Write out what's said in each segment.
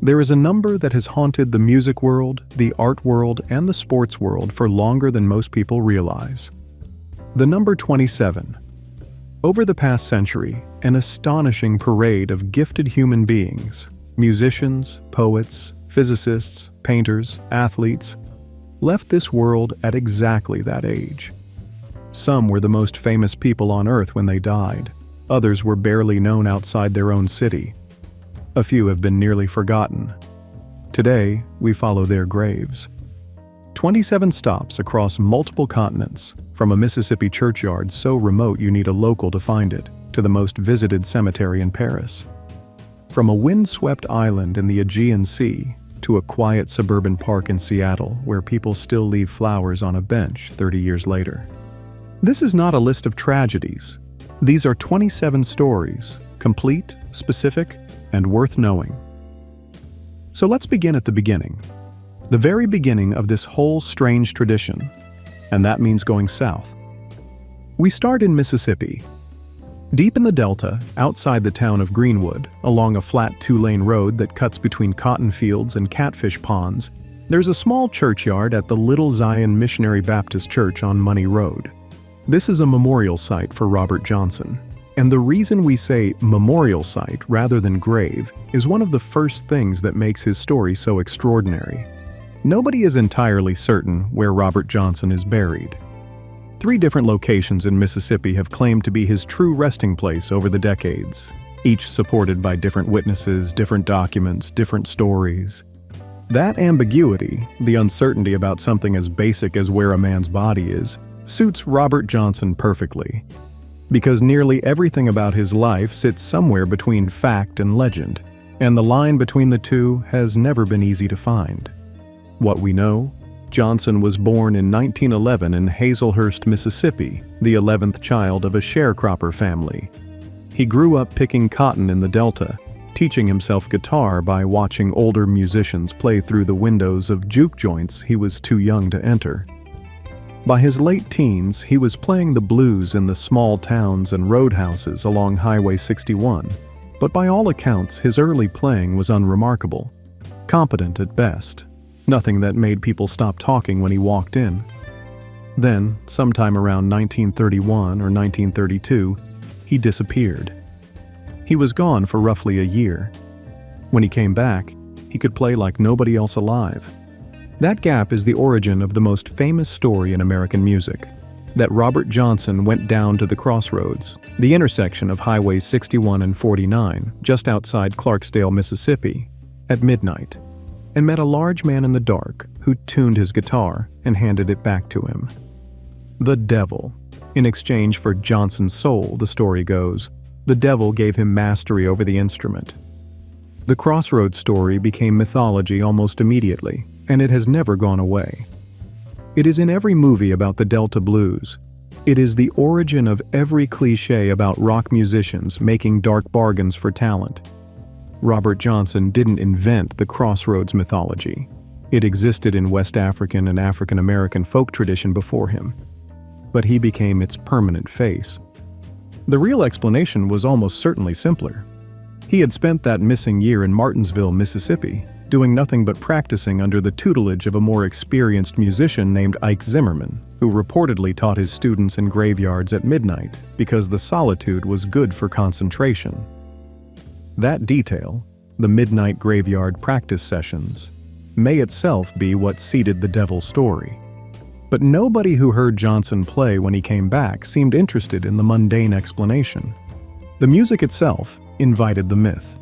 There is a number that has haunted the music world, the art world, and the sports world for longer than most people realize. The number 27. Over the past century, an astonishing parade of gifted human beings, musicians, poets, physicists, painters, athletes, left this world at exactly that age. Some were the most famous people on Earth when they died. Others were barely known outside their own city. A few have been nearly forgotten. Today, we follow their graves. 27 stops across multiple continents, from a Mississippi churchyard so remote you need a local to find it, to the most visited cemetery in Paris. From a windswept island in the Aegean Sea, to a quiet suburban park in Seattle where people still leave flowers on a bench 30 years later. This is not a list of tragedies. These are 27 stories, complete, specific, and worth knowing. So let's begin at the beginning. The very beginning of this whole strange tradition, and that means going south. We start in Mississippi. Deep in the Delta, outside the town of Greenwood, along a flat two-lane road that cuts between cotton fields and catfish ponds, there's a small churchyard at the Little Zion Missionary Baptist Church on Money Road. This is a memorial site for Robert Johnson. And the reason we say memorial site rather than grave is one of the first things that makes his story so extraordinary. Nobody is entirely certain where Robert Johnson is buried. 3 different locations in Mississippi have claimed to be his true resting place over the decades, each supported by different witnesses, different documents, different stories. That ambiguity, the uncertainty about something as basic as where a man's body is, suits Robert Johnson perfectly. Because nearly everything about his life sits somewhere between fact and legend, and the line between the two has never been easy to find. What we know: Johnson was born in 1911 in Hazelhurst, Mississippi, the 11th child of a sharecropper family. He grew up picking cotton in the Delta, teaching himself guitar by watching older musicians play through the windows of juke joints he was too young to enter. By his late teens, he was playing the blues in the small towns and roadhouses along Highway 61, but by all accounts, his early playing was unremarkable, competent at best, nothing that made people stop talking when he walked in. Then, sometime around 1931 or 1932, he disappeared. He was gone for roughly a year. When he came back, he could play like nobody else alive. That gap is the origin of the most famous story in American music, that Robert Johnson went down to the crossroads, the intersection of Highways 61 and 49, just outside Clarksdale, Mississippi, at midnight, and met a large man in the dark who tuned his guitar and handed it back to him. The devil. In exchange for Johnson's soul, the story goes, the devil gave him mastery over the instrument. The crossroads story became mythology almost immediately, and it has never gone away. It is in every movie about the Delta Blues. It is the origin of every cliché about rock musicians making dark bargains for talent. Robert Johnson didn't invent the crossroads mythology. It existed in West African and African American folk tradition before him, but he became its permanent face. The real explanation was almost certainly simpler. He had spent that missing year in Martinsville, Mississippi, doing nothing but practicing under the tutelage of a more experienced musician named Ike Zimmerman, who reportedly taught his students in graveyards at midnight because the solitude was good for concentration. That detail, the midnight graveyard practice sessions, may itself be what seeded the devil's story. But nobody who heard Johnson play when he came back seemed interested in the mundane explanation. The music itself invited the myth.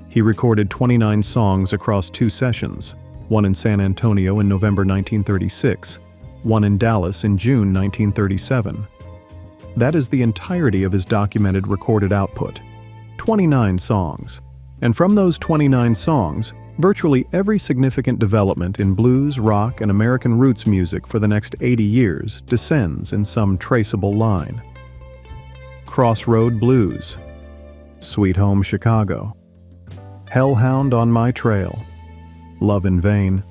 He recorded 29 songs across 2 sessions, one in San Antonio in November 1936, one in Dallas in June 1937. That is the entirety of his documented recorded output, 29 songs. And from those 29 songs, virtually every significant development in blues, rock, and American roots music for the next 80 years descends in some traceable line. Crossroad Blues, Sweet Home Chicago, Hellhound on My Trail, Love in Vain,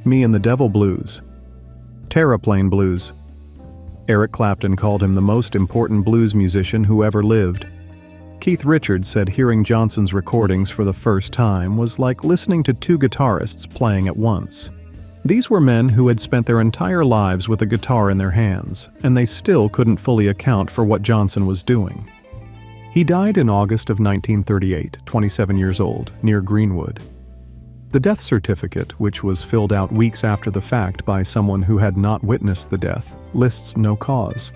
Me and the Devil Blues, Terraplane Blues. Eric Clapton called him the most important blues musician who ever lived. Keith Richards said hearing Johnson's recordings for the first time was like listening to two guitarists playing at once. These were men who had spent their entire lives with a guitar in their hands, and they still couldn't fully account for what Johnson was doing. He died in August of 1938, 27 years old, near Greenwood. The death certificate, which was filled out weeks after the fact by someone who had not witnessed the death, lists no cause.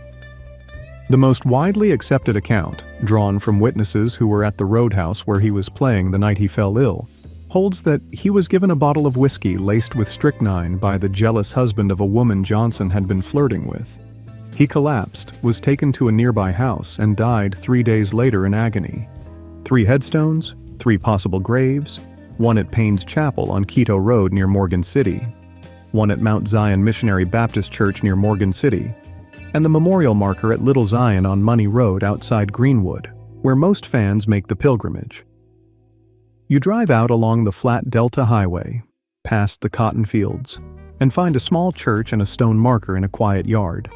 The most widely accepted account, drawn from witnesses who were at the roadhouse where he was playing the night he fell ill, holds that he was given a bottle of whiskey laced with strychnine by the jealous husband of a woman Johnson had been flirting with. He collapsed, was taken to a nearby house, and died 3 days later in agony. 3 headstones, 3 possible graves, one at Payne's Chapel on Quito Road near Morgan City, one at Mount Zion Missionary Baptist Church near Morgan City, and the memorial marker at Little Zion on Money Road outside Greenwood, where most fans make the pilgrimage. You drive out along the flat Delta Highway, past the cotton fields, and find a small church and a stone marker in a quiet yard.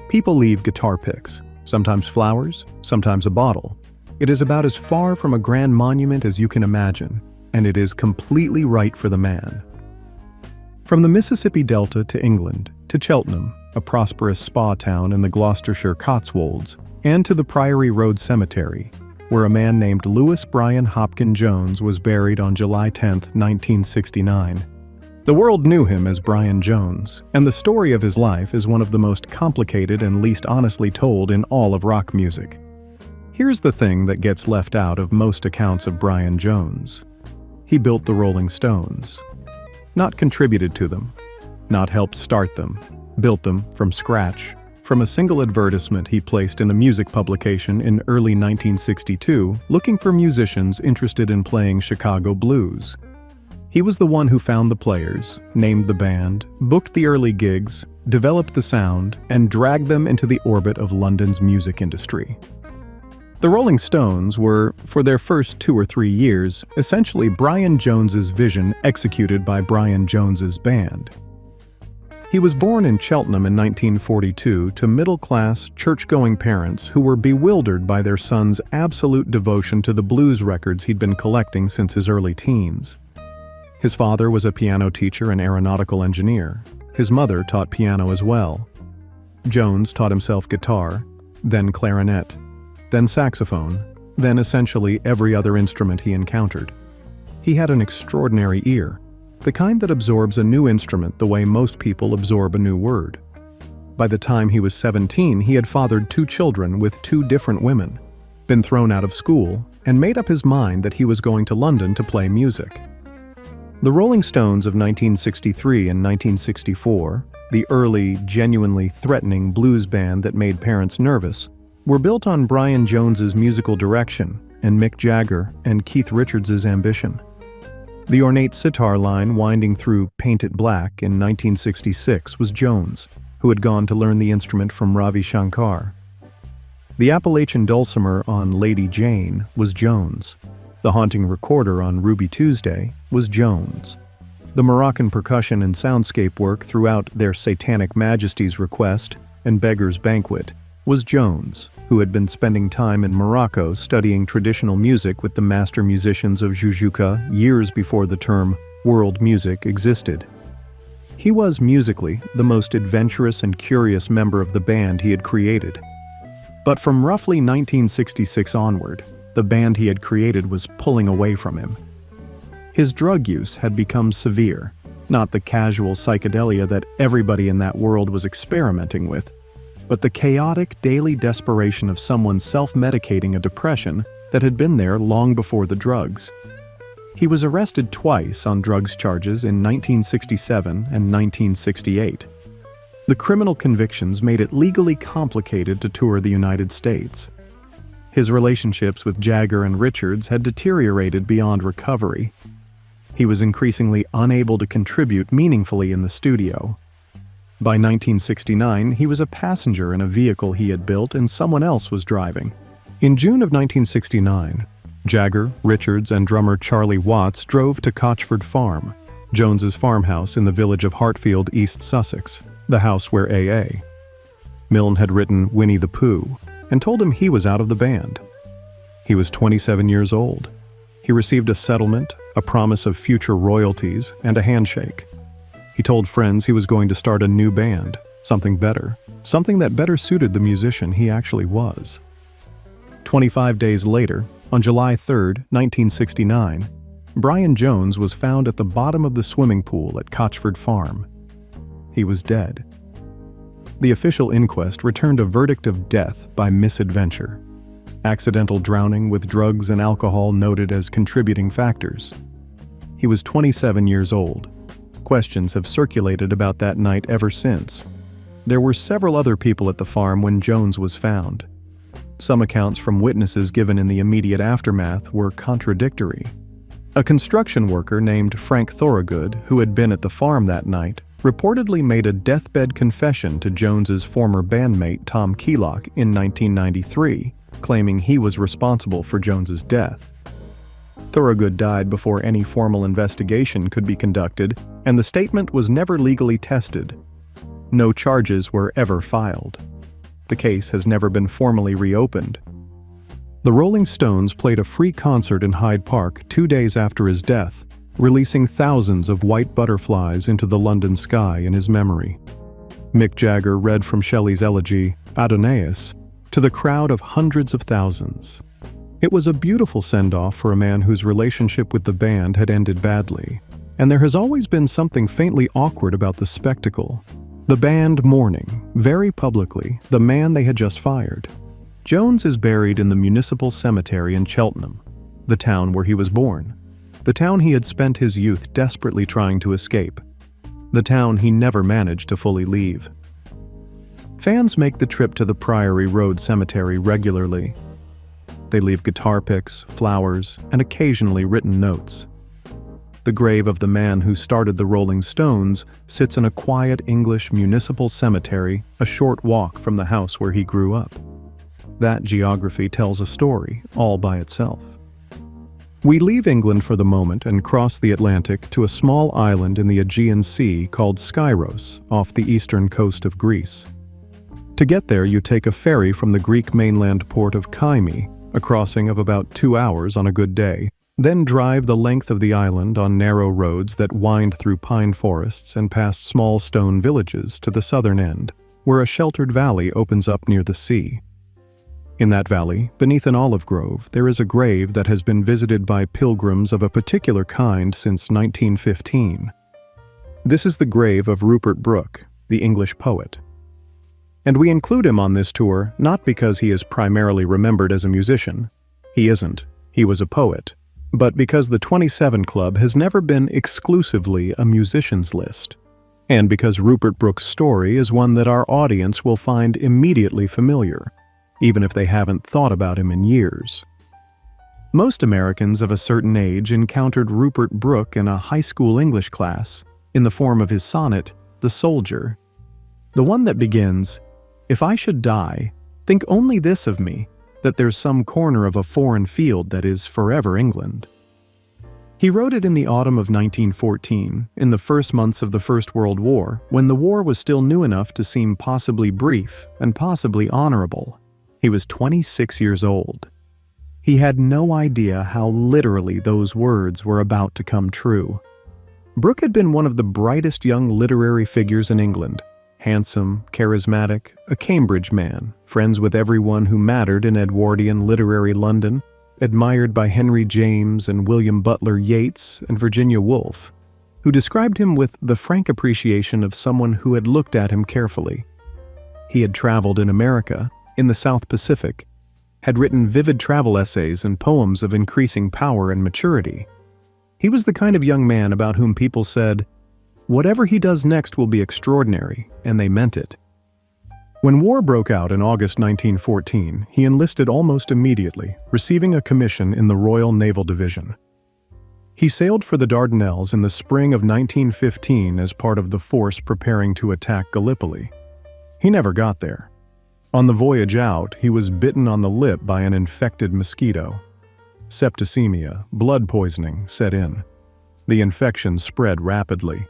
People leave guitar picks, sometimes flowers, sometimes a bottle. It is about as far from a grand monument as you can imagine, and it is completely right for the man. From the Mississippi Delta to England, to Cheltenham, a prosperous spa town in the Gloucestershire Cotswolds, and to the Priory Road Cemetery, where a man named Lewis Bryan Hopkins Jones was buried on July 10, 1969. The world knew him as Brian Jones, and the story of his life is one of the most complicated and least honestly told in all of rock music. Here's the thing that gets left out of most accounts of Brian Jones. He built the Rolling Stones. Not contributed to them, not helped start them, built them from scratch, from a single advertisement he placed in a music publication in early 1962 looking for musicians interested in playing Chicago blues. He was the one who found the players, named the band, booked the early gigs, developed the sound, and dragged them into the orbit of London's music industry. The Rolling Stones were, for their first 2 or 3 years, essentially Brian Jones's vision executed by Brian Jones's band. He was born in Cheltenham in 1942 to middle-class, church-going parents who were bewildered by their son's absolute devotion to the blues records he'd been collecting since his early teens. His father was a piano teacher and aeronautical engineer. His mother taught piano as well. Jones taught himself guitar, then clarinet, then saxophone, then essentially every other instrument he encountered. He had an extraordinary ear, the kind that absorbs a new instrument the way most people absorb a new word. By the time he was 17, he had fathered 2 children with 2 different women, been thrown out of school, and made up his mind that he was going to London to play music. The Rolling Stones of 1963 and 1964, the early, genuinely threatening blues band that made parents nervous, were built on Brian Jones's musical direction and Mick Jagger and Keith Richards's ambition. The ornate sitar line winding through Paint It Black in 1966 was Jones, who had gone to learn the instrument from Ravi Shankar. The Appalachian dulcimer on Lady Jane was Jones. The haunting recorder on Ruby Tuesday was Jones. The Moroccan percussion and soundscape work throughout Their Satanic Majesty's Request and Beggar's Banquet was Jones, who had been spending time in Morocco studying traditional music with the master musicians of Jujuka years before the term world music existed. He was musically the most adventurous and curious member of the band he had created. But from roughly 1966 onward, the band he had created was pulling away from him. His drug use had become severe, not the casual psychedelia that everybody in that world was experimenting with, but the chaotic daily desperation of someone self-medicating a depression that had been there long before the drugs. He was arrested twice on drugs charges in 1967 and 1968. The criminal convictions made it legally complicated to tour the United States. His relationships with Jagger and Richards had deteriorated beyond recovery. He was increasingly unable to contribute meaningfully in the studio. By 1969, he was a passenger in a vehicle he had built and someone else was driving. In June of 1969, Jagger, Richards, and drummer Charlie Watts drove to Cochford Farm, Jones's farmhouse in the village of Hartfield, East Sussex, the house where A.A. Milne had written Winnie the Pooh, and told him he was out of the band. He was 27 years old. He received a settlement, a promise of future royalties, and a handshake. He told friends he was going to start a new band, something better, something that better suited the musician he actually was. 25 days later, on July 3, 1969, Brian Jones was found at the bottom of the swimming pool at Cotchford Farm. He was dead. The official inquest returned a verdict of death by misadventure. Accidental drowning with drugs and alcohol noted as contributing factors. He was 27 years old. Questions have circulated about that night ever since. There were several other people at the farm when Jones was found. Some accounts from witnesses given in the immediate aftermath were contradictory. A construction worker named Frank Thorogood, who had been at the farm that night, reportedly made a deathbed confession to Jones's former bandmate Tom Keelock in 1993, claiming he was responsible for Jones's death. Thorogood died before any formal investigation could be conducted, and the statement was never legally tested. No charges were ever filed. The case has never been formally reopened. The Rolling Stones played a free concert in Hyde Park 2 days after his death, releasing thousands of white butterflies into the London sky in his memory. Mick Jagger read from Shelley's elegy, Adonais, to the crowd of hundreds of thousands. It was a beautiful send-off for a man whose relationship with the band had ended badly, and there has always been something faintly awkward about the spectacle. The band mourning, very publicly, the man they had just fired. Jones is buried in the municipal cemetery in Cheltenham, the town where he was born, the town he had spent his youth desperately trying to escape, the town he never managed to fully leave. Fans make the trip to the Priory Road Cemetery regularly. They leave guitar picks, flowers, and occasionally written notes. The grave of the man who started the Rolling Stones sits in a quiet English municipal cemetery a short walk from the house where he grew up. That geography tells a story all by itself. We leave England for the moment and cross the Atlantic to a small island in the Aegean Sea called Skyros off the eastern coast of Greece. To get there, you take a ferry from the Greek mainland port of Kymi, a crossing of about 2 hours on a good day, then drive the length of the island on narrow roads that wind through pine forests and past small stone villages to the southern end, where a sheltered valley opens up near the sea. In that valley, beneath an olive grove, there is a grave that has been visited by pilgrims of a particular kind since 1915. This is the grave of Rupert Brooke, the English poet. And we include him on this tour not because he is primarily remembered as a musician. He isn't. He was a poet. But because the 27 Club has never been exclusively a musician's list. And because Rupert Brooke's story is one that our audience will find immediately familiar, even if they haven't thought about him in years. Most Americans of a certain age encountered Rupert Brooke in a high school English class in the form of his sonnet, The Soldier. The one that begins, "If I should die, think only this of me, that there's some corner of a foreign field that is forever England." He wrote it in the autumn of 1914, in the first months of the First World War, when the war was still new enough to seem possibly brief and possibly honorable. He was 26 years old. He had no idea how literally those words were about to come true. Brooke had been one of the brightest young literary figures in England. Handsome, charismatic, a Cambridge man, friends with everyone who mattered in Edwardian literary London, admired by Henry James and William Butler Yeats and Virginia Woolf, who described him with the frank appreciation of someone who had looked at him carefully. He had traveled in America, in the South Pacific, had written vivid travel essays and poems of increasing power and maturity. He was the kind of young man about whom people said, "Whatever he does next will be extraordinary," and they meant it. When war broke out in August 1914, he enlisted almost immediately, receiving a commission in the Royal Naval Division. He sailed for the Dardanelles in the spring of 1915 as part of the force preparing to attack Gallipoli. He never got there. On the voyage out, he was bitten on the lip by an infected mosquito. Septicemia, blood poisoning, set in. The infection spread rapidly.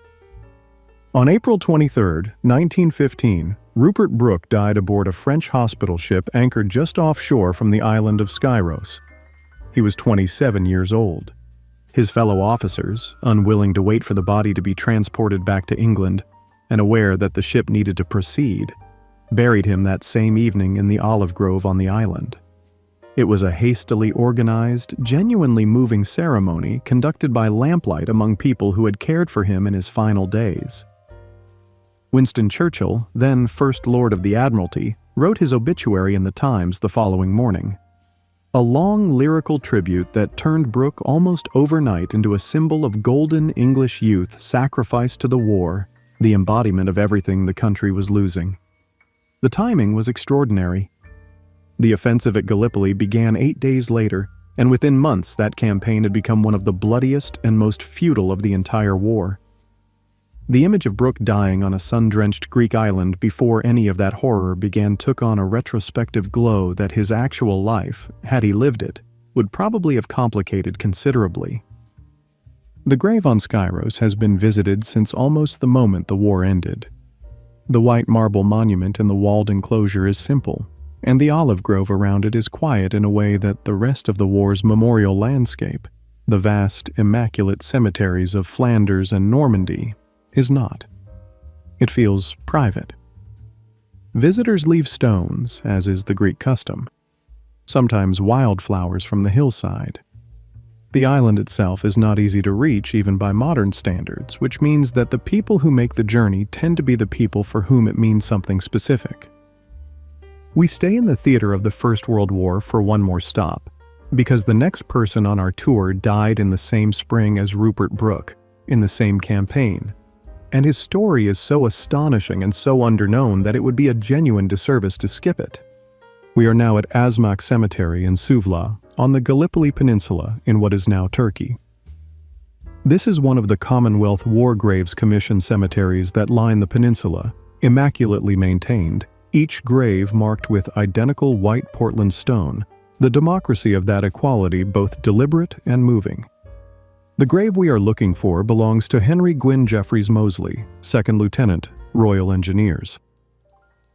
On April 23, 1915, Rupert Brooke died aboard a French hospital ship anchored just offshore from the island of Skyros. He was 27 years old. His fellow officers, unwilling to wait for the body to be transported back to England and aware that the ship needed to proceed, buried him that same evening in the olive grove on the island. It was a hastily organized, genuinely moving ceremony conducted by lamplight among people who had cared for him in his final days. Winston Churchill, then First Lord of the Admiralty, wrote his obituary in the Times the following morning. A long lyrical tribute that turned Brooke almost overnight into a symbol of golden English youth sacrificed to the war, the embodiment of everything the country was losing. The timing was extraordinary. The offensive at Gallipoli began 8 days later, and within months that campaign had become one of the bloodiest and most futile of the entire war. The image of Brooke dying on a sun-drenched Greek island before any of that horror began took on a retrospective glow that his actual life, had he lived it, would probably have complicated considerably. The grave on Skyros has been visited since almost the moment the war ended. The white marble monument in the walled enclosure is simple, and the olive grove around it is quiet in a way that the rest of the war's memorial landscape, the vast, immaculate cemeteries of Flanders and Normandy, is not. It feels private. Visitors leave stones, as is the Greek custom, sometimes wildflowers from the hillside. The island itself is not easy to reach even by modern standards, which means that the people who make the journey tend to be the people for whom it means something specific. We stay in the theater of the First World War for one more stop, because the next person on our tour died in the same spring as Rupert Brooke, in the same campaign, and his story is so astonishing and so underknown that it would be a genuine disservice to skip it. We are now at Azmak Cemetery in Suvla, on the Gallipoli Peninsula in what is now Turkey. This is one of the Commonwealth War Graves Commission cemeteries that line the peninsula, immaculately maintained, each grave marked with identical white Portland stone, the democracy of that equality both deliberate and moving. The grave we are looking for belongs to Henry Gwyn Jeffreys Moseley, 2nd Lieutenant, Royal Engineers.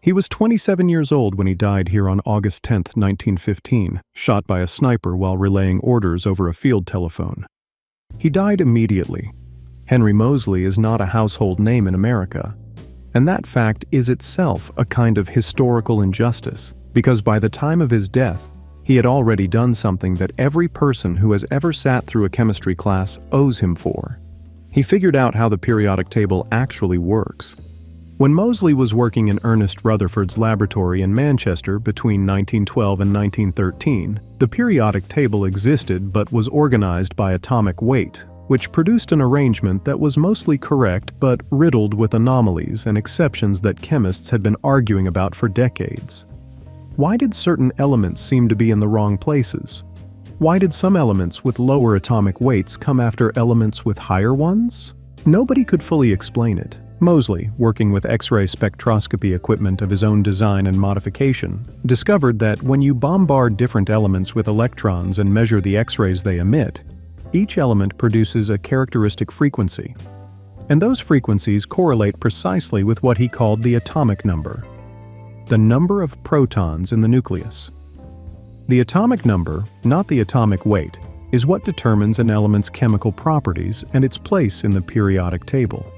He was 27 years old when he died here on August 10, 1915, shot by a sniper while relaying orders over a field telephone. He died immediately. Henry Moseley is not a household name in America, and that fact is itself a kind of historical injustice, because by the time of his death, he had already done something that every person who has ever sat through a chemistry class owes him for. He figured out how the periodic table actually works. When Moseley was working in Ernest Rutherford's laboratory in Manchester between 1912 and 1913, the periodic table existed but was organized by atomic weight, which produced an arrangement that was mostly correct but riddled with anomalies and exceptions that chemists had been arguing about for decades. Why did certain elements seem to be in the wrong places? Why did some elements with lower atomic weights come after elements with higher ones? Nobody could fully explain it. Moseley, working with X-ray spectroscopy equipment of his own design and modification, discovered that when you bombard different elements with electrons and measure the X-rays they emit, each element produces a characteristic frequency. And those frequencies correlate precisely with what he called the atomic number, the number of protons in the nucleus. The atomic number, not the atomic weight, is what determines an element's chemical properties and its place in the periodic table.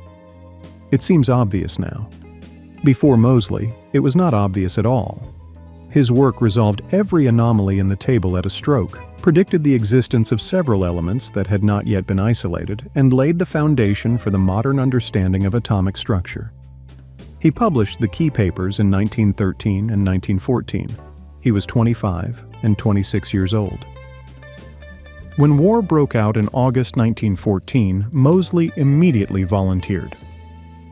It seems obvious now. Before Moseley, it was not obvious at all. His work resolved every anomaly in the table at a stroke, predicted the existence of several elements that had not yet been isolated, and laid the foundation for the modern understanding of atomic structure. He published the key papers in 1913 and 1914. He was 25 and 26 years old. When war broke out in August 1914, Moseley immediately volunteered.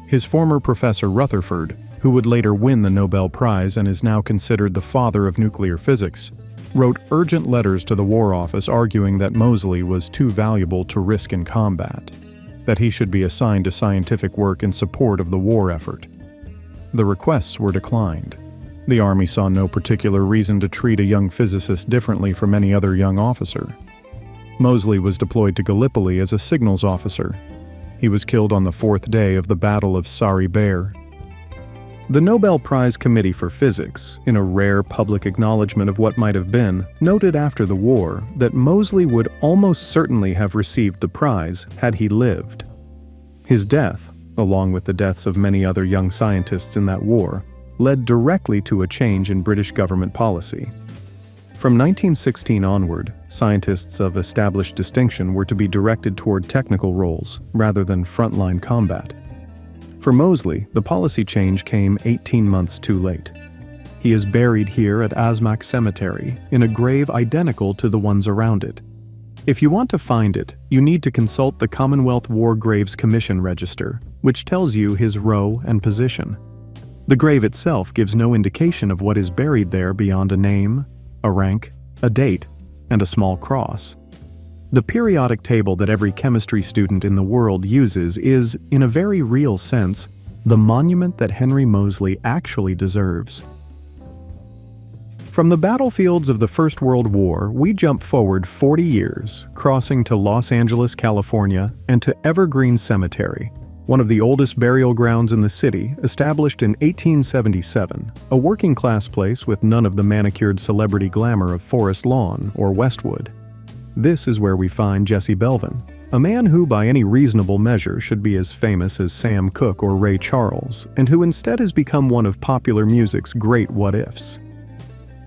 His former professor Rutherford, who would later win the Nobel Prize and is now considered the father of nuclear physics, wrote urgent letters to the War Office arguing that Moseley was too valuable to risk in combat, that he should be assigned to scientific work in support of the war effort. The requests were declined. The Army saw no particular reason to treat a young physicist differently from any other young officer. Moseley was deployed to Gallipoli as a signals officer. He was killed on the 4th day of the Battle of Sari Bair. The Nobel Prize Committee for Physics, in a rare public acknowledgement of what might have been, noted after the war that Moseley would almost certainly have received the prize had he lived. His death, along with the deaths of many other young scientists in that war, led directly to a change in British government policy. From 1916 onward, scientists of established distinction were to be directed toward technical roles rather than frontline combat. For Moseley, the policy change came 18 months too late. He is buried here at Asmak Cemetery in a grave identical to the ones around it. If you want to find it, you need to consult the Commonwealth War Graves Commission Register, which tells you his row and position. The grave itself gives no indication of what is buried there beyond a name, a rank, a date, and a small cross. The periodic table that every chemistry student in the world uses is, in a very real sense, the monument that Henry Moseley actually deserves. From the battlefields of the First World War, we jump forward 40 years, crossing to Los Angeles, California, and to Evergreen Cemetery, one of the oldest burial grounds in the city, established in 1877, a working-class place with none of the manicured celebrity glamour of Forest Lawn or Westwood. This is where we find Jesse Belvin, a man who by any reasonable measure should be as famous as Sam Cooke or Ray Charles, and who instead has become one of popular music's great what-ifs.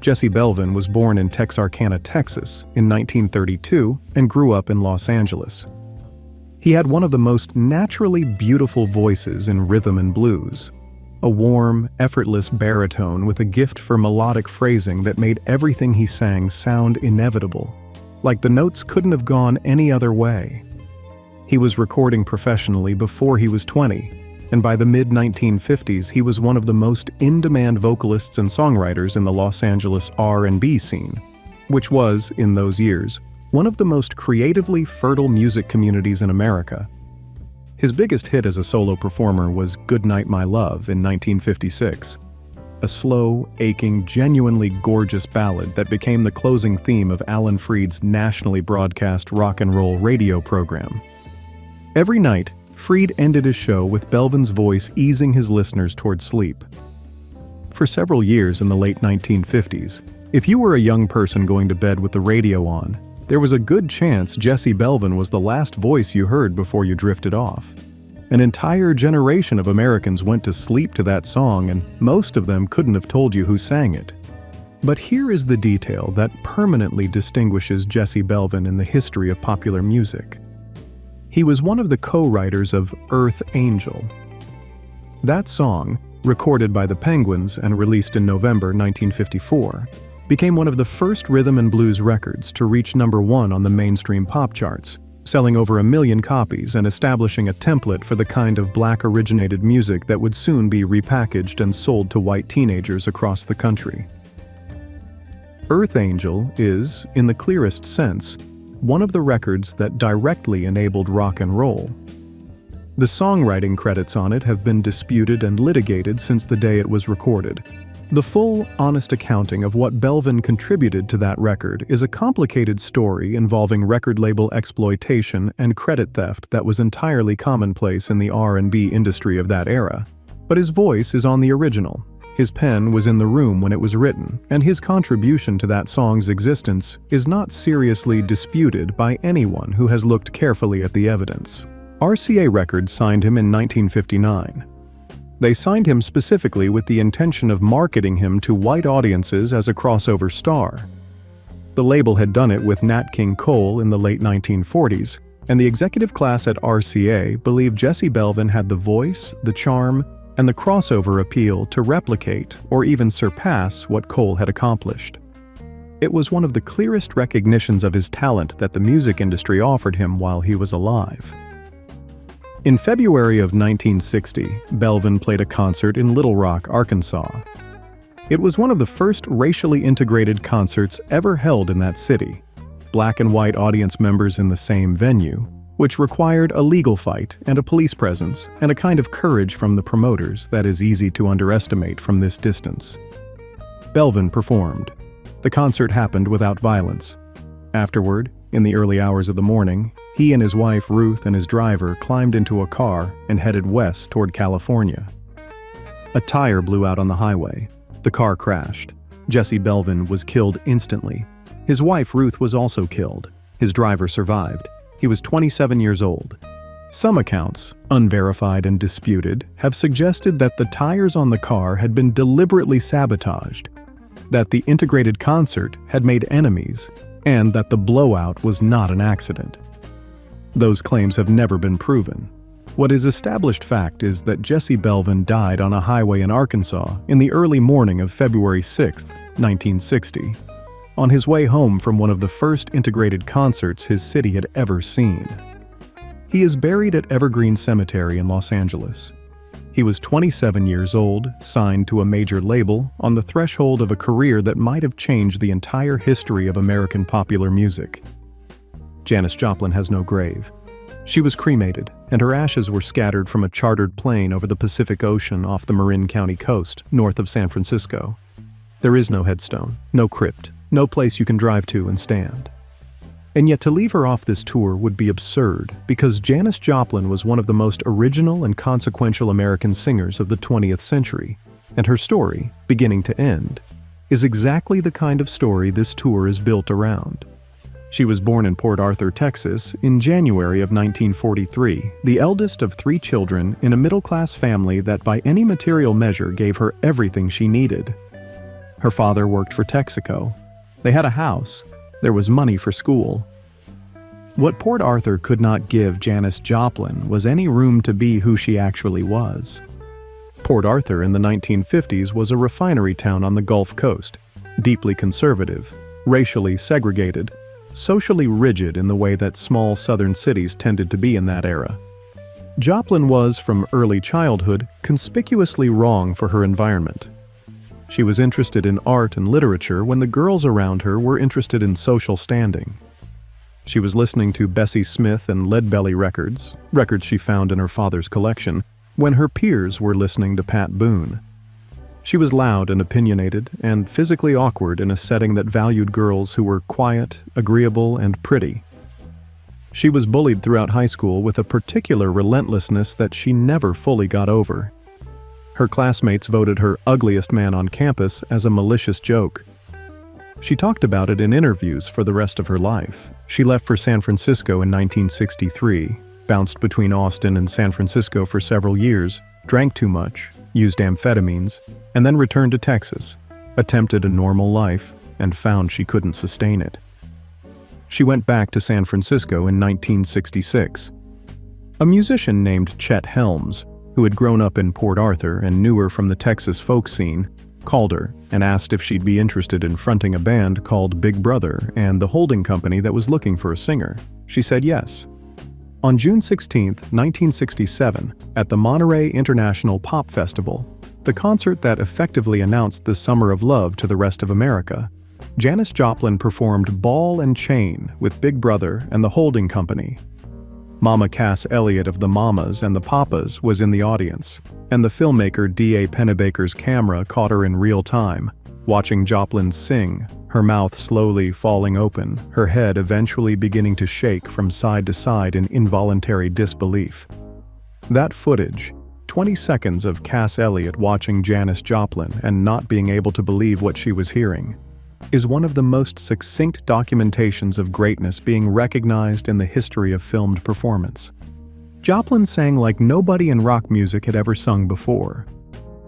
Jesse Belvin was born in Texarkana, Texas, in 1932 and grew up in Los Angeles. He had one of the most naturally beautiful voices in rhythm and blues, a warm, effortless baritone with a gift for melodic phrasing that made everything he sang sound inevitable, like the notes couldn't have gone any other way. He was recording professionally before he was 20, and by the mid-1950s he was one of the most in-demand vocalists and songwriters in the Los Angeles R&B scene, which was, in those years, one of the most creatively fertile music communities in America. His biggest hit as a solo performer was "Goodnight My Love" in 1956, a slow, aching, genuinely gorgeous ballad that became the closing theme of Alan Freed's nationally broadcast rock and roll radio program. Every night, Freed ended his show with Belvin's voice easing his listeners toward sleep. For several years in the late 1950s, if you were a young person going to bed with the radio on, there was a good chance Jesse Belvin was the last voice you heard before you drifted off. An entire generation of Americans went to sleep to that song, and most of them couldn't have told you who sang it. But here is the detail that permanently distinguishes Jesse Belvin in the history of popular music. He was one of the co-writers of Earth Angel. That song, recorded by the Penguins and released in November 1954, became one of the first rhythm and blues records to reach #1 on the mainstream pop charts, selling over 1 million copies and establishing a template for the kind of black-originated music that would soon be repackaged and sold to white teenagers across the country. Earth Angel is, in the clearest sense, one of the records that directly enabled rock and roll. The songwriting credits on it have been disputed and litigated since the day it was recorded. The full, honest accounting of what Belvin contributed to that record is a complicated story involving record label exploitation and credit theft that was entirely commonplace in the R&B industry of that era. But his voice is on the original. His pen was in the room when it was written, and his contribution to that song's existence is not seriously disputed by anyone who has looked carefully at the evidence. RCA Records signed him in 1959. They signed him specifically with the intention of marketing him to white audiences as a crossover star. The label had done it with Nat King Cole in the late 1940s, and the executive class at RCA believed Jesse Belvin had the voice, the charm, and the crossover appeal to replicate or even surpass what Cole had accomplished. It was one of the clearest recognitions of his talent that the music industry offered him while he was alive. In February of 1960, Belvin played a concert in Little Rock, Arkansas. It was one of the first racially integrated concerts ever held in that city, black and white audience members in the same venue, which required a legal fight and a police presence and a kind of courage from the promoters that is easy to underestimate from this distance. Belvin performed. The concert happened without violence. Afterward, in the early hours of the morning, he and his wife Ruth and his driver climbed into a car and headed west toward California. A tire blew out on the highway. The car crashed. Jesse Belvin was killed instantly. His wife, Ruth, was also killed. His driver survived. He was 27 years old. Some accounts, unverified and disputed, have suggested that the tires on the car had been deliberately sabotaged, that the integrated concert had made enemies, and that the blowout was not an accident. Those claims have never been proven. What is established fact is that Jesse Belvin died on a highway in Arkansas in the early morning of February 6, 1960, on his way home from one of the first integrated concerts his city had ever seen. He is buried at Evergreen Cemetery in Los Angeles. He was 27 years old, signed to a major label, on the threshold of a career that might have changed the entire history of American popular music. Janis Joplin has no grave. She was cremated, and her ashes were scattered from a chartered plane over the Pacific Ocean off the Marin County coast, north of San Francisco. There is no headstone, no crypt, no place you can drive to and stand. And yet to leave her off this tour would be absurd, because Janis Joplin was one of the most original and consequential American singers of the 20th century, and her story, beginning to end, is exactly the kind of story this tour is built around. She was born in Port Arthur, Texas, in January of 1943, the eldest of 3 children in a middle-class family that by any material measure gave her everything she needed. Her father worked for Texaco. They had a house. There was money for school. What Port Arthur could not give Janis Joplin was any room to be who she actually was. Port Arthur in the 1950s was a refinery town on the Gulf Coast, deeply conservative, racially segregated, socially rigid in the way that small southern cities tended to be in that era. Joplin was, from early childhood, conspicuously wrong for her environment. She was interested in art and literature when the girls around her were interested in social standing. She was listening to Bessie Smith and Leadbelly records she found in her father's collection, when her peers were listening to Pat Boon. She was loud and opinionated, and physically awkward in a setting that valued girls who were quiet, agreeable, and pretty. She was bullied throughout high school with a particular relentlessness that she never fully got over. Her classmates voted her ugliest man on campus as a malicious joke. She talked about it in interviews for the rest of her life. She left for San Francisco in 1963, bounced between Austin and San Francisco for several years, drank too much, used amphetamines, and then returned to Texas, attempted a normal life, and found she couldn't sustain it. She went back to San Francisco in 1966. A musician named Chet Helms, who had grown up in Port Arthur and knew her from the Texas folk scene, called her and asked if she'd be interested in fronting a band called Big Brother and the holding company that was looking for a singer. She said yes. On June 16, 1967, at the Monterey International Pop Festival, the concert that effectively announced the Summer of Love to the rest of America, Janis Joplin performed Ball and Chain with Big Brother and the holding company. Mama Cass Elliot of the Mamas and the Papas was in the audience, and the filmmaker D.A. Pennebaker's camera caught her in real time, watching Joplin sing, her mouth slowly falling open, her head eventually beginning to shake from side to side in involuntary disbelief. That footage, 20 seconds of Cass Elliot watching Janis Joplin and not being able to believe what she was hearing, is one of the most succinct documentations of greatness being recognized in the history of filmed performance. Joplin sang like nobody in rock music had ever sung before.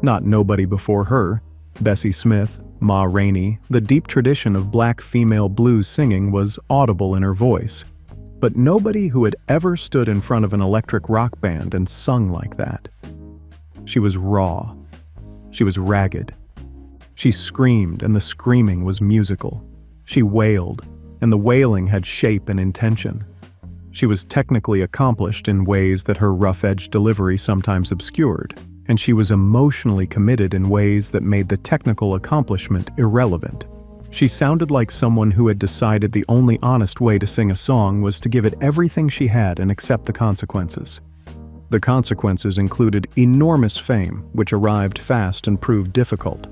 Not nobody before her. Bessie Smith, Ma Rainey, the deep tradition of black female blues singing was audible in her voice. But nobody who had ever stood in front of an electric rock band and sung like that. She was raw. She was ragged. She screamed, and the screaming was musical. She wailed, and the wailing had shape and intention. She was technically accomplished in ways that her rough-edged delivery sometimes obscured, and she was emotionally committed in ways that made the technical accomplishment irrelevant. She sounded like someone who had decided the only honest way to sing a song was to give it everything she had and accept the consequences. The consequences included enormous fame, which arrived fast and proved difficult.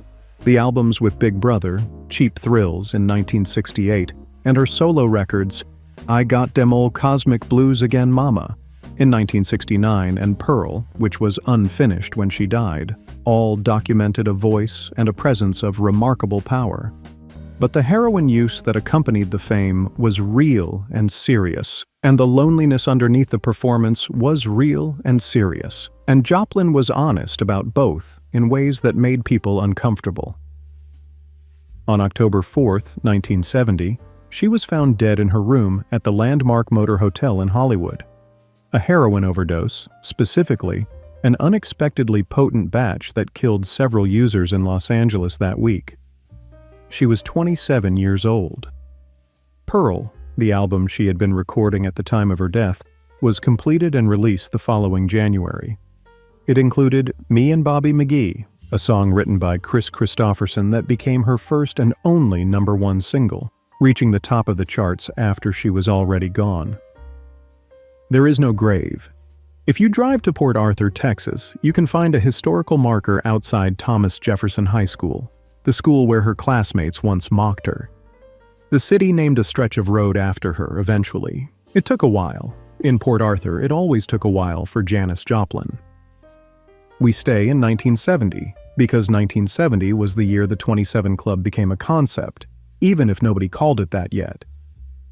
The albums with Big Brother, Cheap Thrills in 1968, and her solo records, I Got Dem Ol' Cosmic Blues Again Mama, in 1969, and Pearl, which was unfinished when she died, all documented a voice and a presence of remarkable power. But the heroin use that accompanied the fame was real and serious, and the loneliness underneath the performance was real and serious, and Joplin was honest about both in ways that made people uncomfortable. On October 4, 1970, she was found dead in her room at the Landmark Motor Hotel in Hollywood. A heroin overdose, specifically, an unexpectedly potent batch that killed several users in Los Angeles that week. She was 27 years old. Pearl, the album she had been recording at the time of her death, was completed and released the following January. It included Me and Bobby McGee, a song written by Chris Christopherson that became her first and only #1 single, reaching the top of the charts after she was already gone. There is no grave. If you drive to Port Arthur, Texas, you can find a historical marker outside Thomas Jefferson High School, the school where her classmates once mocked her. The city named a stretch of road after her eventually. It took a while. In Port Arthur, it always took a while for Janis Joplin. We stay in 1970, because 1970 was the year the 27 Club became a concept, even if nobody called it that yet.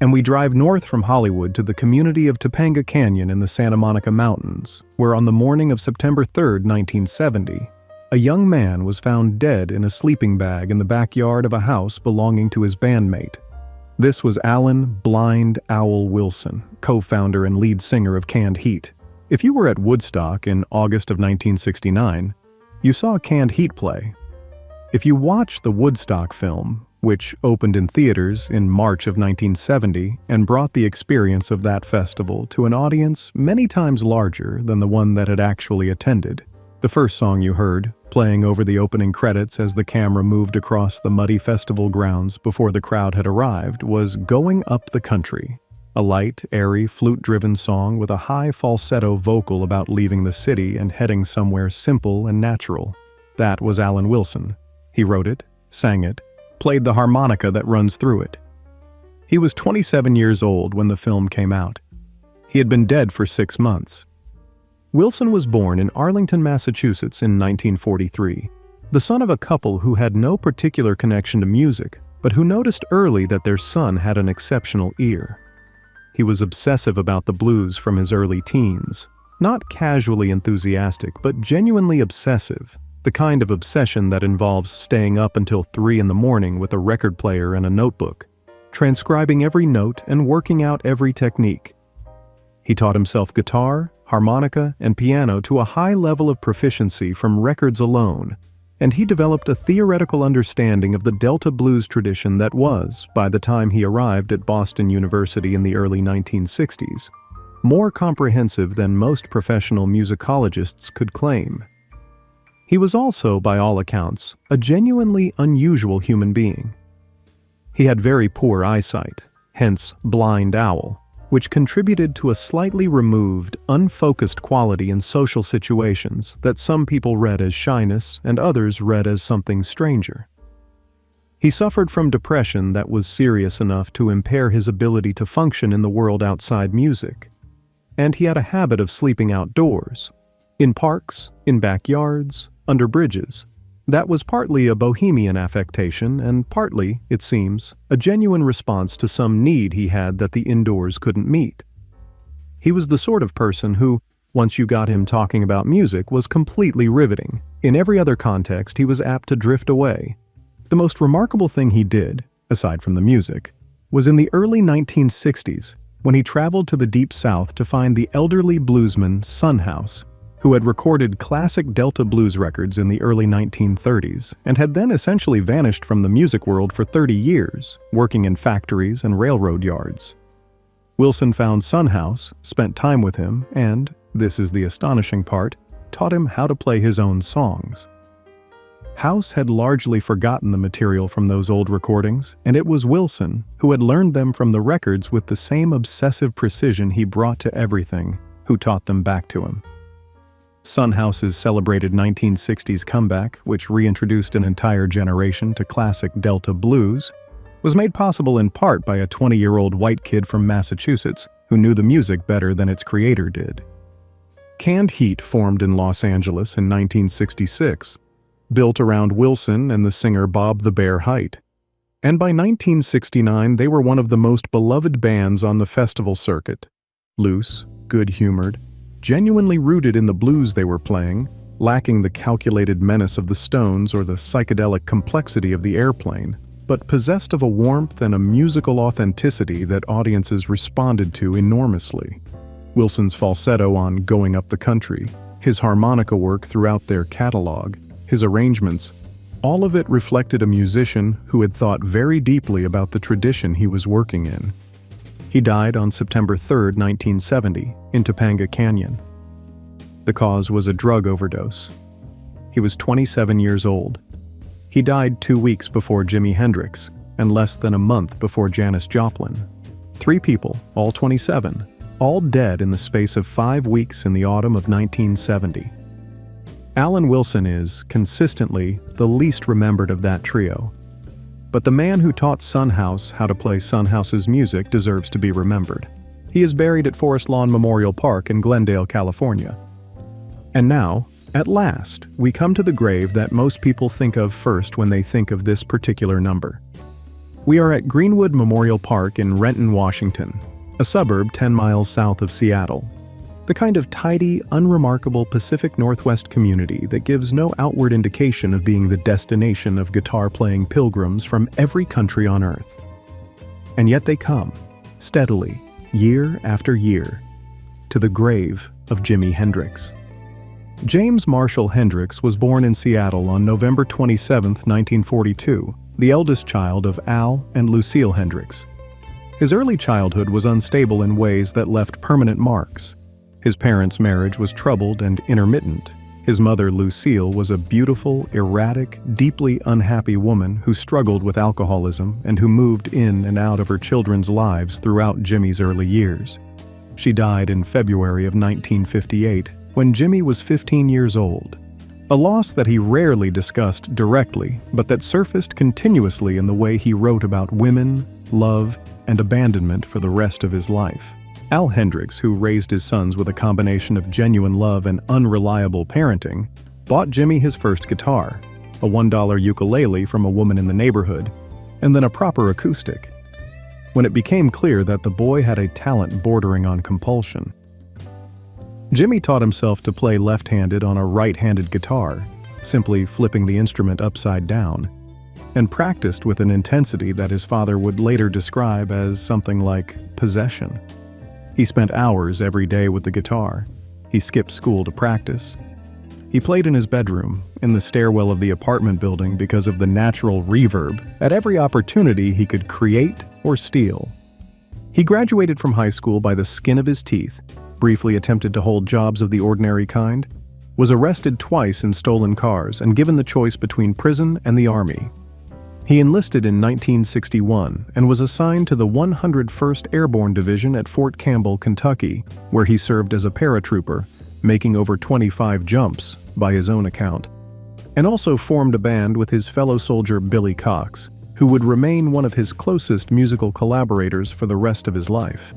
And we drive north from Hollywood to the community of Topanga Canyon in the Santa Monica Mountains, where on the morning of September 3, 1970, a young man was found dead in a sleeping bag in the backyard of a house belonging to his bandmate. This was Alan "Blind Owl" Wilson, co-founder and lead singer of Canned Heat. If you were at Woodstock in August of 1969, you saw Canned Heat play. If you watched the Woodstock film, which opened in theaters in March of 1970 and brought the experience of that festival to an audience many times larger than the one that had actually attended, the first song you heard, playing over the opening credits as the camera moved across the muddy festival grounds before the crowd had arrived, was Going Up the Country, a light, airy, flute-driven song with a high falsetto vocal about leaving the city and heading somewhere simple and natural. That was Alan Wilson. He wrote it, sang it, played the harmonica that runs through it. He was 27 years old when the film came out. He had been dead for 6 months. Wilson was born in Arlington, Massachusetts in 1943, the son of a couple who had no particular connection to music, but who noticed early that their son had an exceptional ear. He was obsessive about the blues from his early teens, not casually enthusiastic, but genuinely obsessive, the kind of obsession that involves staying up until 3 a.m. with a record player and a notebook, transcribing every note and working out every technique. He taught himself guitar, harmonica, and piano to a high level of proficiency from records alone, and he developed a theoretical understanding of the Delta blues tradition that was, by the time he arrived at Boston University in the early 1960s, more comprehensive than most professional musicologists could claim. He was also, by all accounts, a genuinely unusual human being. He had very poor eyesight, hence blind owl, which contributed to a slightly removed, unfocused quality in social situations that some people read as shyness and others read as something stranger. He suffered from depression that was serious enough to impair his ability to function in the world outside music, and he had a habit of sleeping outdoors, in parks, in backyards, under bridges. That was partly a bohemian affectation and partly, it seems, a genuine response to some need he had that the indoors couldn't meet. He was the sort of person who, once you got him talking about music, was completely riveting. In every other context, he was apt to drift away. The most remarkable thing he did, aside from the music, was in the early 1960s, when he traveled to the Deep South to find the elderly bluesman Son House, who had recorded classic Delta blues records in the early 1930s and had then essentially vanished from the music world for 30 years, working in factories and railroad yards. Wilson found Son House, spent time with him, and, this is the astonishing part, taught him how to play his own songs. House had largely forgotten the material from those old recordings, and it was Wilson who had learned them from the records with the same obsessive precision he brought to everything, who taught them back to him. Son House's celebrated 1960s comeback, which reintroduced an entire generation to classic Delta blues, was made possible in part by a 20-year-old white kid from Massachusetts who knew the music better than its creator did. Canned Heat formed in Los Angeles in 1966, built around Wilson and the singer Bob the Bear Hite. And by 1969, they were one of the most beloved bands on the festival circuit. Loose, good-humored, genuinely rooted in the blues they were playing, lacking the calculated menace of the Stones or the psychedelic complexity of the Airplane, but possessed of a warmth and a musical authenticity that audiences responded to enormously. Wilson's falsetto on Going Up the Country, his harmonica work throughout their catalog, his arrangements, all of it reflected a musician who had thought very deeply about the tradition he was working in. He died on September 3, 1970, in Topanga Canyon. The cause was a drug overdose. He was 27 years old. He died 2 weeks before Jimi Hendrix, and less than a month before Janis Joplin. 3 people, all 27, all dead in the space of 5 weeks in the autumn of 1970. Alan Wilson is, consistently, the least remembered of that trio. But the man who taught Son House how to play Son House's music deserves to be remembered. He is buried at Forest Lawn Memorial Park in Glendale, California. And now, at last, we come to the grave that most people think of first when they think of this particular number. We are at Greenwood Memorial Park in Renton, Washington, a suburb 10 miles south of Seattle. The kind of tidy, unremarkable Pacific Northwest community that gives no outward indication of being the destination of guitar-playing pilgrims from every country on Earth. And yet they come, steadily, year after year, to the grave of Jimi Hendrix. James Marshall Hendrix was born in Seattle on November 27, 1942, the eldest child of Al and Lucille Hendrix. His early childhood was unstable in ways that left permanent marks. His parents' marriage was troubled and intermittent. His mother, Lucille, was a beautiful, erratic, deeply unhappy woman who struggled with alcoholism and who moved in and out of her children's lives throughout Jimmy's early years. She died in February of 1958, when Jimi was 15 years old. A loss that he rarely discussed directly, but that surfaced continuously in the way he wrote about women, love, and abandonment for the rest of his life. Al Hendrix, who raised his sons with a combination of genuine love and unreliable parenting, bought Jimi his first guitar, a $1 ukulele from a woman in the neighborhood, and then a proper acoustic. When it became clear that the boy had a talent bordering on compulsion, Jimi taught himself to play left-handed on a right-handed guitar, simply flipping the instrument upside down, and practiced with an intensity that his father would later describe as something like possession. He spent hours every day with the guitar. He skipped school to practice. He played in his bedroom, in the stairwell of the apartment building because of the natural reverb at every opportunity he could create or steal. He graduated from high school by the skin of his teeth, briefly attempted to hold jobs of the ordinary kind, was arrested twice in stolen cars and given the choice between prison and the army. He enlisted in 1961 and was assigned to the 101st Airborne Division at Fort Campbell, Kentucky, where he served as a paratrooper, making over 25 jumps, by his own account, and also formed a band with his fellow soldier Billy Cox, who would remain one of his closest musical collaborators for the rest of his life.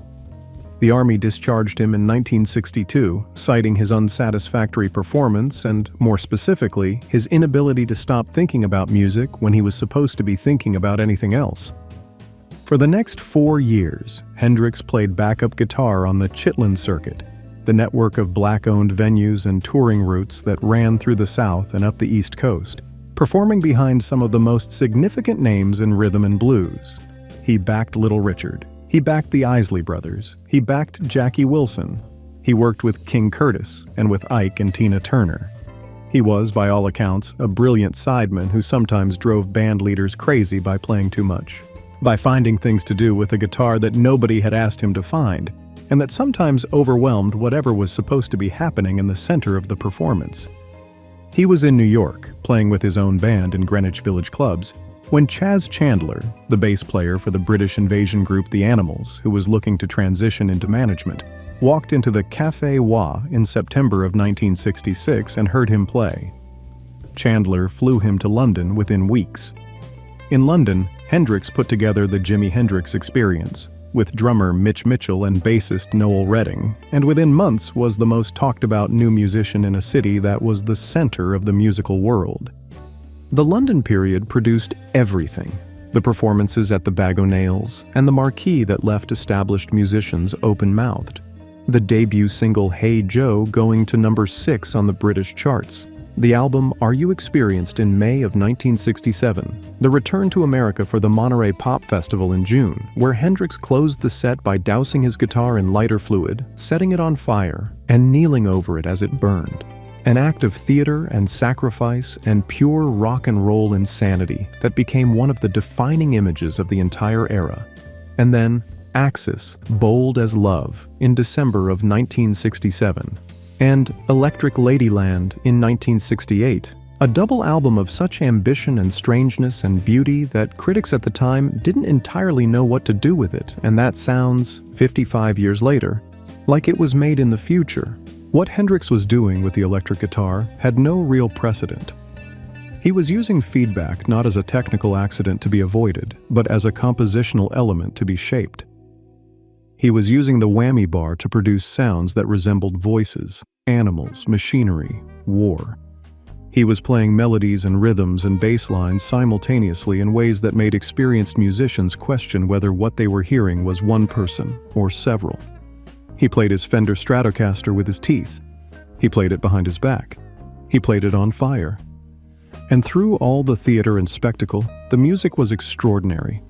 The Army discharged him in 1962, citing his unsatisfactory performance and, more specifically, his inability to stop thinking about music when he was supposed to be thinking about anything else. For the next 4 years, Hendrix played backup guitar on the Chitlin Circuit, the network of black-owned venues and touring routes that ran through the South and up the East Coast, performing behind some of the most significant names in rhythm and blues. He backed Little Richard. He backed the Isley Brothers. He backed Jackie Wilson. He worked with King Curtis and with Ike and Tina Turner. He was, by all accounts, a brilliant sideman who sometimes drove band leaders crazy by playing too much, by finding things to do with a guitar that nobody had asked him to find, and that sometimes overwhelmed whatever was supposed to be happening in the center of the performance. He was in New York, playing with his own band in Greenwich Village clubs, when Chas Chandler, the bass player for the British invasion group The Animals, who was looking to transition into management, walked into the Café Wa in September of 1966 and heard him play. Chandler flew him to London within weeks. In London, Hendrix put together the Jimi Hendrix Experience, with drummer Mitch Mitchell and bassist Noel Redding, and within months was the most talked-about new musician in a city that was the center of the musical world. The London period produced everything: the performances at the Bag O' Nails, and the marquee that left established musicians open-mouthed. The debut single Hey Joe going to number 6 on the British charts. The album Are You Experienced in May of 1967. The return to America for the Monterey Pop Festival in June, where Hendrix closed the set by dousing his guitar in lighter fluid, setting it on fire, and kneeling over it as it burned. An act of theater and sacrifice and pure rock and roll insanity that became one of the defining images of the entire era. And then Axis, Bold as Love, in December of 1967. And Electric Ladyland in 1968, a double album of such ambition and strangeness and beauty that critics at the time didn't entirely know what to do with it, and that sounds, 55 years later, like it was made in the future. What Hendrix was doing with the electric guitar had no real precedent. He was using feedback not as a technical accident to be avoided, but as a compositional element to be shaped. He was using the whammy bar to produce sounds that resembled voices, animals, machinery, war. He was playing melodies and rhythms and bass lines simultaneously in ways that made experienced musicians question whether what they were hearing was one person or several. He played his Fender Stratocaster with his teeth. He played it behind his back. He played it on fire. And through all the theater and spectacle, the music was extraordinary,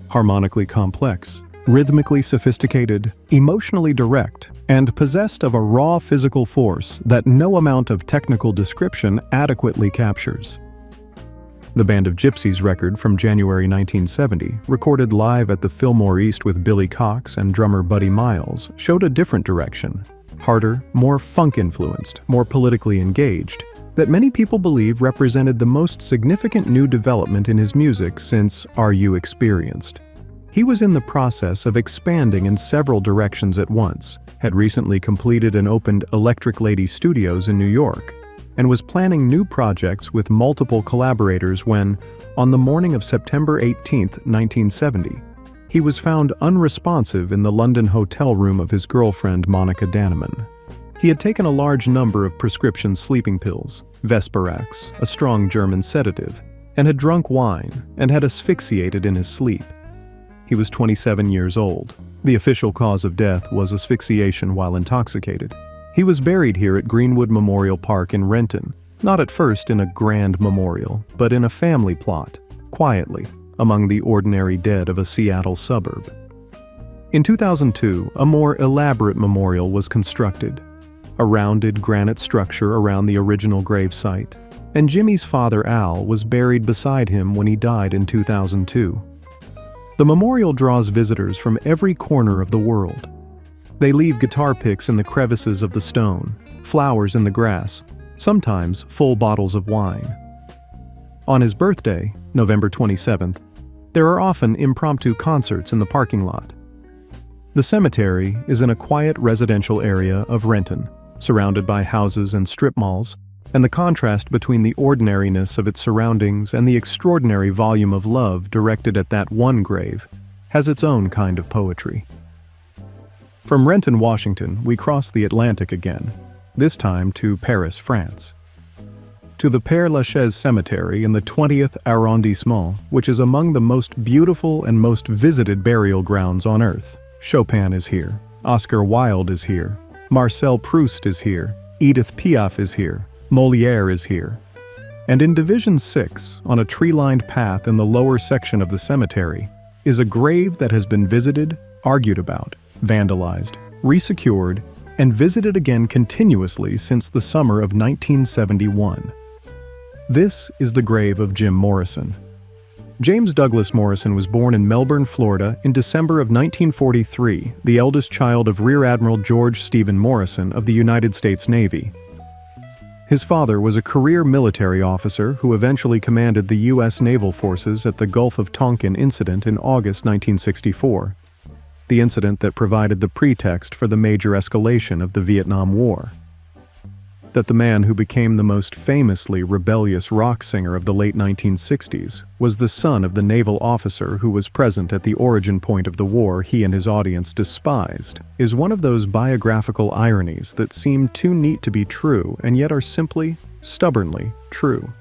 harmonically complex, rhythmically sophisticated, emotionally direct, and possessed of a raw physical force that no amount of technical description adequately captures. The Band of Gypsys record from January 1970, recorded live at the Fillmore East with Billy Cox and drummer Buddy Miles, showed a different direction, harder, more funk-influenced, more politically engaged, that many people believe represented the most significant new development in his music since Are You Experienced? He was in the process of expanding in several directions at once, had recently completed and opened Electric Lady Studios in New York, and was planning new projects with multiple collaborators when, on the morning of September 18, 1970, he was found unresponsive in the London hotel room of his girlfriend Monica Dannemann. He had taken a large number of prescription sleeping pills, Vesparax, a strong German sedative, and had drunk wine and had asphyxiated in his sleep. He was 27 years old. The official cause of death was asphyxiation while intoxicated. He was buried here at Greenwood Memorial Park in Renton, not at first in a grand memorial, but in a family plot, quietly, among the ordinary dead of a Seattle suburb. In 2002, a more elaborate memorial was constructed, a rounded granite structure around the original gravesite, and Jimmy's father Al was buried beside him when he died in 2002. The memorial draws visitors from every corner of the world. They leave guitar picks in the crevices of the stone, flowers in the grass, sometimes full bottles of wine. On his birthday, November 27th, there are often impromptu concerts in the parking lot. The cemetery is in a quiet residential area of Renton, surrounded by houses and strip malls, and the contrast between the ordinariness of its surroundings and the extraordinary volume of love directed at that one grave has its own kind of poetry. From Renton, Washington, we cross the Atlantic again, this time to Paris, France. To the Père Lachaise Cemetery in the 20th arrondissement, which is among the most beautiful and most visited burial grounds on earth. Chopin is here, Oscar Wilde is here, Marcel Proust is here, Edith Piaf is here, Molière is here. And in Division 6, on a tree-lined path in the lower section of the cemetery, is a grave that has been visited, argued about, vandalized, resecured, and visited again continuously since the summer of 1971. This is the grave of Jim Morrison. James Douglas Morrison was born in Melbourne, Florida in December of 1943, the eldest child of Rear Admiral George Stephen Morrison of the United States Navy. His father was a career military officer who eventually commanded the U.S. naval forces at the Gulf of Tonkin incident in August 1964, the incident that provided the pretext for the major escalation of the Vietnam War. that the man who became the most famously rebellious rock singer of the late 1960s was the son of the naval officer who was present at the origin point of the war he and his audience despised is one of those biographical ironies that seem too neat to be true and yet are simply, stubbornly true.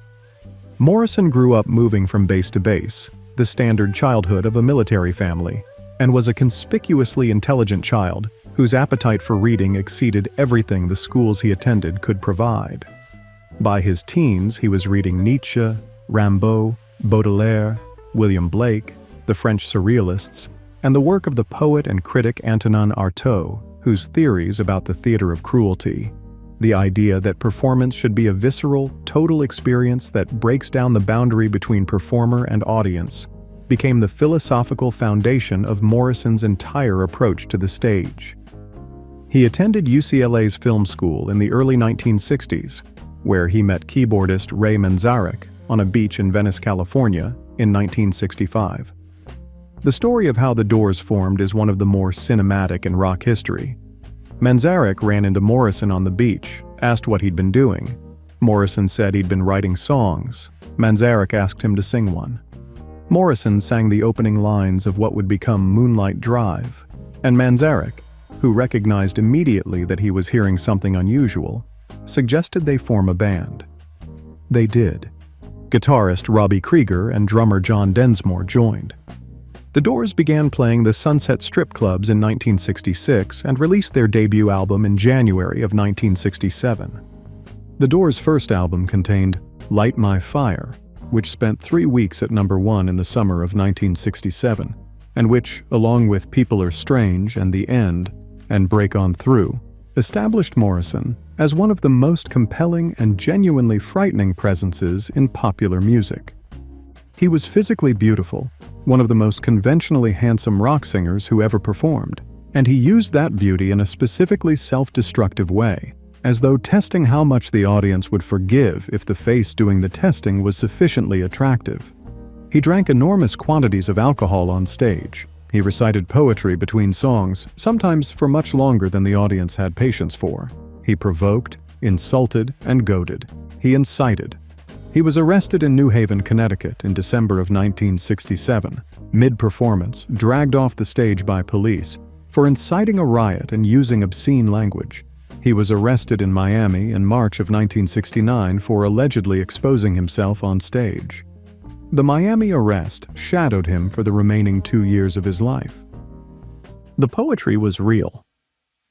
Morrison grew up moving from base to base, the standard childhood of a military family, and was a conspicuously intelligent child whose appetite for reading exceeded everything the schools he attended could provide. By his teens, he was reading Nietzsche, Rimbaud, Baudelaire, William Blake, the French Surrealists, and the work of the poet and critic Antonin Artaud, whose theories about the theater of cruelty, the idea that performance should be a visceral, total experience that breaks down the boundary between performer and audience, became the philosophical foundation of Morrison's entire approach to the stage. He attended UCLA's film school in the early 1960s, where he met keyboardist Ray Manzarek on a beach in Venice, California, in 1965. The story of how the Doors formed is one of the more cinematic in rock history. Manzarek ran into Morrison on the beach, asked what he'd been doing. Morrison said he'd been writing songs. Manzarek asked him to sing one. Morrison sang the opening lines of what would become Moonlight Drive, and Manzarek, who recognized immediately that he was hearing something unusual, suggested they form a band. They did. Guitarist Robbie Krieger and drummer John Densmore joined. The Doors began playing the Sunset Strip clubs in 1966 and released their debut album in January of 1967. The Doors' first album contained Light My Fire, which spent 3 weeks at number 1 in the summer of 1967, and which, along with People Are Strange and The End and Break On Through, established Morrison as one of the most compelling and genuinely frightening presences in popular music. He was physically beautiful, one of the most conventionally handsome rock singers who ever performed, and he used that beauty in a specifically self-destructive way, as though testing how much the audience would forgive if the face doing the testing was sufficiently attractive. He drank enormous quantities of alcohol on stage. He recited poetry between songs, sometimes for much longer than the audience had patience for. He provoked, insulted, and goaded. He incited. He was arrested in New Haven, Connecticut in December of 1967, mid-performance, dragged off the stage by police, for inciting a riot and using obscene language. He was arrested in Miami in March of 1969 for allegedly exposing himself on stage. The Miami arrest shadowed him for the remaining 2 years of his life. The poetry was real.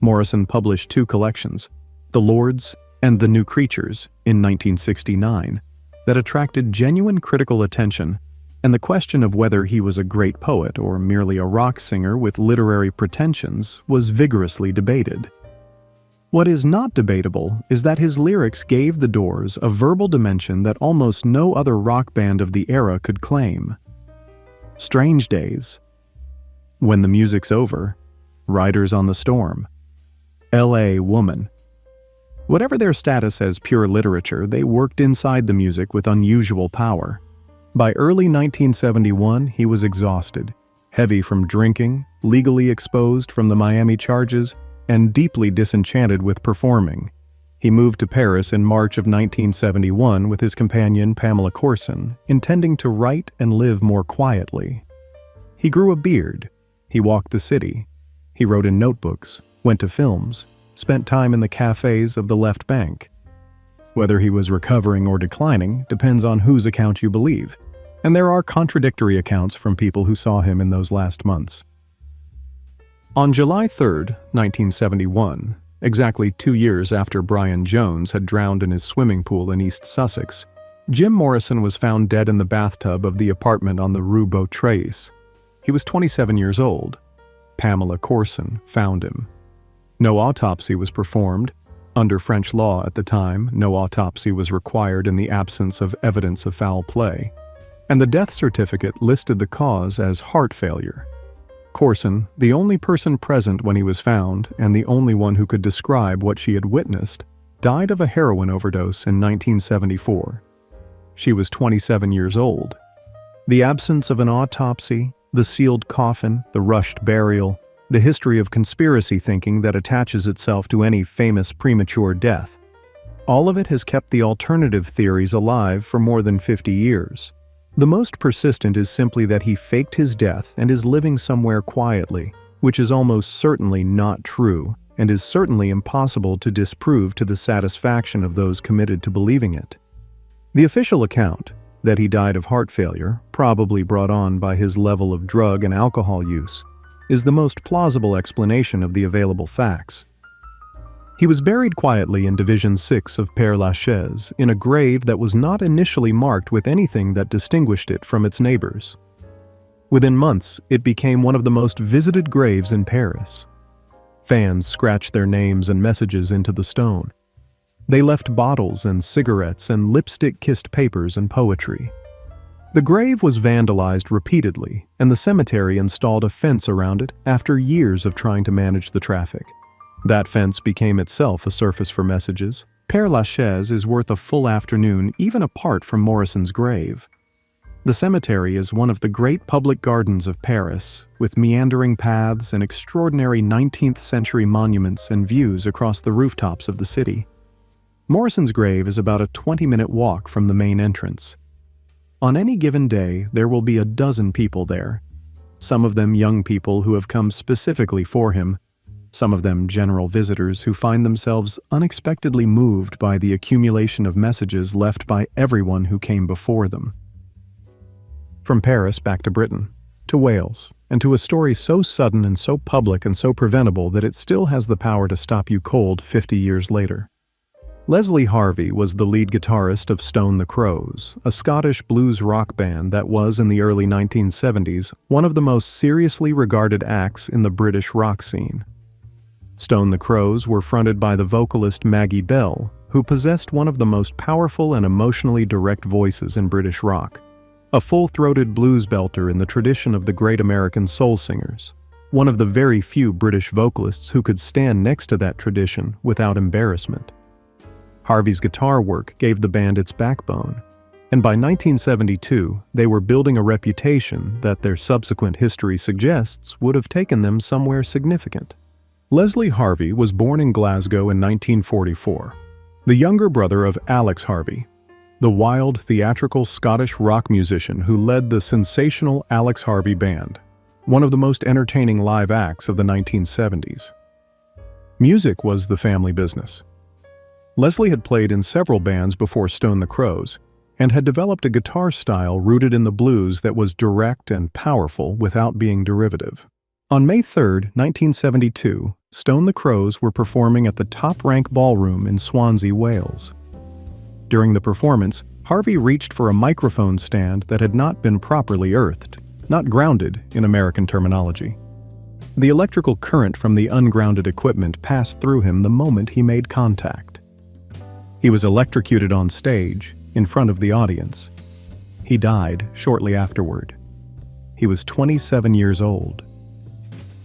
Morrison published 2 collections, The Lords and The New Creatures, in 1969, that attracted genuine critical attention, and the question of whether he was a great poet or merely a rock singer with literary pretensions was vigorously debated. What is not debatable is that his lyrics gave the Doors a verbal dimension that almost no other rock band of the era could claim. Strange Days, When the Music's Over, Riders on the Storm, L.A. Woman. Whatever their status as pure literature, they worked inside the music with unusual power. By early 1971, he was exhausted, heavy from drinking, legally exposed from the Miami charges, and deeply disenchanted with performing. He moved to Paris in March of 1971 with his companion Pamela Courson, intending to write and live more quietly. He grew a beard. He walked the city. He wrote in notebooks, went to films, spent time in the cafes of the left bank. Whether he was recovering or declining depends on whose account you believe, and there are contradictory accounts from people who saw him in those last months. On July 3, 1971, exactly 2 years after Brian Jones had drowned in his swimming pool in East Sussex, Jim Morrison was found dead in the bathtub of the apartment on the Rue Beautrace. He was 27 years old. Pamela Courson found him. No autopsy was performed. Under French law at the time, no autopsy was required in the absence of evidence of foul play, and the death certificate listed the cause as heart failure. Courson, the only person present when he was found and the only one who could describe what she had witnessed, died of a heroin overdose in 1974. She was 27 years old. The absence of an autopsy, the sealed coffin, the rushed burial, the history of conspiracy thinking that attaches itself to any famous premature death. all of it has kept the alternative theories alive for more than 50 years. The most persistent is simply that he faked his death and is living somewhere quietly, which is almost certainly not true and is certainly impossible to disprove to the satisfaction of those committed to believing it. The official account, that he died of heart failure, probably brought on by his level of drug and alcohol use, is the most plausible explanation of the available facts. He was buried quietly in Division 6 of Père Lachaise in a grave that was not initially marked with anything that distinguished it from its neighbors. Within months, it became one of the most visited graves in Paris. Fans scratched their names and messages into the stone. They left bottles and cigarettes and lipstick-kissed papers and poetry. The grave was vandalized repeatedly, and the cemetery installed a fence around it after years of trying to manage the traffic. That fence became itself a surface for messages. Père Lachaise is worth a full afternoon even apart from Morrison's grave. The cemetery is one of the great public gardens of Paris, with meandering paths and extraordinary 19th-century monuments and views across the rooftops of the city. Morrison's grave is about a 20-minute walk from the main entrance. On any given day, there will be a dozen people there, some of them young people who have come specifically for him, some of them general visitors who find themselves unexpectedly moved by the accumulation of messages left by everyone who came before them. From Paris back to Britain, to Wales, and to a story so sudden and so public and so preventable that it still has the power to stop you cold 50 years later. Leslie Harvey was the lead guitarist of Stone the Crows, a Scottish blues rock band that was, in the early 1970s, one of the most seriously regarded acts in the British rock scene. Stone the Crows were fronted by the vocalist Maggie Bell, who possessed one of the most powerful and emotionally direct voices in British rock, a full-throated blues belter in the tradition of the great American soul singers, one of the very few British vocalists who could stand next to that tradition without embarrassment. Harvey's guitar work gave the band its backbone, and by 1972 they were building a reputation that their subsequent history suggests would have taken them somewhere significant. Leslie Harvey was born in Glasgow in 1944, the younger brother of Alex Harvey, the wild, theatrical Scottish rock musician who led the sensational Alex Harvey Band, one of the most entertaining live acts of the 1970s. Music was the family business. Leslie had played in several bands before Stone the Crows, and had developed a guitar style rooted in the blues that was direct and powerful without being derivative. On May 3, 1972, Stone the Crows were performing at the Top Rank Ballroom in Swansea, Wales. During the performance, Harvey reached for a microphone stand that had not been properly earthed, not grounded in American terminology. The electrical current from the ungrounded equipment passed through him the moment he made contact. He was electrocuted on stage, in front of the audience. He died shortly afterward. He was 27 years old.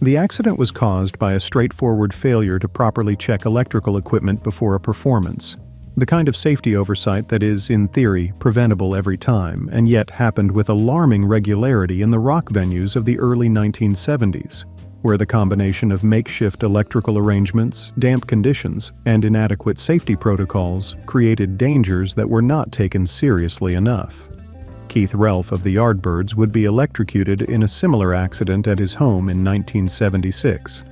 The accident was caused by a straightforward failure to properly check electrical equipment before a performance, the kind of safety oversight that is, in theory, preventable every time, and yet happened with alarming regularity in the rock venues of the early 1970s, where the combination of makeshift electrical arrangements, damp conditions, and inadequate safety protocols created dangers that were not taken seriously enough. Keith Relf of the Yardbirds would be electrocuted in a similar accident at his home in 1976.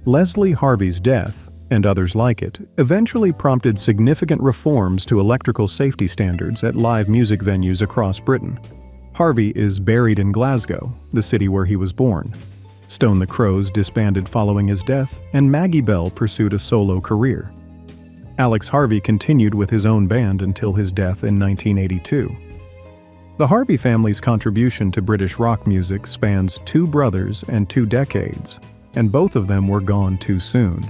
Leslie Harvey's death, and others like it, eventually prompted significant reforms to electrical safety standards at live music venues across Britain. Harvey is buried in Glasgow, the city where he was born. Stone the Crows disbanded following his death, and Maggie Bell pursued a solo career. Alex Harvey continued with his own band until his death in 1982. The Harvey family's contribution to British rock music spans 2 brothers and 2 decades, and both of them were gone too soon.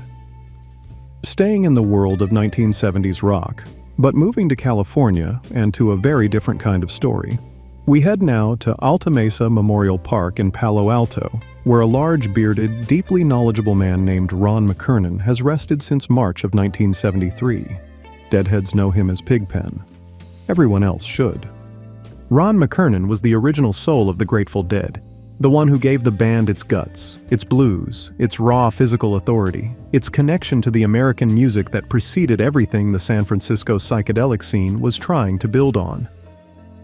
Staying in the world of 1970s rock, but moving to California and to a very different kind of story, we head now to Alta Mesa Memorial Park in Palo Alto, where a large, bearded, deeply knowledgeable man named Ron McKernan has rested since March of 1973. Deadheads know him as Pigpen. Everyone else should. Ron McKernan was the original soul of the Grateful Dead. The one who gave the band its guts, its blues, its raw physical authority, its connection to the American music that preceded everything the San Francisco psychedelic scene was trying to build on.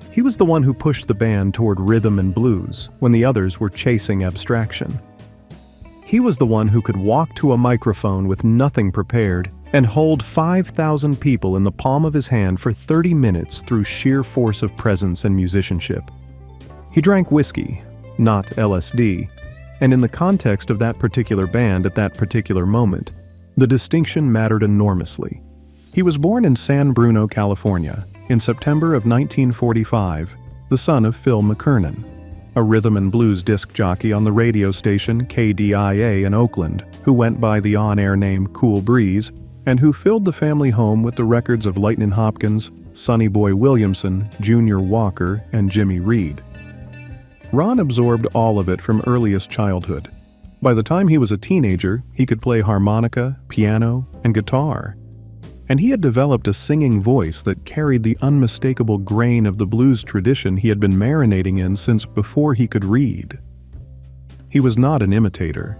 He was the one who pushed the band toward rhythm and blues when the others were chasing abstraction. He was the one who could walk to a microphone with nothing prepared and hold 5,000 people in the palm of his hand for 30 minutes through sheer force of presence and musicianship. He drank whiskey, not LSD, and in the context of that particular band at that particular moment, the distinction mattered enormously. He was born in San Bruno, California, in September of 1945, the son of Phil McKernan, a rhythm and blues disc jockey on the radio station KDIA in Oakland, who went by the on-air name Cool Breeze, and who filled the family home with the records of Lightnin' Hopkins, Sonny Boy Williamson, Junior Walker, and Jimmy Reed. Ron absorbed all of it from earliest childhood. By the time he was a teenager, he could play harmonica, piano, and guitar. And he had developed a singing voice that carried the unmistakable grain of the blues tradition he had been marinating in since before he could read. He was not an imitator.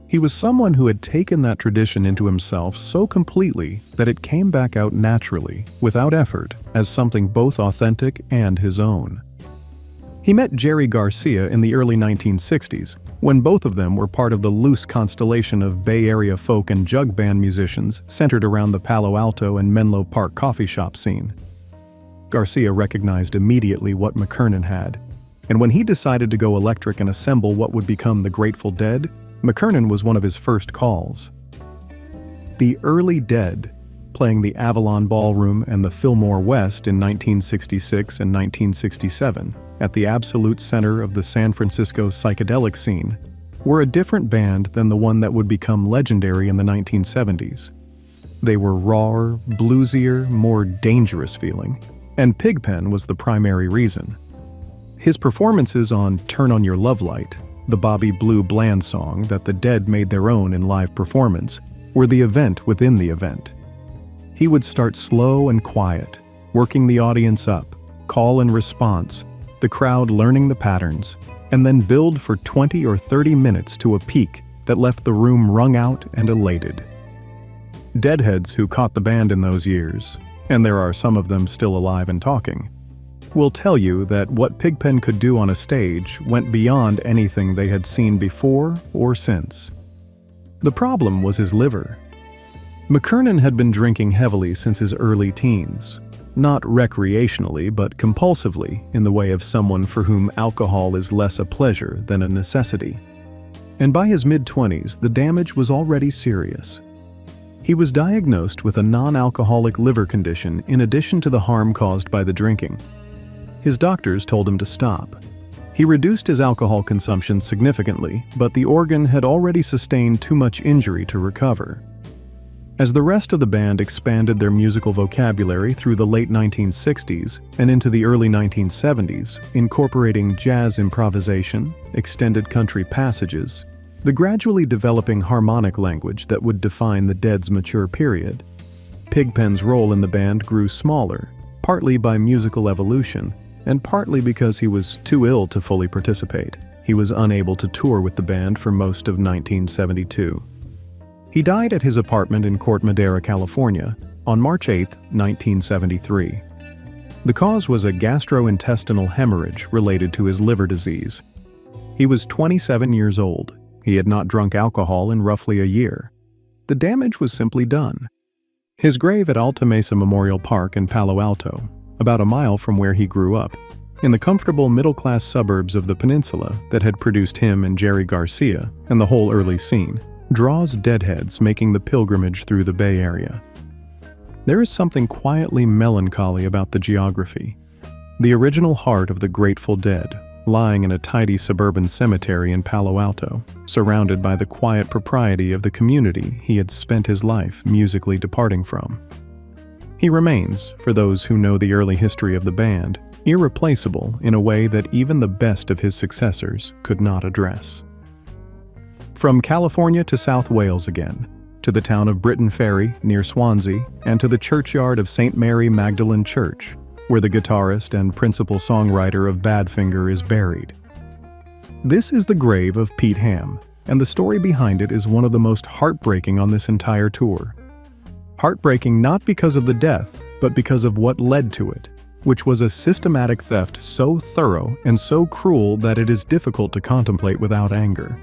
He was someone who had taken that tradition into himself so completely that it came back out naturally, without effort, as something both authentic and his own. He met Jerry Garcia in the early 1960s, when both of them were part of the loose constellation of Bay Area folk and jug band musicians centered around the Palo Alto and Menlo Park coffee shop scene. Garcia recognized immediately what McKernan had, and when he decided to go electric and assemble what would become the Grateful Dead, McKernan was one of his first calls. The Early Dead, playing the Avalon Ballroom and the Fillmore West in 1966 and 1967, at the absolute center of the San Francisco psychedelic scene, were a different band than the one that would become legendary in the 1970s. They were rawer, bluesier, more dangerous feeling, and Pigpen was the primary reason. His performances on Turn on Your Love Light, the Bobby Blue Bland song that the Dead made their own in live performance, were the event within the event. He would start slow and quiet, working the audience up, call and response, the crowd learning the patterns, and then build for 20 or 30 minutes to a peak that left the room wrung out and elated. Deadheads who caught the band in those years, and there are some of them still alive and talking, will tell you that what Pigpen could do on a stage went beyond anything they had seen before or since. The problem was his liver. McKernan had been drinking heavily since his early teens, not recreationally but compulsively in the way of someone for whom alcohol is less a pleasure than a necessity. And by his mid-20s, the damage was already serious. He was diagnosed with a non-alcoholic liver condition in addition to the harm caused by the drinking. His doctors told him to stop. He reduced his alcohol consumption significantly, but the organ had already sustained too much injury to recover. As the rest of the band expanded their musical vocabulary through the late 1960s and into the early 1970s, incorporating jazz improvisation, extended country passages, the gradually developing harmonic language that would define the Dead's mature period, Pigpen's role in the band grew smaller, partly by musical evolution, and partly because he was too ill to fully participate. He was unable to tour with the band for most of 1972. He died at his apartment in Corte Madera, California, on March 8, 1973. The cause was a gastrointestinal hemorrhage related to his liver disease. He was 27 years old. He had not drunk alcohol in roughly a year. The damage was simply done. His grave at Alta Mesa Memorial Park in Palo Alto, about a mile from where he grew up, in the comfortable middle-class suburbs of the peninsula that had produced him and Jerry Garcia and the whole early scene, draws deadheads making the pilgrimage through the Bay Area. There is something quietly melancholy about the geography. The original heart of the Grateful Dead, lying in a tidy suburban cemetery in Palo Alto, surrounded by the quiet propriety of the community he had spent his life musically departing from. He remains, for those who know the early history of the band, irreplaceable in a way that even the best of his successors could not address. From California to South Wales again, to the town of Britton Ferry near Swansea, and to the churchyard of St. Mary Magdalene Church, where the guitarist and principal songwriter of Badfinger is buried. This is the grave of Pete Ham, and the story behind it is one of the most heartbreaking on this entire tour. Heartbreaking not because of the death, but because of what led to it, which was a systematic theft so thorough and so cruel that it is difficult to contemplate without anger.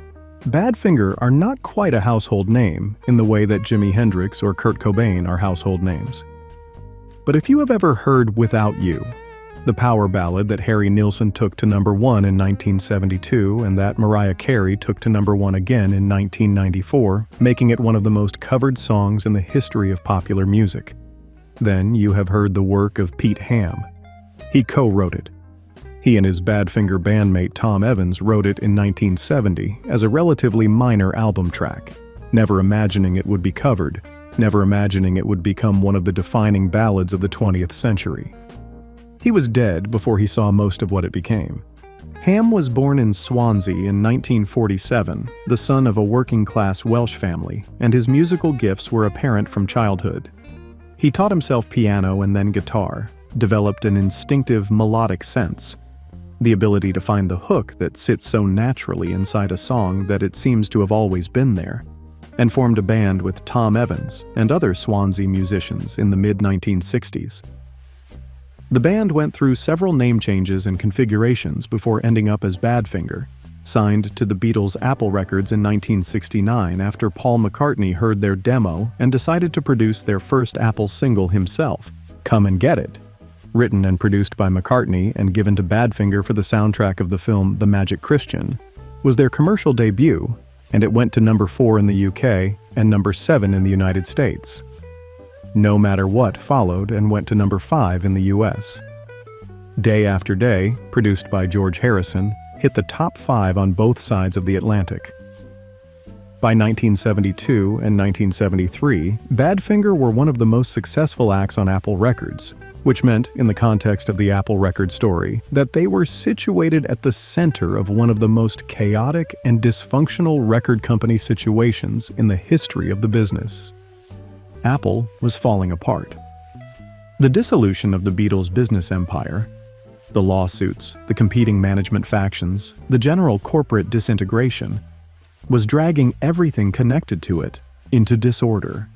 Badfinger are not quite a household name in the way that Jimi Hendrix or Kurt Cobain are household names. But if you have ever heard Without You, the power ballad that Harry Nilsson took to number 1 in 1972 and that Mariah Carey took to number 1 again in 1994, making it one of the most covered songs in the history of popular music, then you have heard the work of Pete Ham. He co-wrote it. He and his Badfinger bandmate Tom Evans wrote it in 1970 as a relatively minor album track, never imagining it would be covered, never imagining it would become one of the defining ballads of the 20th century. He was dead before he saw most of what it became. Ham was born in Swansea in 1947, the son of a working-class Welsh family, and his musical gifts were apparent from childhood. He taught himself piano and then guitar, developed an instinctive melodic sense, the ability to find the hook that sits so naturally inside a song that it seems to have always been there, and formed a band with Tom Evans and other Swansea musicians in the mid-1960s. The band went through several name changes and configurations before ending up as Badfinger, signed to the Beatles' Apple Records in 1969 after Paul McCartney heard their demo and decided to produce their first Apple single himself, Come and Get It. Written and produced by McCartney and given to Badfinger for the soundtrack of the film The Magic Christian, was their commercial debut, and it went to number 4 in the UK and number 7 in the United States. No Matter What followed and went to number 5 in the US. Day After Day, produced by George Harrison, hit the top 5 on both sides of the Atlantic. By 1972 and 1973, Badfinger were one of the most successful acts on Apple Records, which meant, in the context of the Apple Records story, that they were situated at the center of one of the most chaotic and dysfunctional record company situations in the history of the business. Apple was falling apart. The dissolution of the Beatles' business empire, the lawsuits, the competing management factions, the general corporate disintegration, was dragging everything connected to it into disorder.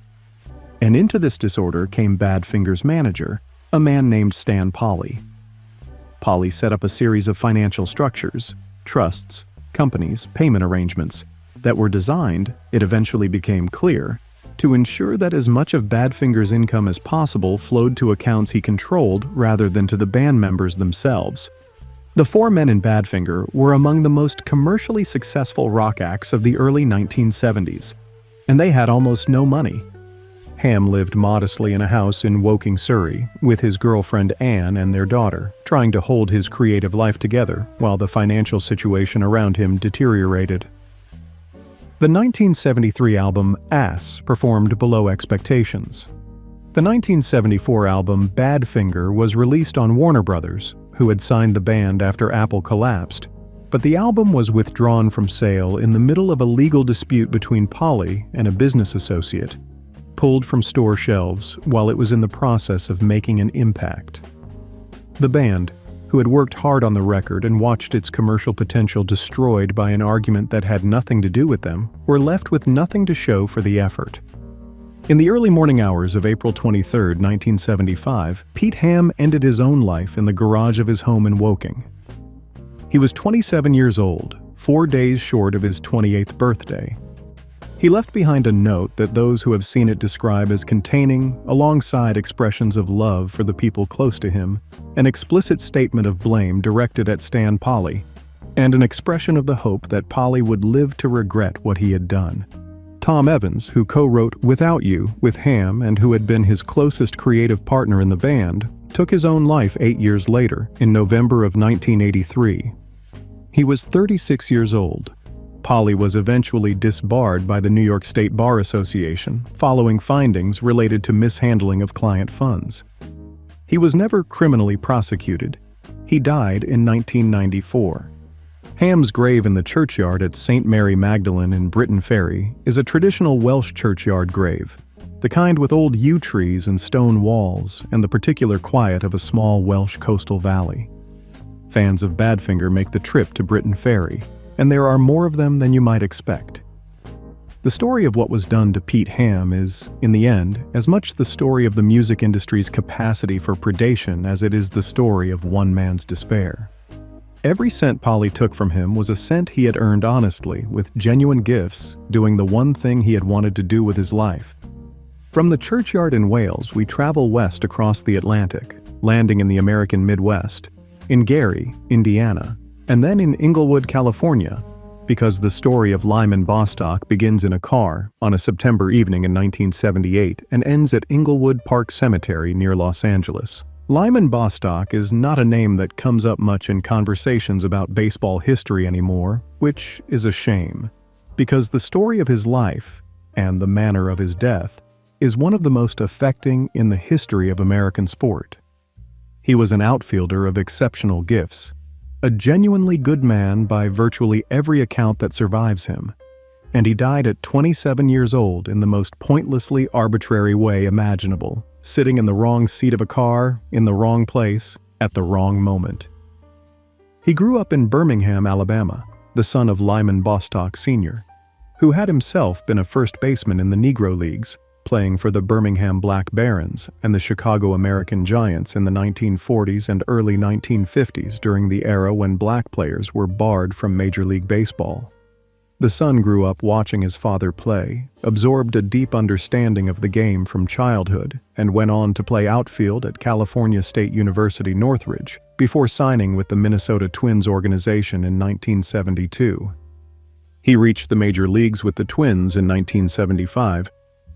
And into this disorder came Badfinger's manager, a man named Stan Polly. Polly set up a series of financial structures, trusts, companies, payment arrangements, that were designed, it eventually became clear, to ensure that as much of Badfinger's income as possible flowed to accounts he controlled rather than to the band members themselves. The 4 men in Badfinger were among the most commercially successful rock acts of the early 1970s, and they had almost no money. Ham lived modestly in a house in Woking, Surrey, with his girlfriend Anne and their daughter, trying to hold his creative life together while the financial situation around him deteriorated. The 1973 album Ass performed below expectations. The 1974 album Badfinger was released on Warner Brothers, who had signed the band after Apple collapsed, but the album was withdrawn from sale in the middle of a legal dispute between Polly and a business associate, pulled from store shelves while it was in the process of making an impact. The band, who had worked hard on the record and watched its commercial potential destroyed by an argument that had nothing to do with them, were left with nothing to show for the effort. In the early morning hours of April 23, 1975, Pete Ham ended his own life in the garage of his home in Woking. He was 27 years old, 4 days short of his 28th birthday. He left behind a note that those who have seen it describe as containing, alongside expressions of love for the people close to him, an explicit statement of blame directed at Stan Polly, and an expression of the hope that Polly would live to regret what he had done. Tom Evans, who co-wrote Without You with Ham and who had been his closest creative partner in the band, took his own life 8 years later, in November of 1983. He was 36 years old. Polly was eventually disbarred by the New York State Bar Association following findings related to mishandling of client funds. He was never criminally prosecuted. He died in 1994. Ham's grave in the churchyard at St. Mary Magdalene in Britton Ferry is a traditional Welsh churchyard grave, the kind with old yew trees and stone walls and the particular quiet of a small Welsh coastal valley. Fans of Badfinger make the trip to Britton Ferry, and there are more of them than you might expect. The story of what was done to Pete Ham is, in the end, as much the story of the music industry's capacity for predation as it is the story of one man's despair. Every cent Polly took from him was a cent he had earned honestly, with genuine gifts, doing the one thing he had wanted to do with his life. From the churchyard in Wales, we travel west across the Atlantic, landing in the American Midwest, in Gary, Indiana, and then in Inglewood, California, because the story of Lyman Bostock begins in a car on a September evening in 1978 and ends at Inglewood Park Cemetery near Los Angeles. Lyman Bostock is not a name that comes up much in conversations about baseball history anymore, which is a shame, because the story of his life, and the manner of his death, is one of the most affecting in the history of American sport. He was an outfielder of exceptional gifts, a genuinely good man by virtually every account that survives him, and he died at 27 years old in the most pointlessly arbitrary way imaginable, sitting in the wrong seat of a car, in the wrong place, at the wrong moment. He grew up in Birmingham, Alabama, the son of Lyman Bostock Sr., who had himself been a first baseman in the Negro Leagues, playing for the Birmingham Black Barons and the Chicago American Giants in the 1940s and early 1950s during the era when black players were barred from Major League Baseball. The son grew up watching his father play, absorbed a deep understanding of the game from childhood, and went on to play outfield at California State University Northridge before signing with the Minnesota Twins organization in 1972. He reached the major leagues with the Twins in 1975,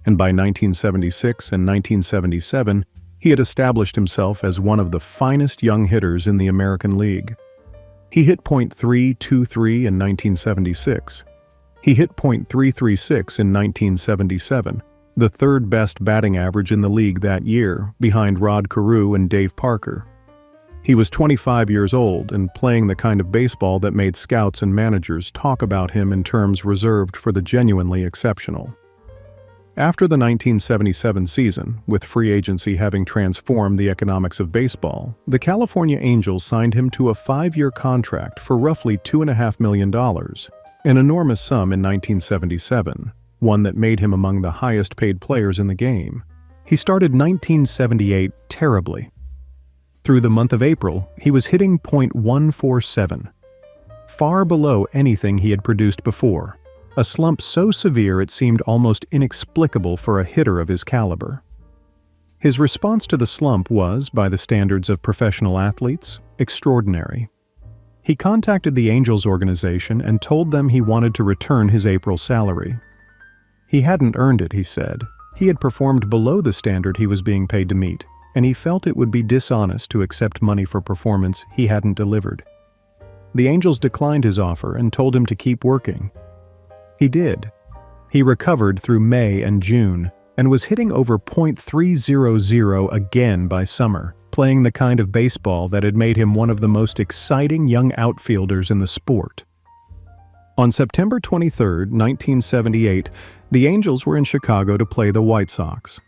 and by 1976 and 1977, he had established himself as one of the finest young hitters in the American League. He hit .323 in 1976. He hit .336 in 1977, the third best batting average in the league that year, behind Rod Carew and Dave Parker. He was 25 years old and playing the kind of baseball that made scouts and managers talk about him in terms reserved for the genuinely exceptional. After the 1977 season, with free agency having transformed the economics of baseball, the California Angels signed him to a 5-year contract for roughly $2.5 million, an enormous sum in 1977, one that made him among the highest-paid players in the game. He started 1978 terribly. Through the month of April, he was hitting .147, far below anything he had produced before. A slump so severe it seemed almost inexplicable for a hitter of his caliber. His response to the slump was, by the standards of professional athletes, extraordinary. He contacted the Angels organization and told them he wanted to return his April salary. He hadn't earned it, he said. He had performed below the standard he was being paid to meet, and he felt it would be dishonest to accept money for performance he hadn't delivered. The Angels declined his offer and told him to keep working. He did. He recovered through May and June and was hitting over .300 again by summer, playing the kind of baseball that had made him one of the most exciting young outfielders in the sport. On September 23, 1978, the Angels were in Chicago to play the White Sox.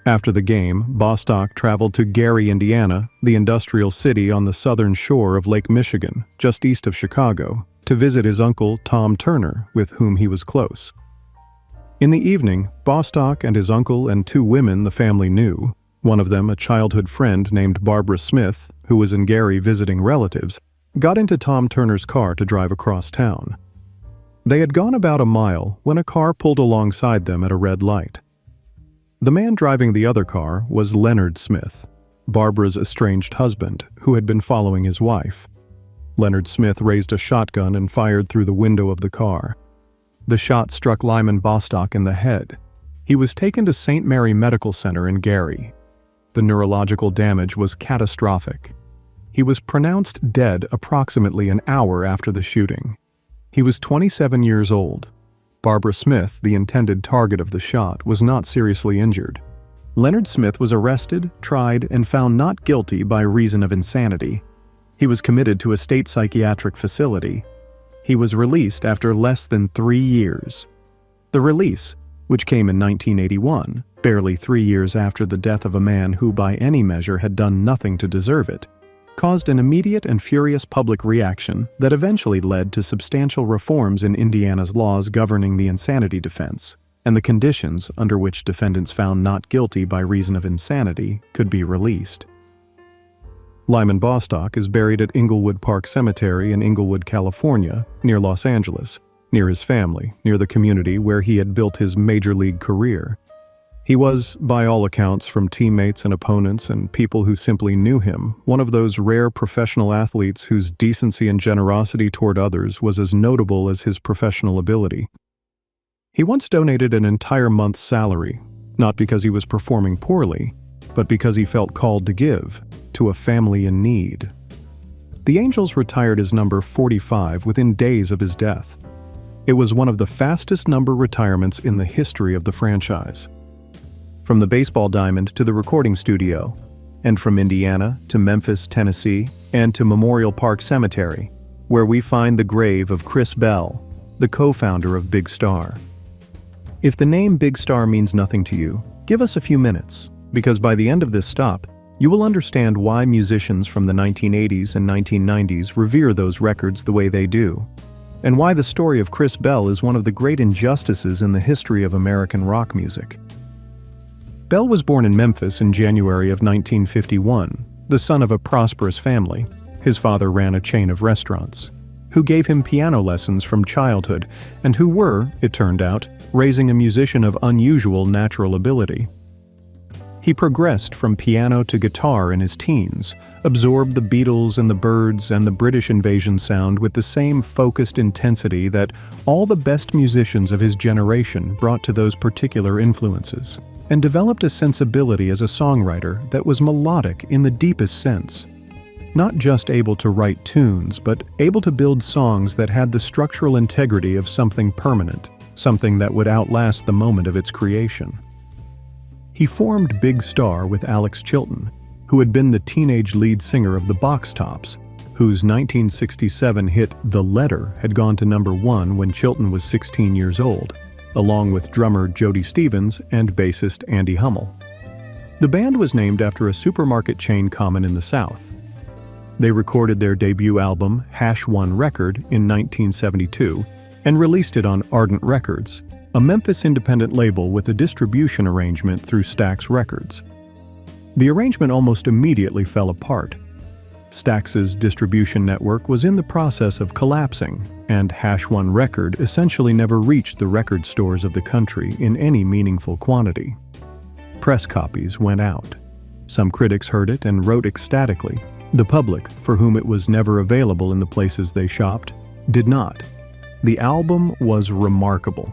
After the game, Bostock traveled to Gary, Indiana, the industrial city on the southern shore of Lake Michigan, just east of Chicago, to visit his uncle Tom Turner, with whom he was close. In the evening, Bostock and his uncle and 2 women the family knew, one of them a childhood friend named Barbara Smith, who was in Gary visiting relatives, got into Tom Turner's car to drive across town. They had gone about a mile when a car pulled alongside them at a red light. The man driving the other car was Leonard Smith, Barbara's estranged husband, who had been following his wife. Leonard Smith raised a shotgun and fired through the window of the car. The shot struck Lyman Bostock in the head. He was taken to St. Mary Medical Center in Gary. The neurological damage was catastrophic. He was pronounced dead approximately an hour after the shooting. He was 27 years old. Barbara Smith, the intended target of the shot, was not seriously injured. Leonard Smith was arrested, tried, and found not guilty by reason of insanity. He was committed to a state psychiatric facility. He was released after less than 3 years. The release, which came in 1981, barely 3 years after the death of a man who by any measure had done nothing to deserve it, caused an immediate and furious public reaction that eventually led to substantial reforms in Indiana's laws governing the insanity defense, and the conditions under which defendants found not guilty by reason of insanity could be released. Lyman Bostock is buried at Inglewood Park Cemetery in Inglewood, California, near Los Angeles, near his family, near the community where he had built his major league career. He was, by all accounts from teammates and opponents and people who simply knew him, one of those rare professional athletes whose decency and generosity toward others was as notable as his professional ability. He once donated an entire month's salary, not because he was performing poorly, but because he felt called to give, to a family in need. The Angels retired his number 45 within days of his death. It was one of the fastest number retirements in the history of the franchise. From the baseball diamond to the recording studio, and from Indiana to Memphis, Tennessee, and to Memorial Park Cemetery, where we find the grave of Chris Bell, the co-founder of Big Star. If the name Big Star means nothing to you, give us a few minutes, because by the end of this stop, you will understand why musicians from the 1980s and 1990s revere those records the way they do, and why the story of Chris Bell is one of the great injustices in the history of American rock music. Bell was born in Memphis in January of 1951, the son of a prosperous family. His father ran a chain of restaurants, who gave him piano lessons from childhood and who were, it turned out, raising a musician of unusual natural ability. He progressed from piano to guitar in his teens, absorbed the Beatles and the Byrds and the British Invasion sound with the same focused intensity that all the best musicians of his generation brought to those particular influences, and developed a sensibility as a songwriter that was melodic in the deepest sense. Not just able to write tunes, but able to build songs that had the structural integrity of something permanent, something that would outlast the moment of its creation. He formed Big Star with Alex Chilton, who had been the teenage lead singer of the Box Tops, whose 1967 hit The Letter had gone to number 1 when Chilton was 16 years old, along with drummer Jody Stevens and bassist Andy Hummel. The band was named after a supermarket chain common in the South. They recorded their debut album, Hash One Record, in 1972 and released it on Ardent Records, a Memphis independent label with a distribution arrangement through Stax Records. The arrangement almost immediately fell apart. Stax's distribution network was in the process of collapsing, and Hash One Record essentially never reached the record stores of the country in any meaningful quantity. Press copies went out. Some critics heard it and wrote ecstatically. The public, for whom it was never available in the places they shopped, did not. The album was remarkable.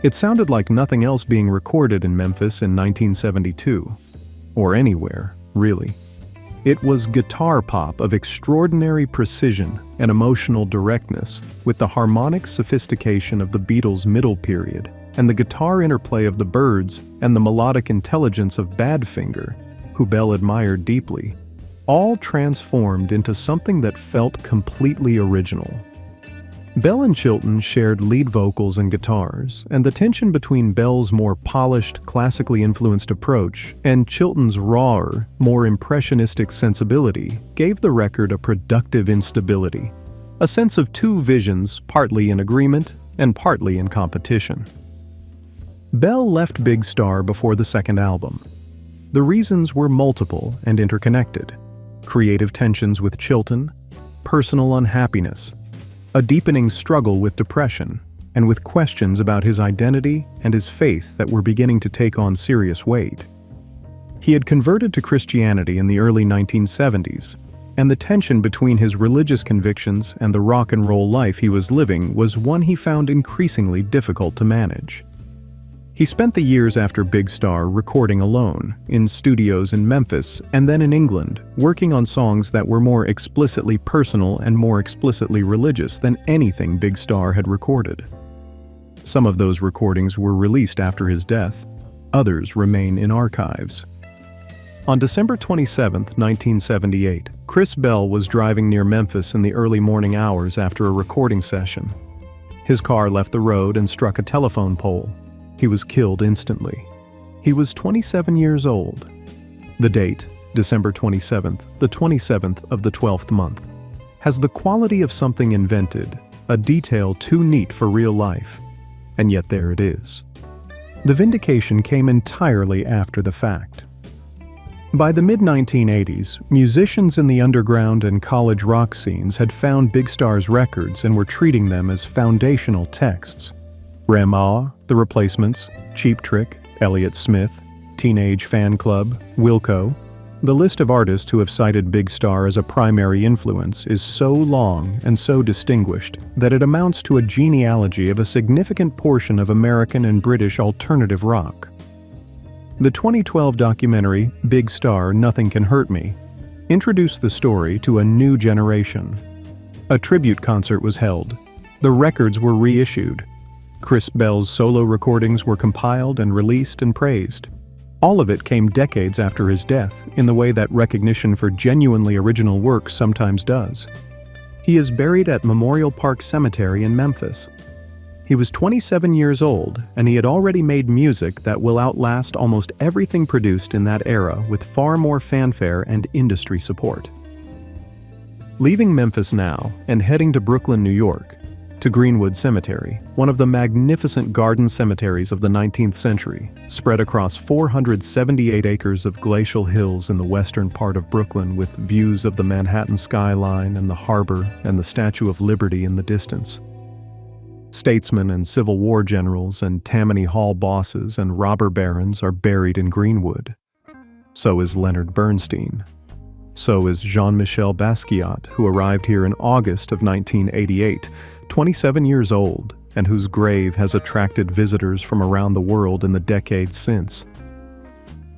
It sounded like nothing else being recorded in Memphis in 1972. Or anywhere, really. It was guitar pop of extraordinary precision and emotional directness, with the harmonic sophistication of the Beatles' middle period, and the guitar interplay of the Byrds and the melodic intelligence of Badfinger, who Bell admired deeply, all transformed into something that felt completely original. Bell and Chilton shared lead vocals and guitars, and the tension between Bell's more polished, classically influenced approach and Chilton's rawer, more impressionistic sensibility gave the record a productive instability, a sense of two visions partly in agreement and partly in competition. Bell left Big Star before the second album. The reasons were multiple and interconnected: creative tensions with Chilton, personal unhappiness, a deepening struggle with depression, and with questions about his identity and his faith that were beginning to take on serious weight. He had converted to Christianity in the early 1970s, and the tension between his religious convictions and the rock and roll life he was living was one he found increasingly difficult to manage. He spent the years after Big Star recording alone, in studios in Memphis and then in England, working on songs that were more explicitly personal and more explicitly religious than anything Big Star had recorded. Some of those recordings were released after his death. Others remain in archives. On December 27, 1978, Chris Bell was driving near Memphis in the early morning hours after a recording session. His car left the road and struck a telephone pole. He was killed instantly. He was 27 years old. The date, December 27th, the 27th of the 12th month, has the quality of something invented, a detail too neat for real life, and yet there it is. The vindication came entirely after the fact. By the mid-1980s, musicians in the underground and college rock scenes had found Big Star's records and were treating them as foundational texts. Rema, The Replacements, Cheap Trick, Elliott Smith, Teenage Fan Club, Wilco. The list of artists who have cited Big Star as a primary influence is so long and so distinguished that it amounts to a genealogy of a significant portion of American and British alternative rock. The 2012 documentary, Big Star, Nothing Can Hurt Me, introduced the story to a new generation. A tribute concert was held. The records were reissued. Chris Bell's solo recordings were compiled and released and praised. All of it came decades after his death, in the way that recognition for genuinely original work sometimes does. He is buried at Memorial Park Cemetery in Memphis. He was 27 years old, and he had already made music that will outlast almost everything produced in that era with far more fanfare and industry support. Leaving Memphis now and heading to Brooklyn, New York, to Greenwood Cemetery, one of the magnificent garden cemeteries of the 19th century, spread across 478 acres of glacial hills in the western part of Brooklyn with views of the Manhattan skyline and the harbor and the Statue of Liberty in the distance. Statesmen and Civil War generals and Tammany Hall bosses and robber barons are buried in Greenwood. So is Leonard Bernstein. So is Jean-Michel Basquiat, who arrived here in August of 1988, 27 years old, and whose grave has attracted visitors from around the world in the decades since.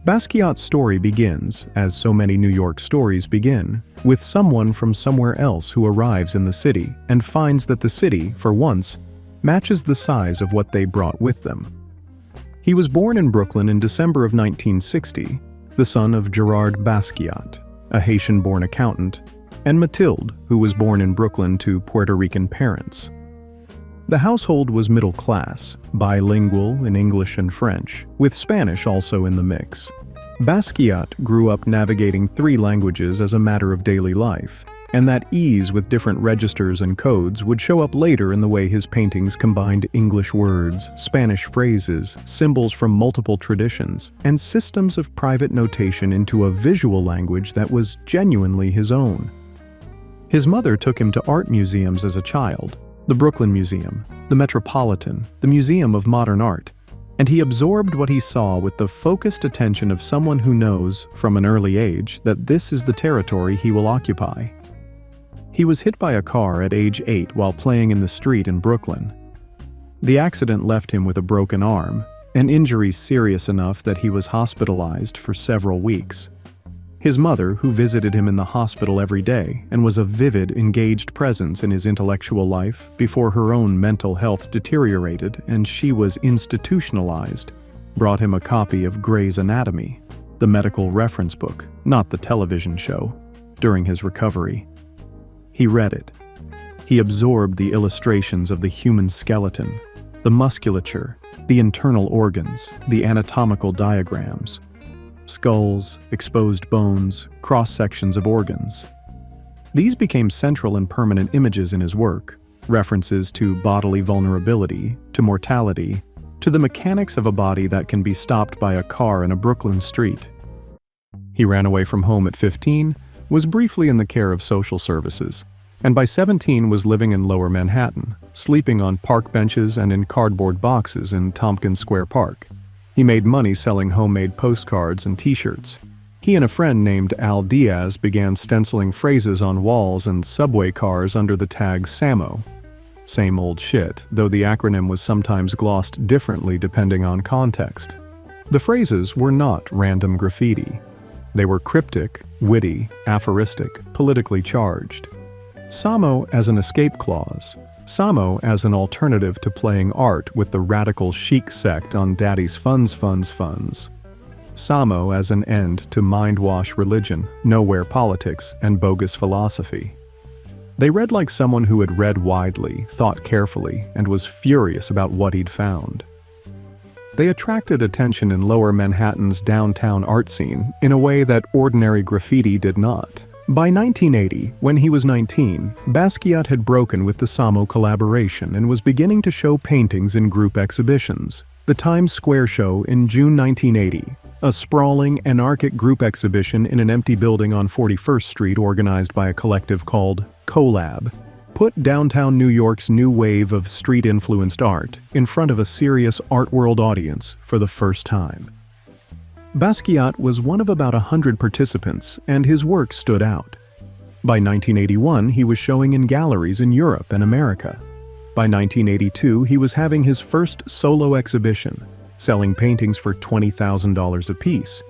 Basquiat's story begins, as so many New York stories begin, with someone from somewhere else who arrives in the city and finds that the city, for once, matches the size of what they brought with them. He was born in Brooklyn in December of 1960, the son of Gerard Basquiat, a Haitian-born accountant, and Mathilde, who was born in Brooklyn to Puerto Rican parents. The household was middle class, bilingual in English and French, with Spanish also in the mix. Basquiat grew up navigating 3 languages as a matter of daily life, and that ease with different registers and codes would show up later in the way his paintings combined English words, Spanish phrases, symbols from multiple traditions, and systems of private notation into a visual language that was genuinely his own. His mother took him to art museums as a child, the Brooklyn Museum, the Metropolitan, the Museum of Modern Art, and he absorbed what he saw with the focused attention of someone who knows, from an early age, that this is the territory he will occupy. He was hit by a car at age 8 while playing in the street in Brooklyn. The accident left him with a broken arm, an injury serious enough that he was hospitalized for several weeks. His mother, who visited him in the hospital every day and was a vivid, engaged presence in his intellectual life before her own mental health deteriorated and she was institutionalized, brought him a copy of Gray's Anatomy, the medical reference book, not the television show, during his recovery. He read it. He absorbed the illustrations of the human skeleton, the musculature, the internal organs, the anatomical diagrams, skulls, exposed bones, cross-sections of organs. These became central and permanent images in his work, references to bodily vulnerability, to mortality, to the mechanics of a body that can be stopped by a car in a Brooklyn street. He ran away from home at 15, was briefly in the care of social services, and by 17 was living in Lower Manhattan, sleeping on park benches and in cardboard boxes in Tompkins Square Park. He made money selling homemade postcards and t-shirts. He and a friend named Al Diaz began stenciling phrases on walls and subway cars under the tag SAMO. Same old shit, though the acronym was sometimes glossed differently depending on context. The phrases were not random graffiti. They were cryptic, witty, aphoristic, politically charged. SAMO as an escape clause. SAMO as an alternative to playing art with the radical chic sect on Daddy's Funds. SAMO as an end to mind-wash religion, nowhere politics, and bogus philosophy. They read like someone who had read widely, thought carefully, and was furious about what he'd found. They attracted attention in lower Manhattan's downtown art scene in a way that ordinary graffiti did not. By 1980, when he was 19, Basquiat had broken with the Samo collaboration and was beginning to show paintings in group exhibitions. The Times Square show in June 1980, a sprawling, anarchic group exhibition in an empty building on 41st Street organized by a collective called Collab, put downtown New York's new wave of street-influenced art in front of a serious art world audience for the first time. Basquiat was one of about 100 participants, and his work stood out. By 1981, he was showing in galleries in Europe and America. By 1982, he was having his first solo exhibition, selling paintings for $20,000 apiece,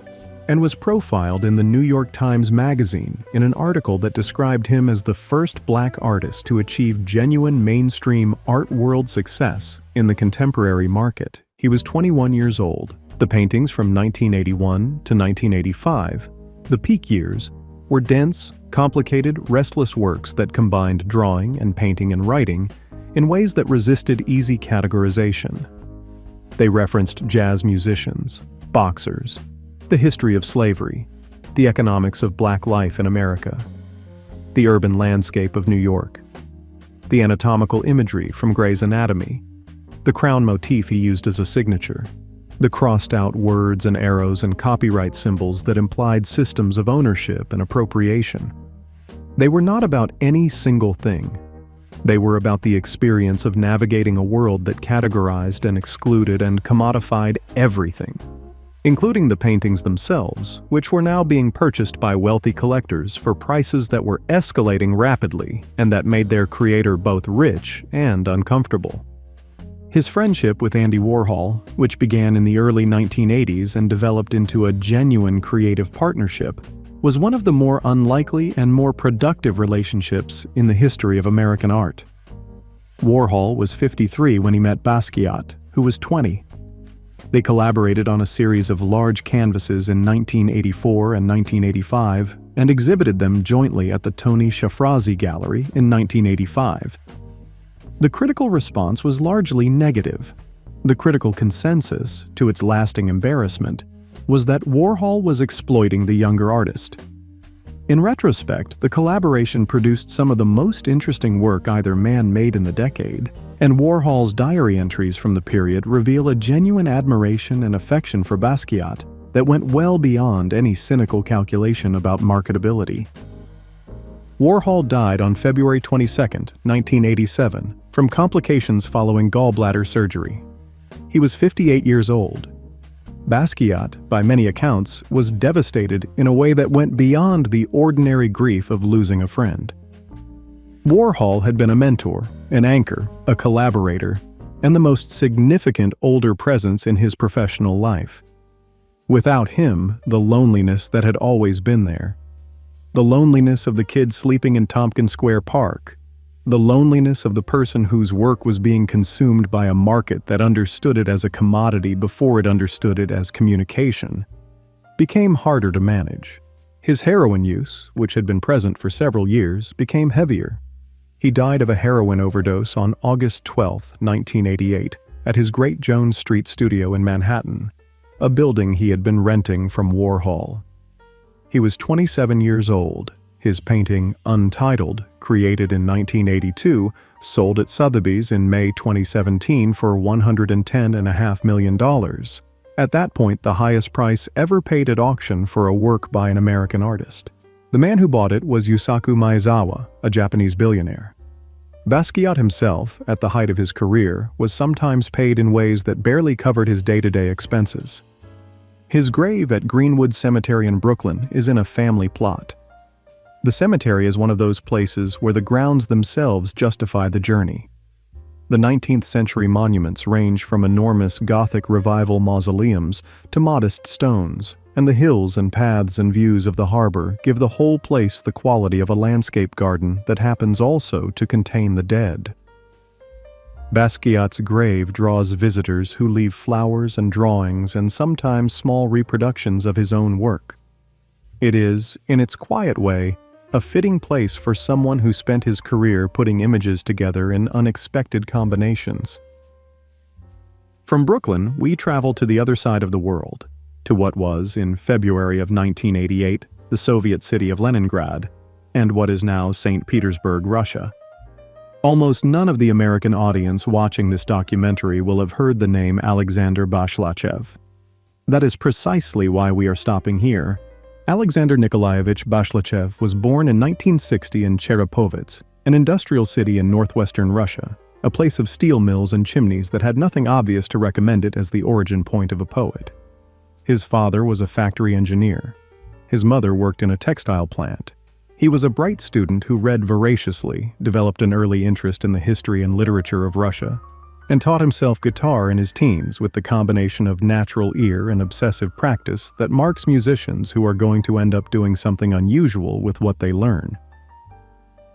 and was profiled in the New York Times Magazine in an article that described him as the first black artist to achieve genuine mainstream art world success in the contemporary market. He was 21 years old. The paintings from 1981 to 1985, the peak years, were dense, complicated, restless works that combined drawing and painting and writing in ways that resisted easy categorization. They referenced jazz musicians, boxers, the history of slavery, the economics of black life in America, the urban landscape of New York, the anatomical imagery from Gray's Anatomy, the crown motif he used as a signature, the crossed-out words and arrows and copyright symbols that implied systems of ownership and appropriation. They were not about any single thing. They were about the experience of navigating a world that categorized and excluded and commodified everything, including the paintings themselves, which were now being purchased by wealthy collectors for prices that were escalating rapidly and that made their creator both rich and uncomfortable. His friendship with Andy Warhol, which began in the early 1980s and developed into a genuine creative partnership, was one of the more unlikely and more productive relationships in the history of American art. Warhol was 53 when he met Basquiat, who was 20. They collaborated on a series of large canvases in 1984 and 1985 and exhibited them jointly at the Tony Shafrazi Gallery in 1985. The critical response was largely negative. The critical consensus, to its lasting embarrassment, was that Warhol was exploiting the younger artist. In retrospect, the collaboration produced some of the most interesting work either man made in the decade, and Warhol's diary entries from the period reveal a genuine admiration and affection for Basquiat that went well beyond any cynical calculation about marketability. Warhol died on February 22, 1987, from complications following gallbladder surgery. He was 58 years old. Basquiat, by many accounts, was devastated in a way that went beyond the ordinary grief of losing a friend. Warhol had been a mentor, an anchor, a collaborator, and the most significant older presence in his professional life. Without him, the loneliness that had always been there, the loneliness of the kid sleeping in Tompkins Square Park, the loneliness of the person whose work was being consumed by a market that understood it as a commodity before it understood it as communication, became harder to manage. His heroin use, which had been present for several years, became heavier. He died of a heroin overdose on August 12, 1988, at his Great Jones Street studio in Manhattan, a building he had been renting from Warhol. He was 27 years old. His painting, Untitled, created in 1982, sold at Sotheby's in May 2017 for $110.5 million. At that point, the highest price ever paid at auction for a work by an American artist. The man who bought it was Yusaku Maezawa, a Japanese billionaire. Basquiat himself, at the height of his career, was sometimes paid in ways that barely covered his day-to-day expenses. His grave at Greenwood Cemetery in Brooklyn is in a family plot. The cemetery is one of those places where the grounds themselves justify the journey. The 19th century monuments range from enormous Gothic Revival mausoleums to modest stones, and the hills and paths and views of the harbor give the whole place the quality of a landscape garden that happens also to contain the dead. Basquiat's grave draws visitors who leave flowers and drawings and sometimes small reproductions of his own work. It is, in its quiet way, a fitting place for someone who spent his career putting images together in unexpected combinations. From Brooklyn, we travel to the other side of the world, to what was, in February of 1988, the Soviet city of Leningrad, and what is now St. Petersburg, Russia. Almost none of the American audience watching this documentary will have heard the name Alexander Bashlachev. That is precisely why we are stopping here. Alexander Nikolaevich Bashlachev was born in 1960 in Cherepovets, an industrial city in northwestern Russia, a place of steel mills and chimneys that had nothing obvious to recommend it as the origin point of a poet. His father was a factory engineer. His mother worked in a textile plant. He was a bright student who read voraciously, developed an early interest in the history and literature of Russia, and taught himself guitar in his teens with the combination of natural ear and obsessive practice that marks musicians who are going to end up doing something unusual with what they learn.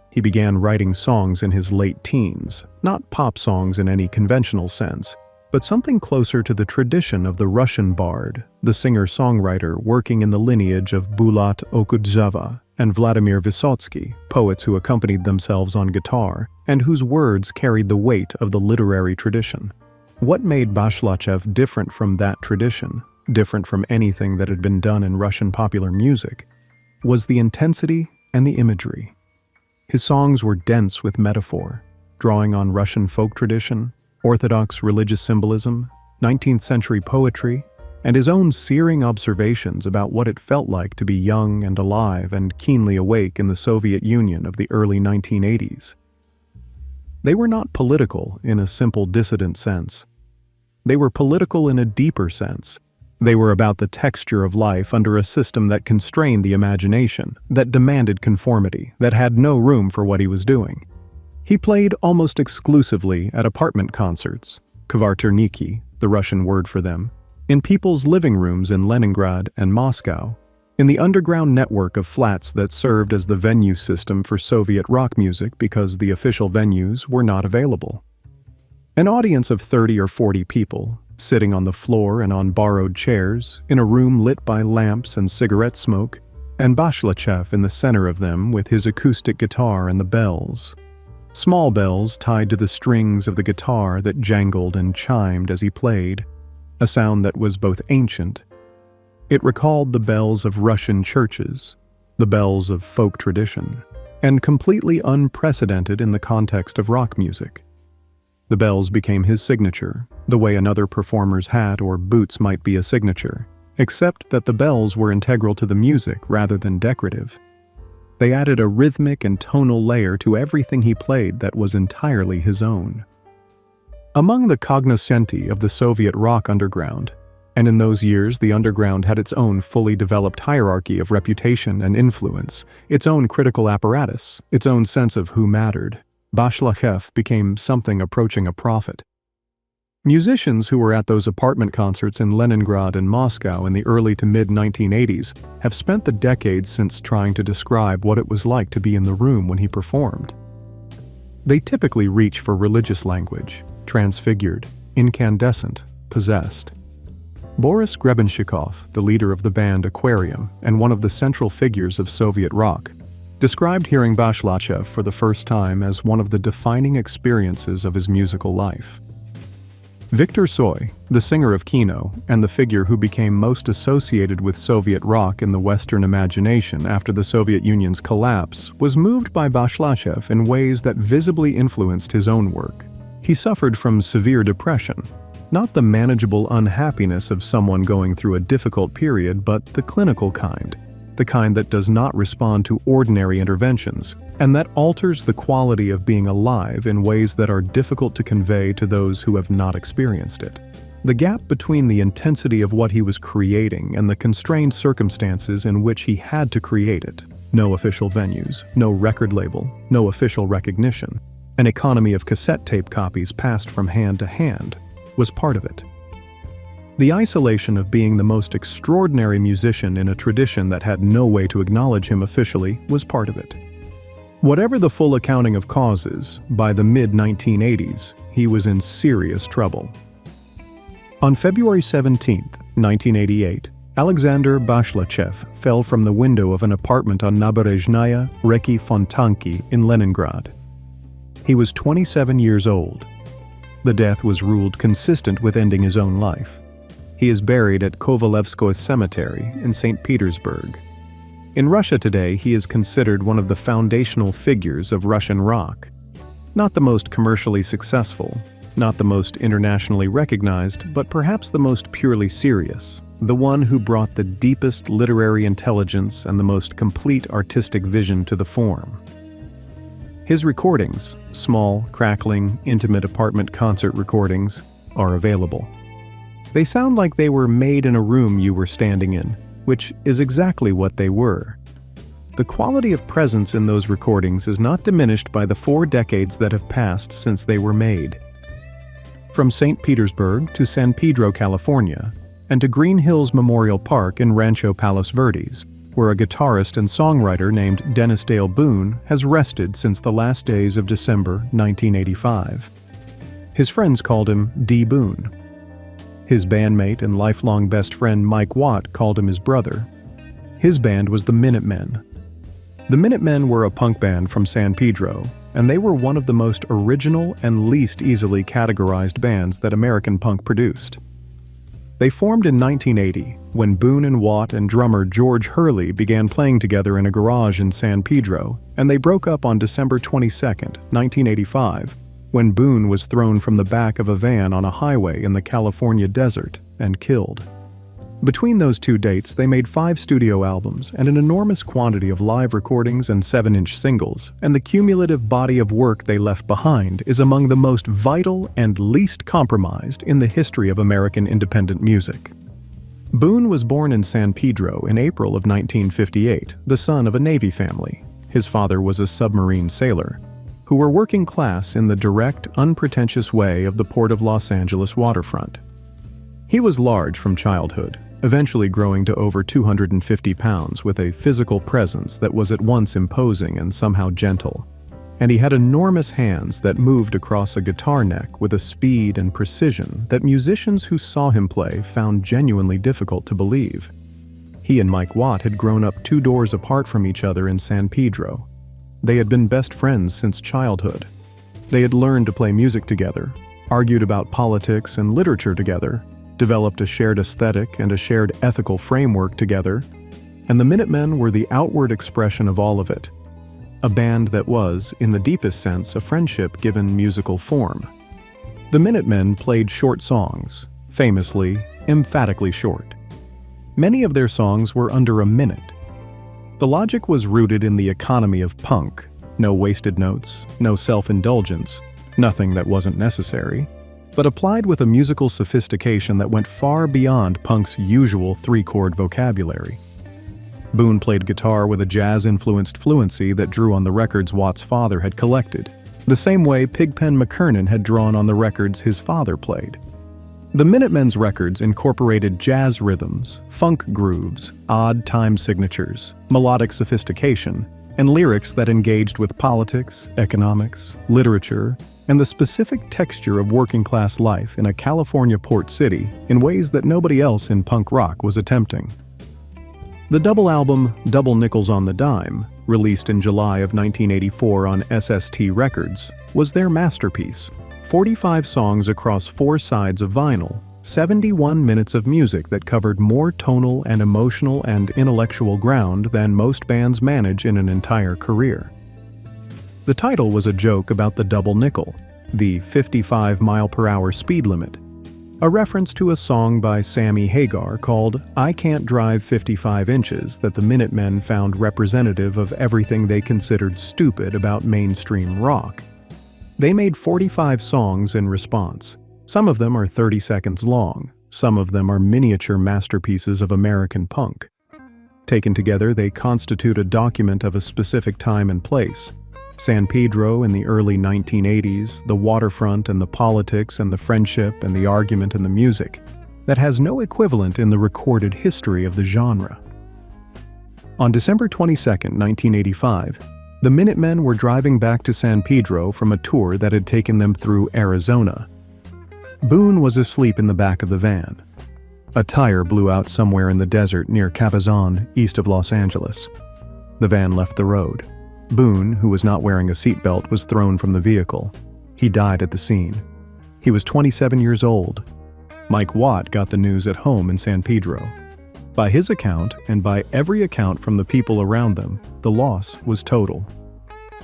He began writing songs in his late teens, not pop songs in any conventional sense, but something closer to the tradition of the Russian bard, the singer-songwriter working in the lineage of Bulat Okudzhava and Vladimir Vysotsky, poets who accompanied themselves on guitar and whose words carried the weight of the literary tradition. What made Bashlachev different from that tradition, different from anything that had been done in Russian popular music, was the intensity and the imagery. His songs were dense with metaphor, drawing on Russian folk tradition, Orthodox religious symbolism, 19th century poetry, and his own searing observations about what it felt like to be young and alive and keenly awake in the Soviet Union of the early 1980s. They were not political in a simple dissident sense. They were political in a deeper sense. They were about the texture of life under a system that constrained the imagination, that demanded conformity, that had no room for what he was doing. He played almost exclusively at apartment concerts, kvarterniki, the Russian word for them, in people's living rooms in Leningrad and Moscow, in the underground network of flats that served as the venue system for Soviet rock music because the official venues were not available. An audience of 30 or 40 people, sitting on the floor and on borrowed chairs, in a room lit by lamps and cigarette smoke, and Bashlachev in the center of them with his acoustic guitar and the bells. Small bells tied to the strings of the guitar that jangled and chimed as he played, a sound that was both ancient. It recalled the bells of Russian churches, the bells of folk tradition, and completely unprecedented in the context of rock music. The bells became his signature, the way another performer's hat or boots might be a signature, except that the bells were integral to the music rather than decorative. They added a rhythmic and tonal layer to everything he played that was entirely his own. Among the cognoscenti of the Soviet rock underground, and in those years the underground had its own fully developed hierarchy of reputation and influence, its own critical apparatus, its own sense of who mattered, Bashlachev became something approaching a prophet. Musicians who were at those apartment concerts in Leningrad and Moscow in the early to mid-1980s have spent the decades since trying to describe what it was like to be in the room when he performed. They typically reach for religious language, transfigured, incandescent, possessed. Boris Grebenshchikov, the leader of the band Aquarium and one of the central figures of Soviet rock, described hearing Bashlachev for the first time as one of the defining experiences of his musical life. Viktor Tsoi, the singer of Kino and the figure who became most associated with Soviet rock in the Western imagination after the Soviet Union's collapse, was moved by Bashlachev in ways that visibly influenced his own work. He suffered from severe depression, not the manageable unhappiness of someone going through a difficult period, but the clinical kind, the kind that does not respond to ordinary interventions, and that alters the quality of being alive in ways that are difficult to convey to those who have not experienced it. The gap between the intensity of what he was creating and the constrained circumstances in which he had to create it, no official venues, no record label, no official recognition, an economy of cassette tape copies passed from hand to hand, was part of it. The isolation of being the most extraordinary musician in a tradition that had no way to acknowledge him officially was part of it. Whatever the full accounting of causes, by the mid-1980s, he was in serious trouble. On February 17, 1988, Alexander Bashlachev fell from the window of an apartment on Naberezhnaya Reki Fontanki in Leningrad. He was 27 years old. The death was ruled consistent with ending his own life. He is buried at Kovalevskoye Cemetery in St. Petersburg. In Russia today, he is considered one of the foundational figures of Russian rock. Not the most commercially successful, not the most internationally recognized, but perhaps the most purely serious, the one who brought the deepest literary intelligence and the most complete artistic vision to the form. His recordings, small, crackling, intimate apartment concert recordings, are available. They sound like they were made in a room you were standing in, which is exactly what they were. The quality of presence in those recordings is not diminished by the 4 decades that have passed since they were made. From St. Petersburg to San Pedro, California, and to Green Hills Memorial Park in Rancho Palos Verdes, where a guitarist and songwriter named Dennis Dale Boon has rested since the last days of December 1985. His friends called him D. Boon. His bandmate and lifelong best friend Mike Watt called him his brother. His band was the Minutemen. The Minutemen were a punk band from San Pedro, and they were one of the most original and least easily categorized bands that American punk produced. They formed in 1980, when Boon and Watt and drummer George Hurley began playing together in a garage in San Pedro, and they broke up on December 22, 1985, when Boon was thrown from the back of a van on a highway in the California desert and killed. Between those 2 dates, they made 5 studio albums and an enormous quantity of live recordings and 7-inch singles, and the cumulative body of work they left behind is among the most vital and least compromised in the history of American independent music. Boon was born in San Pedro in April of 1958, the son of a Navy family. His father was a submarine sailor, who were working class in the direct, unpretentious way of the Port of Los Angeles waterfront. He was large from childhood, eventually growing to over 250 pounds with a physical presence that was at once imposing and somehow gentle. And he had enormous hands that moved across a guitar neck with a speed and precision that musicians who saw him play found genuinely difficult to believe. He and Mike Watt had grown up 2 doors apart from each other in San Pedro. They had been best friends since childhood. They had learned to play music together, argued about politics and literature together, developed a shared aesthetic and a shared ethical framework together, and the Minutemen were the outward expression of all of it. A band that was, in the deepest sense, a friendship given musical form. The Minutemen played short songs, famously, emphatically short. Many of their songs were under a minute. The logic was rooted in the economy of punk. No wasted notes, no self-indulgence, nothing that wasn't necessary, but applied with a musical sophistication that went far beyond punk's usual 3-chord vocabulary. Boon played guitar with a jazz-influenced fluency that drew on the records Watt's father had collected, the same way Pigpen McKernan had drawn on the records his father played. The Minutemen's records incorporated jazz rhythms, funk grooves, odd time signatures, melodic sophistication, and lyrics that engaged with politics, economics, literature, and the specific texture of working-class life in a California port city in ways that nobody else in punk rock was attempting. The double album Double Nickels on the Dime, released in July of 1984 on SST Records, was their masterpiece. 45 songs across 4 sides of vinyl, 71 minutes of music that covered more tonal and emotional and intellectual ground than most bands manage in an entire career. The title was a joke about the double nickel, the 55-mile-per-hour speed limit, a reference to a song by Sammy Hagar called I Can't Drive 55 Inches that the Minutemen found representative of everything they considered stupid about mainstream rock. They made 45 songs in response. Some of them are 30 seconds long, some of them are miniature masterpieces of American punk. Taken together, they constitute a document of a specific time and place. San Pedro in the early 1980s, the waterfront and the politics and the friendship and the argument and the music, that has no equivalent in the recorded history of the genre. On December 22, 1985, the Minutemen were driving back to San Pedro from a tour that had taken them through Arizona. Boon was asleep in the back of the van. A tire blew out somewhere in the desert near Cabazon, east of Los Angeles. The van left the road. Boon, who was not wearing a seatbelt, was thrown from the vehicle. He died at the scene. He was 27 years old. Mike Watt got the news at home in San Pedro. By his account, and by every account from the people around them, the loss was total.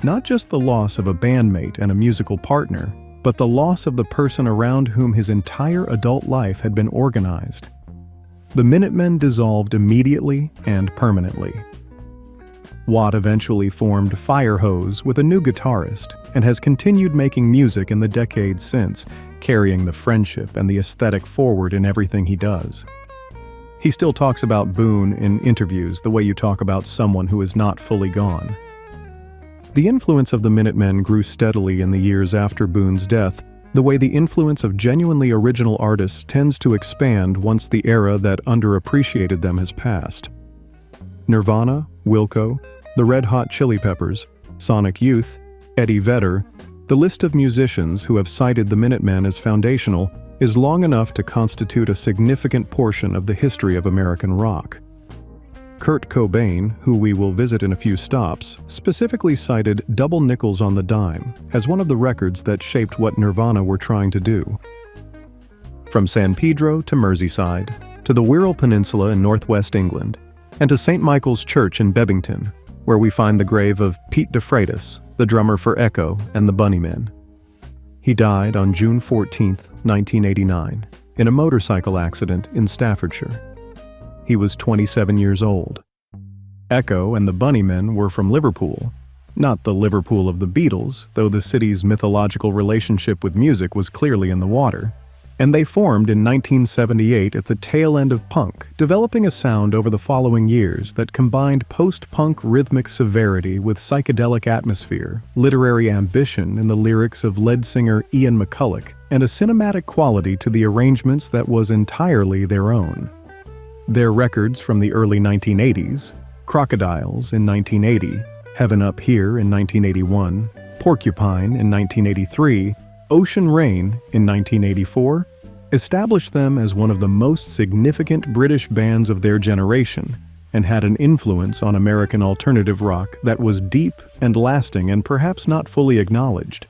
Not just the loss of a bandmate and a musical partner, but the loss of the person around whom his entire adult life had been organized. The Minutemen dissolved immediately and permanently. Watt eventually formed Firehose with a new guitarist and has continued making music in the decades since, carrying the friendship and the aesthetic forward in everything he does. He still talks about Boon in interviews the way you talk about someone who is not fully gone. The influence of the Minutemen grew steadily in the years after Boon's death, the way the influence of genuinely original artists tends to expand once the era that underappreciated them has passed. Nirvana, Wilco, the Red Hot Chili Peppers, Sonic Youth, Eddie Vedder, the list of musicians who have cited the Minutemen as foundational is long enough to constitute a significant portion of the history of American rock. Kurt Cobain, who we will visit in a few stops, specifically cited Double Nickels on the Dime as one of the records that shaped what Nirvana were trying to do. From San Pedro to Merseyside, to the Wirral Peninsula in northwest England, and to St. Michael's Church in Bebington, where we find the grave of Pete de Freitas, the drummer for Echo and the Bunnymen. He died on June 14, 1989, in a motorcycle accident in Staffordshire. He was 27 years old. Echo and the Bunnymen were from Liverpool, not the Liverpool of the Beatles, though the city's mythological relationship with music was clearly in the water, and they formed in 1978 at the tail end of punk, developing a sound over the following years that combined post-punk rhythmic severity with psychedelic atmosphere, literary ambition in the lyrics of lead singer Ian McCulloch, and a cinematic quality to the arrangements that was entirely their own. Their records from the early 1980s, Crocodiles in 1980, Heaven Up Here in 1981, Porcupine in 1983, Ocean Rain in 1984, established them as one of the most significant British bands of their generation and had an influence on American alternative rock that was deep and lasting and perhaps not fully acknowledged.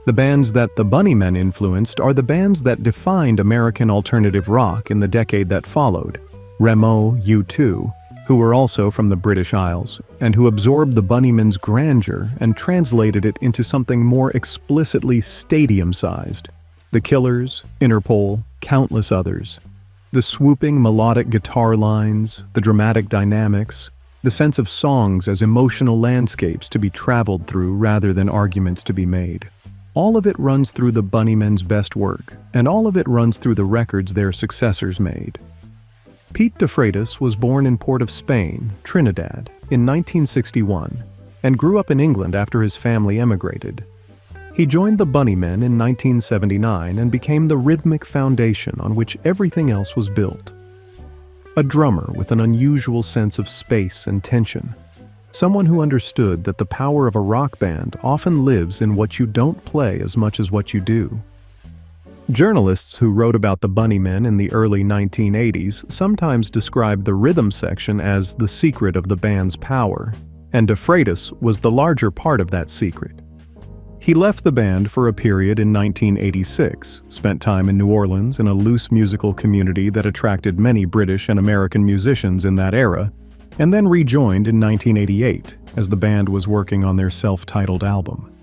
The bands that the Bunnymen influenced are the bands that defined American alternative rock in the decade that followed: Remo, U2, who were also from the British Isles, and who absorbed the Bunnymen's grandeur and translated it into something more explicitly stadium-sized. The Killers, Interpol, countless others. The swooping melodic guitar lines, the dramatic dynamics, the sense of songs as emotional landscapes to be traveled through rather than arguments to be made. All of it runs through the Bunnymen's best work, and all of it runs through the records their successors made. Pete de Freitas was born in Port of Spain, Trinidad, in 1961, and grew up in England after his family emigrated. He joined the Bunnymen in 1979 and became the rhythmic foundation on which everything else was built. A drummer with an unusual sense of space and tension. Someone who understood that the power of a rock band often lives in what you don't play as much as what you do. Journalists who wrote about the Bunnymen in the early 1980s sometimes described the rhythm section as the secret of the band's power, and de Freitas was the larger part of that secret. He left the band for a period in 1986, spent time in New Orleans in a loose musical community that attracted many British and American musicians in that era, and then rejoined in 1988 as the band was working on their self-titled album.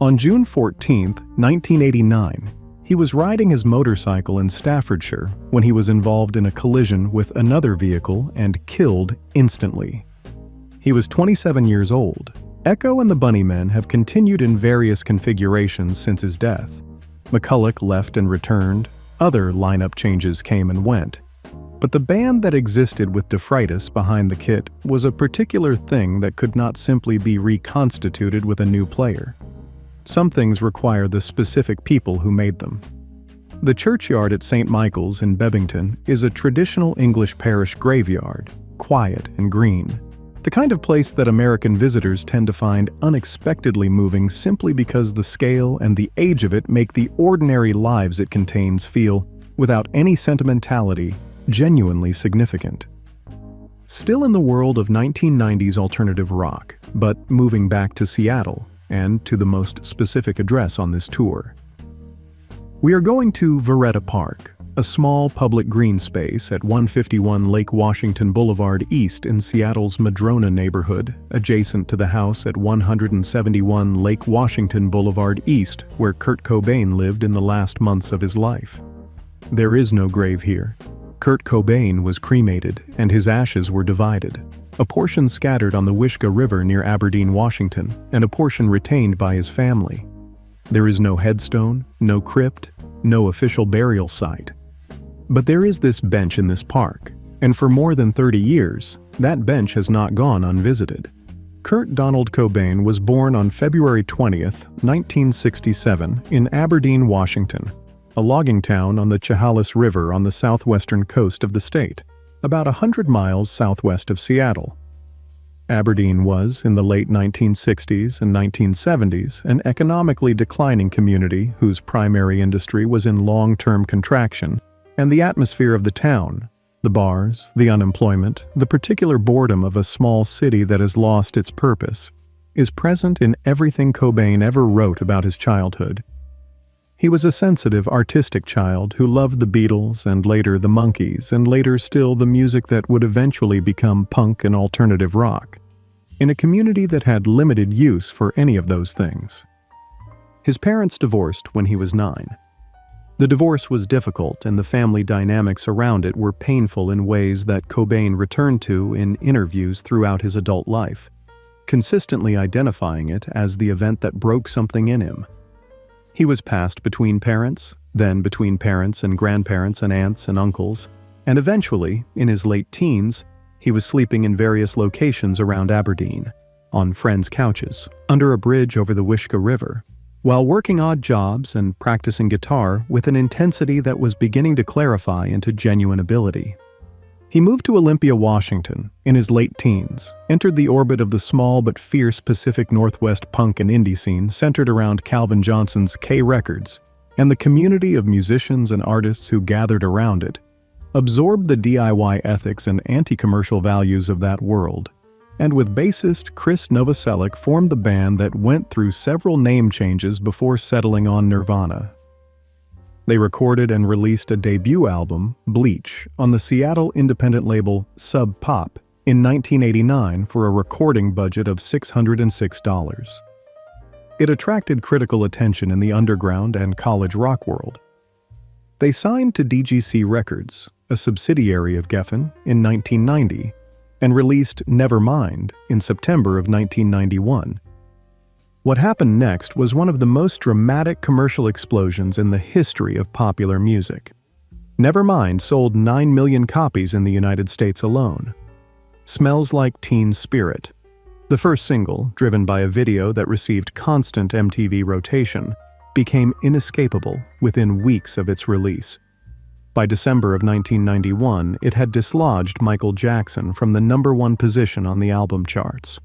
On June 14, 1989, he was riding his motorcycle in Staffordshire when he was involved in a collision with another vehicle and killed instantly. He was 27 years old. Echo and the Bunnymen have continued in various configurations since his death. McCulloch left and returned, other lineup changes came and went. But the band that existed with de Freitas behind the kit was a particular thing that could not simply be reconstituted with a new player. Some things require the specific people who made them. The churchyard at St. Michael's in Bebington is a traditional English parish graveyard, quiet and green. The kind of place that American visitors tend to find unexpectedly moving simply because the scale and the age of it make the ordinary lives it contains feel, without any sentimentality, genuinely significant. Still in the world of 1990s alternative rock, but moving back to Seattle, and to the most specific address on this tour. We are going to Veretta Park, a small public green space at 151 Lake Washington Boulevard East in Seattle's Madrona neighborhood, adjacent to the house at 171 Lake Washington Boulevard East, where Kurt Cobain lived in the last months of his life. There is no grave here. Kurt Cobain was cremated, and his ashes were divided, a portion scattered on the Wishkah River near Aberdeen, Washington, and a portion retained by his family. There is no headstone, no crypt, no official burial site. But there is this bench in this park, and for more than 30 years, that bench has not gone unvisited. Kurt Donald Cobain was born on February 20th, 1967, in Aberdeen, Washington, a logging town on the Chehalis River on the southwestern coast of the state, about 100 miles southwest of Seattle. Aberdeen was, in the late 1960s and 1970s, an economically declining community whose primary industry was in long-term contraction, and the atmosphere of the town, the bars, the unemployment, the particular boredom of a small city that has lost its purpose, is present in everything Cobain ever wrote about his childhood. He was a sensitive, artistic child who loved the Beatles and later the Monkees and later still the music that would eventually become punk and alternative rock, in a community that had limited use for any of those things. His parents divorced when he was 9. The divorce was difficult and the family dynamics around it were painful in ways that Cobain returned to in interviews throughout his adult life, consistently identifying it as the event that broke something in him. He was passed between parents, then between parents and grandparents and aunts and uncles, and eventually, in his late teens, he was sleeping in various locations around Aberdeen, on friends' couches, under a bridge over the Wishkah River, while working odd jobs and practicing guitar with an intensity that was beginning to clarify into genuine ability. He moved to Olympia, Washington, in his late teens, entered the orbit of the small but fierce Pacific Northwest punk and indie scene centered around Calvin Johnson's K Records, and the community of musicians and artists who gathered around it, absorbed the DIY ethics and anti-commercial values of that world, and with bassist Chris Novoselic formed the band that went through several name changes before settling on Nirvana. They recorded and released a debut album, Bleach, on the Seattle independent label Sub Pop in 1989 for a recording budget of $606. It attracted critical attention in the underground and college rock world. They signed to DGC Records, a subsidiary of Geffen, in 1990, and released Nevermind in September of 1991. What happened next was one of the most dramatic commercial explosions in the history of popular music. Nevermind sold 9 million copies in the United States alone. Smells Like Teen Spirit, the first single, driven by a video that received constant MTV rotation, became inescapable within weeks of its release. By December of 1991, it had dislodged Michael Jackson from the #1 position on the album charts.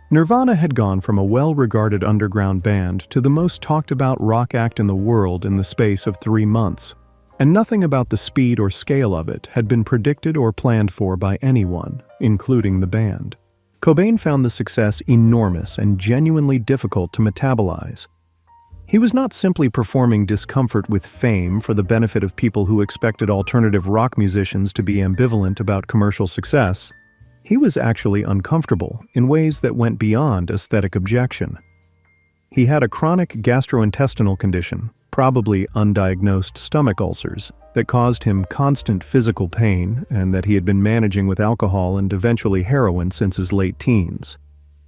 Nirvana had gone from a well-regarded underground band to the most talked-about rock act in the world in the space of 3 months, and nothing about the speed or scale of it had been predicted or planned for by anyone, including the band. Cobain found the success enormous and genuinely difficult to metabolize. He was not simply performing discomfort with fame for the benefit of people who expected alternative rock musicians to be ambivalent about commercial success. He was actually uncomfortable in ways that went beyond aesthetic objection. He had a chronic gastrointestinal condition, probably undiagnosed stomach ulcers, that caused him constant physical pain and that he had been managing with alcohol and eventually heroin since his late teens.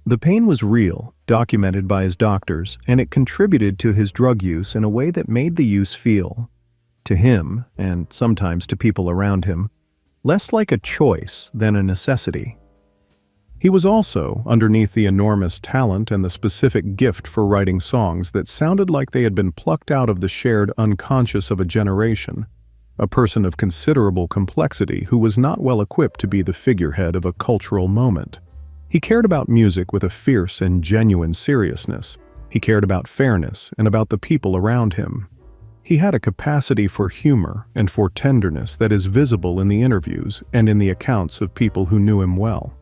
The pain was real, documented by his doctors, and it contributed to his drug use in a way that made the use feel, to him, and sometimes to people around him, less like a choice than a necessity. He was also, underneath the enormous talent and the specific gift for writing songs that sounded like they had been plucked out of the shared unconscious of a generation, a person of considerable complexity who was not well equipped to be the figurehead of a cultural moment. He cared about music with a fierce and genuine seriousness. He cared about fairness and about the people around him. He had a capacity for humor and for tenderness that is visible in the interviews and in the accounts of people who knew him well.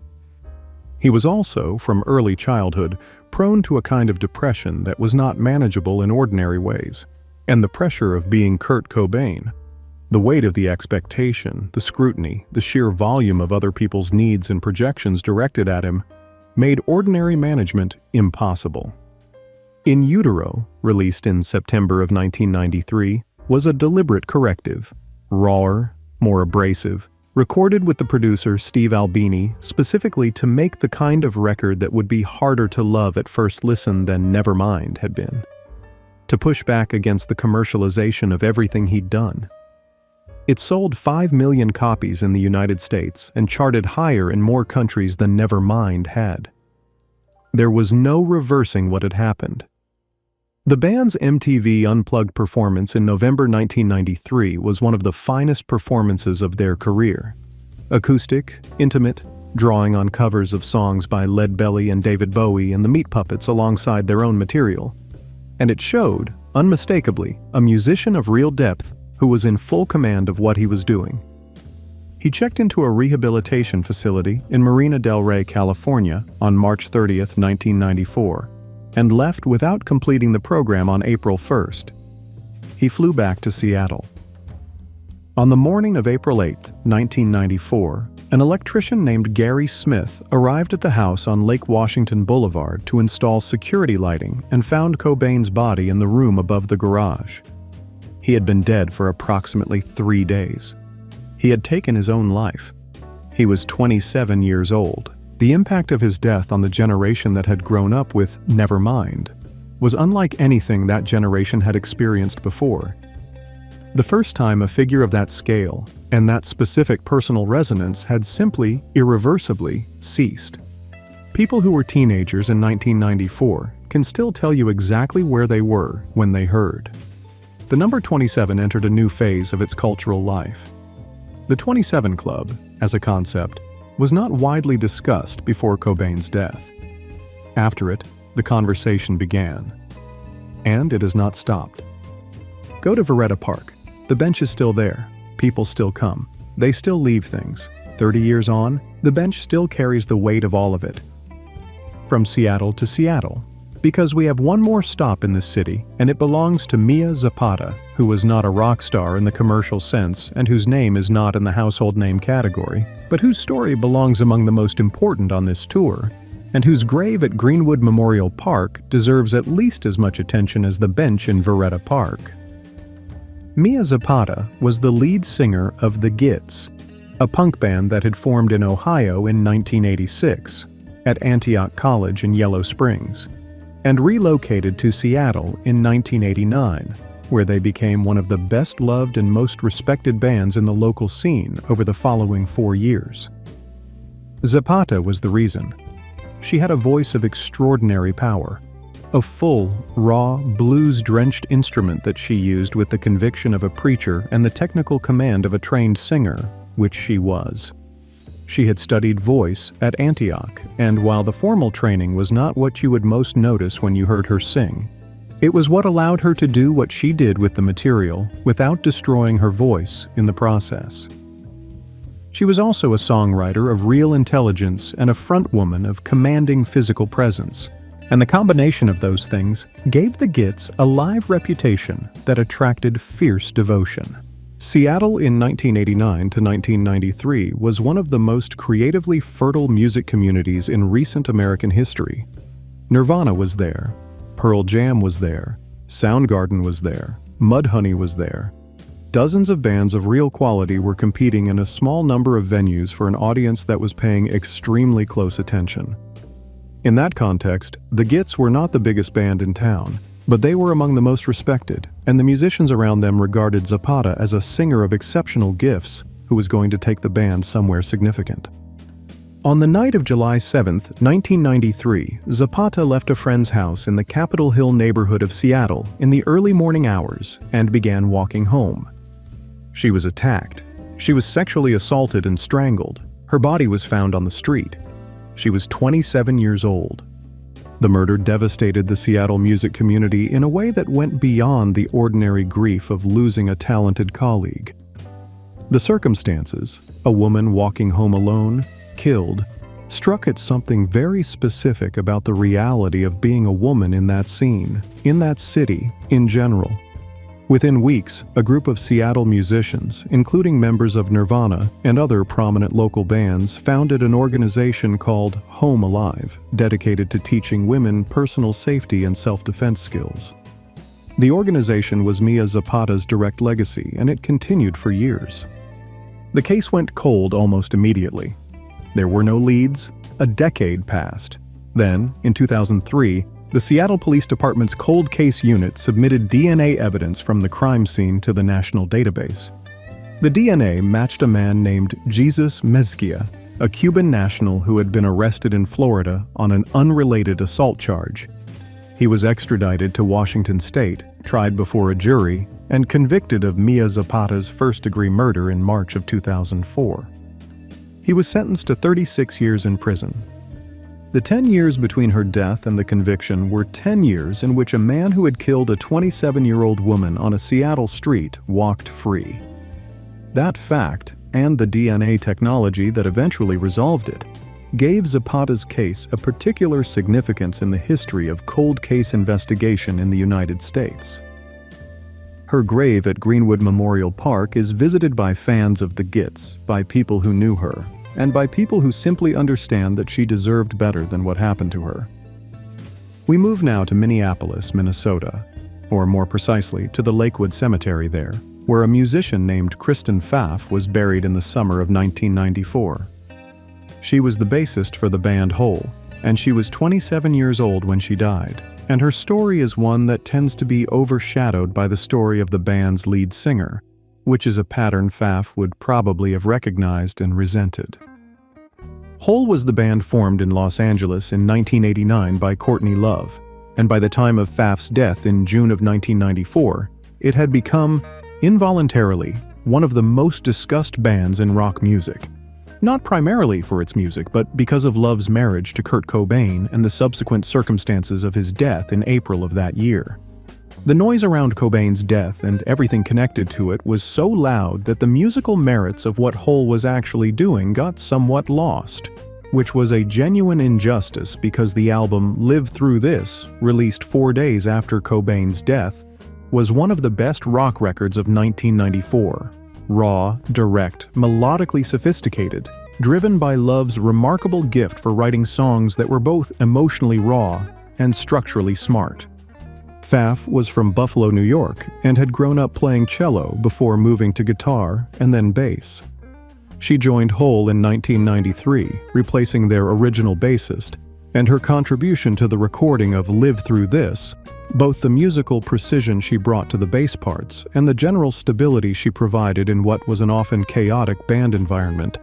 He was also, from early childhood, prone to a kind of depression that was not manageable in ordinary ways. And the pressure of being Kurt Cobain, the weight of the expectation, the scrutiny, the sheer volume of other people's needs and projections directed at him, made ordinary management impossible. In Utero, released in September of 1993, was a deliberate corrective, rawer, more abrasive, recorded with the producer Steve Albini specifically to make the kind of record that would be harder to love at first listen than Nevermind had been. To push back against the commercialization of everything he'd done. It sold 5 million copies in the United States and charted higher in more countries than Nevermind had. There was no reversing what had happened. The band's MTV Unplugged performance in November 1993 was one of the finest performances of their career. Acoustic, intimate, drawing on covers of songs by Lead Belly and David Bowie and the Meat Puppets alongside their own material. And it showed, unmistakably, a musician of real depth who was in full command of what he was doing. He checked into a rehabilitation facility in Marina del Rey, California on March 30th, 1994, and left without completing the program on April 1st. He flew back to Seattle. On the morning of April 8, 1994, an electrician named Gary Smith arrived at the house on Lake Washington Boulevard to install security lighting and found Cobain's body in the room above the garage. He had been dead for approximately 3 days. He had taken his own life. He was 27 years old. The impact of his death on the generation that had grown up with Nevermind was unlike anything that generation had experienced before. The first time a figure of that scale and that specific personal resonance had simply, irreversibly ceased. People who were teenagers in 1994 can still tell you exactly where they were when they heard. The number 27 entered a new phase of its cultural life. The 27 Club, as a concept, was not widely discussed before Cobain's death. After it, the conversation began. And it has not stopped. Go to Veretta Park. The bench is still there. People still come. They still leave things. 30 years on, the bench still carries the weight of all of it. From Seattle to Seattle. Because we have one more stop in this city, and it belongs to Mia Zapata, who was not a rock star in the commercial sense and whose name is not in the household name category, but whose story belongs among the most important on this tour, and whose grave at Greenwood Memorial Park deserves at least as much attention as the bench in Veretta Park. Mia Zapata was the lead singer of The Gits, a punk band that had formed in Ohio in 1986, at Antioch College in Yellow Springs, and relocated to Seattle in 1989, where they became one of the best-loved and most respected bands in the local scene over the following 4 years. Zapata was the reason. She had a voice of extraordinary power, a full, raw, blues-drenched instrument that she used with the conviction of a preacher and the technical command of a trained singer, which she was. She had studied voice at Antioch, and while the formal training was not what you would most notice when you heard her sing, it was what allowed her to do what she did with the material without destroying her voice in the process. She was also a songwriter of real intelligence and a frontwoman of commanding physical presence, and the combination of those things gave the Gits a live reputation that attracted fierce devotion. Seattle in 1989 to 1993 was one of the most creatively fertile music communities in recent American history. Nirvana was there, Pearl Jam was there, Soundgarden was there, Mudhoney was there. Dozens of bands of real quality were competing in a small number of venues for an audience that was paying extremely close attention. In that context, the Gits were not the biggest band in town, but they were among the most respected, and the musicians around them regarded Zapata as a singer of exceptional gifts who was going to take the band somewhere significant. On the night of July 7, 1993, Zapata left a friend's house in the Capitol Hill neighborhood of Seattle in the early morning hours and began walking home. She was attacked. She was sexually assaulted and strangled. Her body was found on the street. She was 27 years old. The murder devastated the Seattle music community in a way that went beyond the ordinary grief of losing a talented colleague. The circumstances, a woman walking home alone, killed, struck at something very specific about the reality of being a woman in that scene, in that city, in general. Within weeks, a group of Seattle musicians, including members of Nirvana and other prominent local bands, founded an organization called Home Alive, dedicated to teaching women personal safety and self-defense skills. The organization was Mia Zapata's direct legacy, and it continued for years. The case went cold almost immediately. There were no leads. A decade passed. Then, in 2003, the Seattle Police Department's Cold Case Unit submitted DNA evidence from the crime scene to the national database. The DNA matched a man named Jesus Basquiat, a Cuban national who had been arrested in Florida on an unrelated assault charge. He was extradited to Washington State, tried before a jury, and convicted of Mia Zapata's first-degree murder in March of 2004. He was sentenced to 36 years in prison. The 10 years between her death and the conviction were 10 years in which a man who had killed a 27-year-old woman on a Seattle street walked free. That fact, and the DNA technology that eventually resolved it, gave Zapata's case a particular significance in the history of cold case investigation in the United States. Her grave at Greenwood Memorial Park is visited by fans of the Gits, by people who knew her, and by people who simply understand that she deserved better than what happened to her. We move now to Minneapolis, Minnesota, or more precisely, to the Lakewood Cemetery there, where a musician named Kristen Pfaff was buried in the summer of 1994. She was the bassist for the band Hole, and she was 27 years old when she died, and her story is one that tends to be overshadowed by the story of the band's lead singer, which is a pattern Pfaff would probably have recognized and resented. Hole was the band formed in Los Angeles in 1989 by Courtney Love, and by the time of Pfaff's death in June of 1994, it had become, involuntarily, one of the most discussed bands in rock music. Not primarily for its music, but because of Love's marriage to Kurt Cobain and the subsequent circumstances of his death in April of that year. The noise around Cobain's death and everything connected to it was so loud that the musical merits of what Hole was actually doing got somewhat lost, which was a genuine injustice because the album Live Through This, released 4 days after Cobain's death, was one of the best rock records of 1994. Raw, direct, melodically sophisticated, driven by Love's remarkable gift for writing songs that were both emotionally raw and structurally smart. Pfaff was from Buffalo, New York, and had grown up playing cello before moving to guitar and then bass. She joined Hole in 1993, replacing their original bassist, and her contribution to the recording of Live Through This, both the musical precision she brought to the bass parts and the general stability she provided in what was an often chaotic band environment,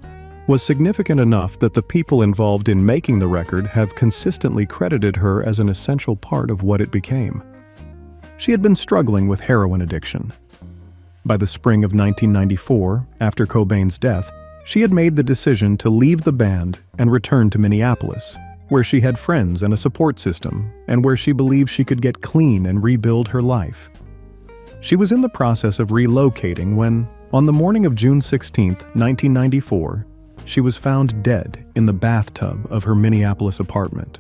was significant enough that the people involved in making the record have consistently credited her as an essential part of what it became. She had been struggling with heroin addiction. By the spring of 1994, after Cobain's death, she had made the decision to leave the band and return to Minneapolis, where she had friends and a support system, and where she believed she could get clean and rebuild her life. She was in the process of relocating when, on the morning of June 16, 1994, she was found dead in the bathtub of her Minneapolis apartment.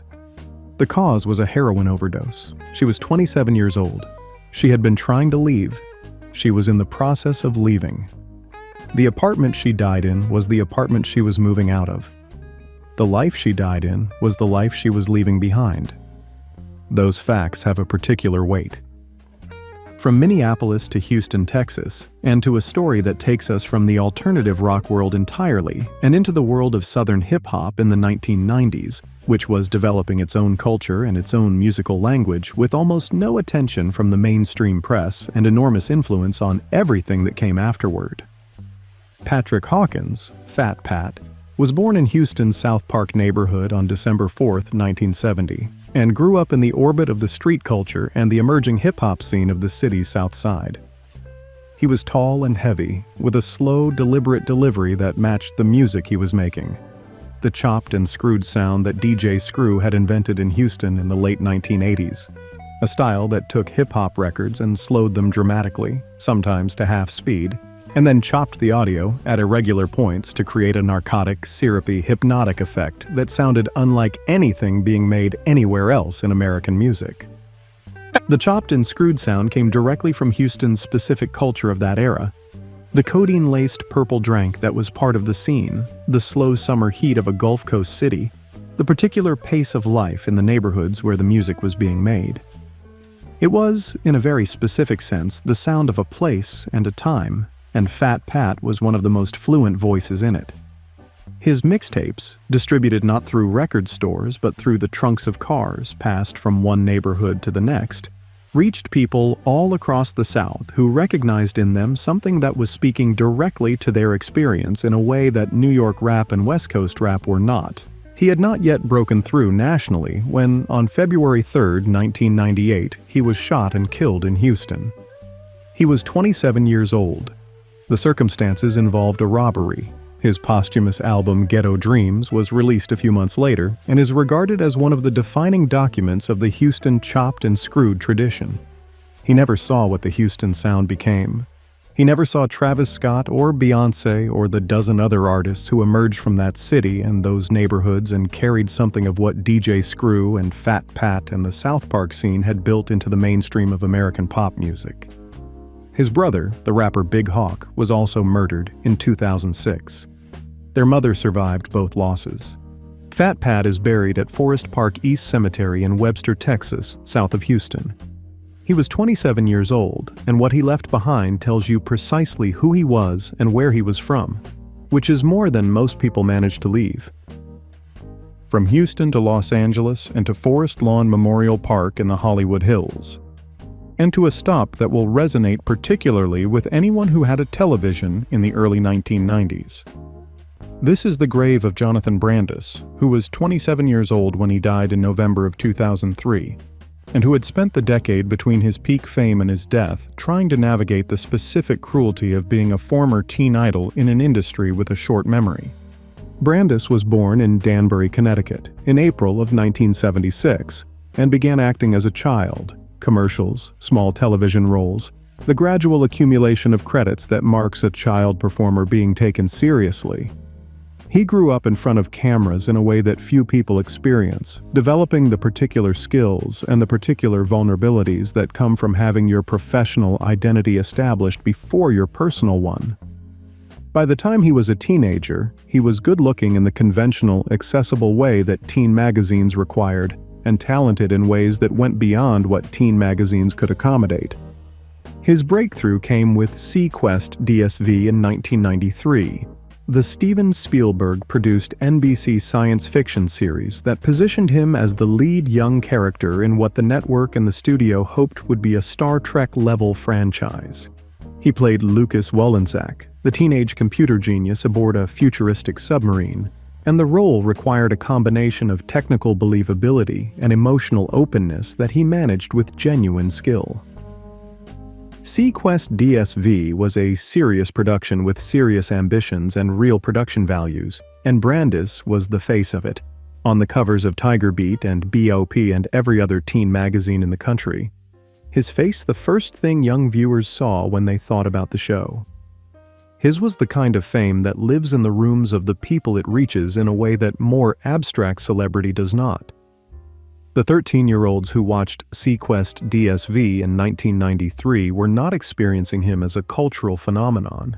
The cause was a heroin overdose. She was 27 years old. She had been trying to leave. She was in the process of leaving. The apartment she died in was the apartment she was moving out of. The life she died in was the life she was leaving behind. Those facts have a particular weight. From Minneapolis to Houston, Texas, and to a story that takes us from the alternative rock world entirely and into the world of Southern hip-hop in the 1990s, which was developing its own culture and its own musical language with almost no attention from the mainstream press and enormous influence on everything that came afterward. Patrick Hawkins, Fat Pat, was born in Houston's South Park neighborhood on December 4, 1970, and grew up in the orbit of the street culture and the emerging hip-hop scene of the city's South Side. He was tall and heavy, with a slow, deliberate delivery that matched the music he was making. The chopped and screwed sound that DJ Screw had invented in Houston in the late 1980s. A style that took hip-hop records and slowed them dramatically, sometimes to half speed, and then chopped the audio at irregular points to create a narcotic, syrupy, hypnotic effect that sounded unlike anything being made anywhere else in American music. The chopped and screwed sound came directly from Houston's specific culture of that era. The codeine-laced purple drink that was part of the scene, the slow summer heat of a Gulf Coast city, the particular pace of life in the neighborhoods where the music was being made. It was, in a very specific sense, the sound of a place and a time, and Fat Pat was one of the most fluent voices in it. His mixtapes, distributed not through record stores but through the trunks of cars passed from one neighborhood to the next, reached people all across the South who recognized in them something that was speaking directly to their experience in a way that New York rap and West Coast rap were not. He had not yet broken through nationally when, on February 3, 1998, he was shot and killed in Houston. He was 27 years old. The circumstances involved a robbery. His posthumous album Ghetto Dreams was released a few months later and is regarded as one of the defining documents of the Houston chopped and screwed tradition. He never saw what the Houston sound became. He never saw Travis Scott or Beyoncé or the dozen other artists who emerged from that city and those neighborhoods and carried something of what DJ Screw and Fat Pat and the South Park scene had built into the mainstream of American pop music. His brother, the rapper Big Hawk, was also murdered in 2006. Their mother survived both losses. Fat Pat is buried at Forest Park East Cemetery in Webster, Texas, south of Houston. He was 27 years old, and what he left behind tells you precisely who he was and where he was from, which is more than most people manage to leave. From Houston to Los Angeles and to Forest Lawn Memorial Park in the Hollywood Hills, and to a stop that will resonate particularly with anyone who had a television in the early 1990s. This is the grave of Jonathan Brandis, who was 27 years old when he died in November of 2003, and who had spent the decade between his peak fame and his death trying to navigate the specific cruelty of being a former teen idol in an industry with a short memory. Brandis was born in Danbury, Connecticut, in April of 1976, and began acting as a child. Commercials, small television roles, the gradual accumulation of credits that marks a child performer being taken seriously. He grew up in front of cameras in a way that few people experience, developing the particular skills and the particular vulnerabilities that come from having your professional identity established before your personal one. By the time he was a teenager, he was good-looking in the conventional, accessible way that teen magazines required, and talented in ways that went beyond what teen magazines could accommodate. His breakthrough came with Sequest DSV in 1993, the Steven Spielberg-produced NBC science fiction series that positioned him as the lead young character in what the network and the studio hoped would be a Star Trek-level franchise. He played Lucas Wollensak, the teenage computer genius aboard a futuristic submarine, and the role required a combination of technical believability and emotional openness that he managed with genuine skill. Sequest DSV was a serious production with serious ambitions and real production values, and Brandis was the face of it, on the covers of Tiger Beat and BOP and every other teen magazine in the country. His face the first thing young viewers saw when they thought about the show. His was the kind of fame that lives in the rooms of the people it reaches in a way that more abstract celebrity does not. The 13-year-olds who watched Sequest DSV in 1993 were not experiencing him as a cultural phenomenon.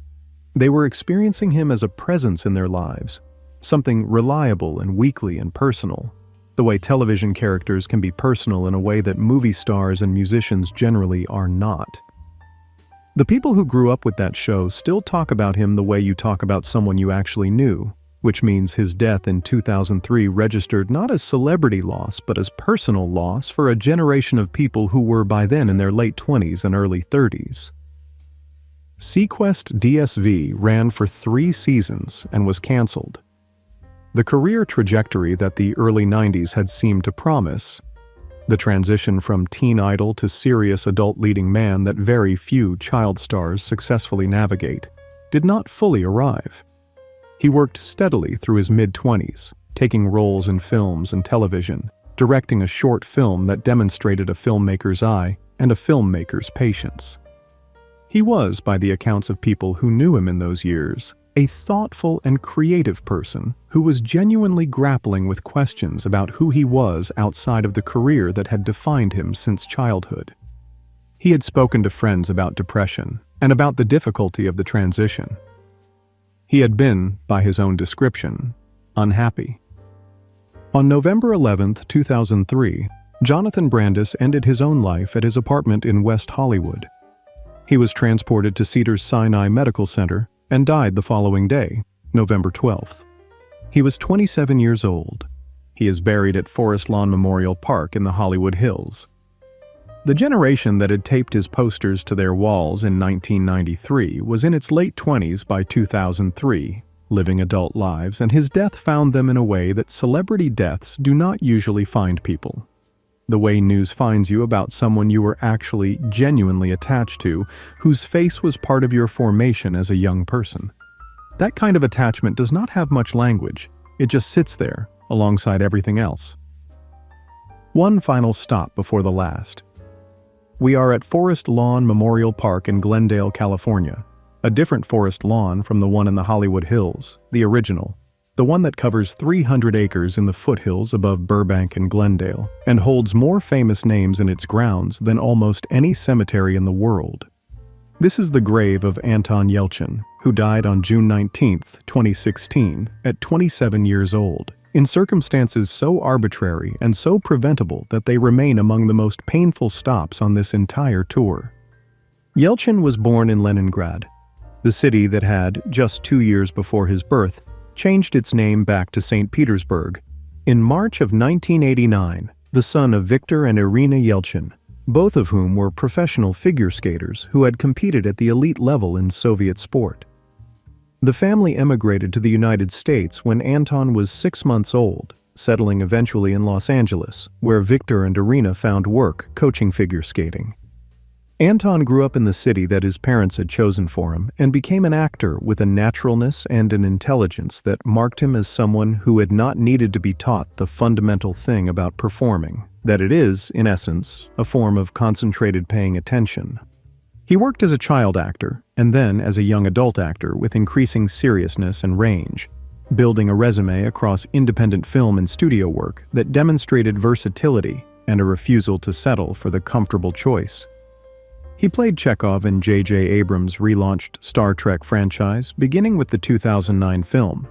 They were experiencing him as a presence in their lives, something reliable and weekly and personal, the way television characters can be personal in a way that movie stars and musicians generally are not. The people who grew up with that show still talk about him the way you talk about someone you actually knew, which means his death in 2003 registered not as celebrity loss but as personal loss for a generation of people who were by then in their late 20s and early 30s. Sequest DSV ran for 3 seasons and was canceled. The career trajectory that the early 90s had seemed to promise, the transition from teen idol to serious adult leading man that very few child stars successfully navigate, did not fully arrive. He worked steadily through his mid-20s, taking roles in films and television, directing a short film that demonstrated a filmmaker's eye and a filmmaker's patience. He was, by the accounts of people who knew him in those years, a thoughtful and creative person who was genuinely grappling with questions about who he was outside of the career that had defined him since childhood. He had spoken to friends about depression and about the difficulty of the transition. He had been, by his own description, unhappy. On November 11, 2003, Jonathan Brandis ended his own life at his apartment in West Hollywood. He was transported to Cedars-Sinai Medical Center and died the following day, November 12th. He was 27 years old. He is buried at Forest Lawn Memorial Park in the Hollywood Hills. The generation that had taped his posters to their walls in 1993 was in its late 20s by 2003, living adult lives, and his death found them in a way that celebrity deaths do not usually find people. The way news finds you about someone you were actually genuinely attached to, whose face was part of your formation as a young person. That kind of attachment does not have much language. It just sits there, alongside everything else. One final stop before the last. We are at Forest Lawn Memorial Park in Glendale, California, a different forest lawn from the one in the Hollywood Hills, the original. The one that covers 300 acres in the foothills above Burbank and Glendale, and holds more famous names in its grounds than almost any cemetery in the world. This is the grave of Anton Yelchin, who died on June 19, 2016, at 27 years old, in circumstances so arbitrary and so preventable that they remain among the most painful stops on this entire tour. Yelchin was born in Leningrad, the city that had, just 2 years before his birth, changed its name back to St. Petersburg. In March of 1989, the son of Viktor and Irina Yelchin, both of whom were professional figure skaters who had competed at the elite level in Soviet sport. The family emigrated to the United States when Anton was 6 months old, settling eventually in Los Angeles, where Viktor and Irina found work coaching figure skating. Anton grew up in the city that his parents had chosen for him and became an actor with a naturalness and an intelligence that marked him as someone who had not needed to be taught the fundamental thing about performing, that it is, in essence, a form of concentrated paying attention. He worked as a child actor and then as a young adult actor with increasing seriousness and range, building a resume across independent film and studio work that demonstrated versatility and a refusal to settle for the comfortable choice. He played Chekhov in J.J. Abrams' relaunched Star Trek franchise, beginning with the 2009 film,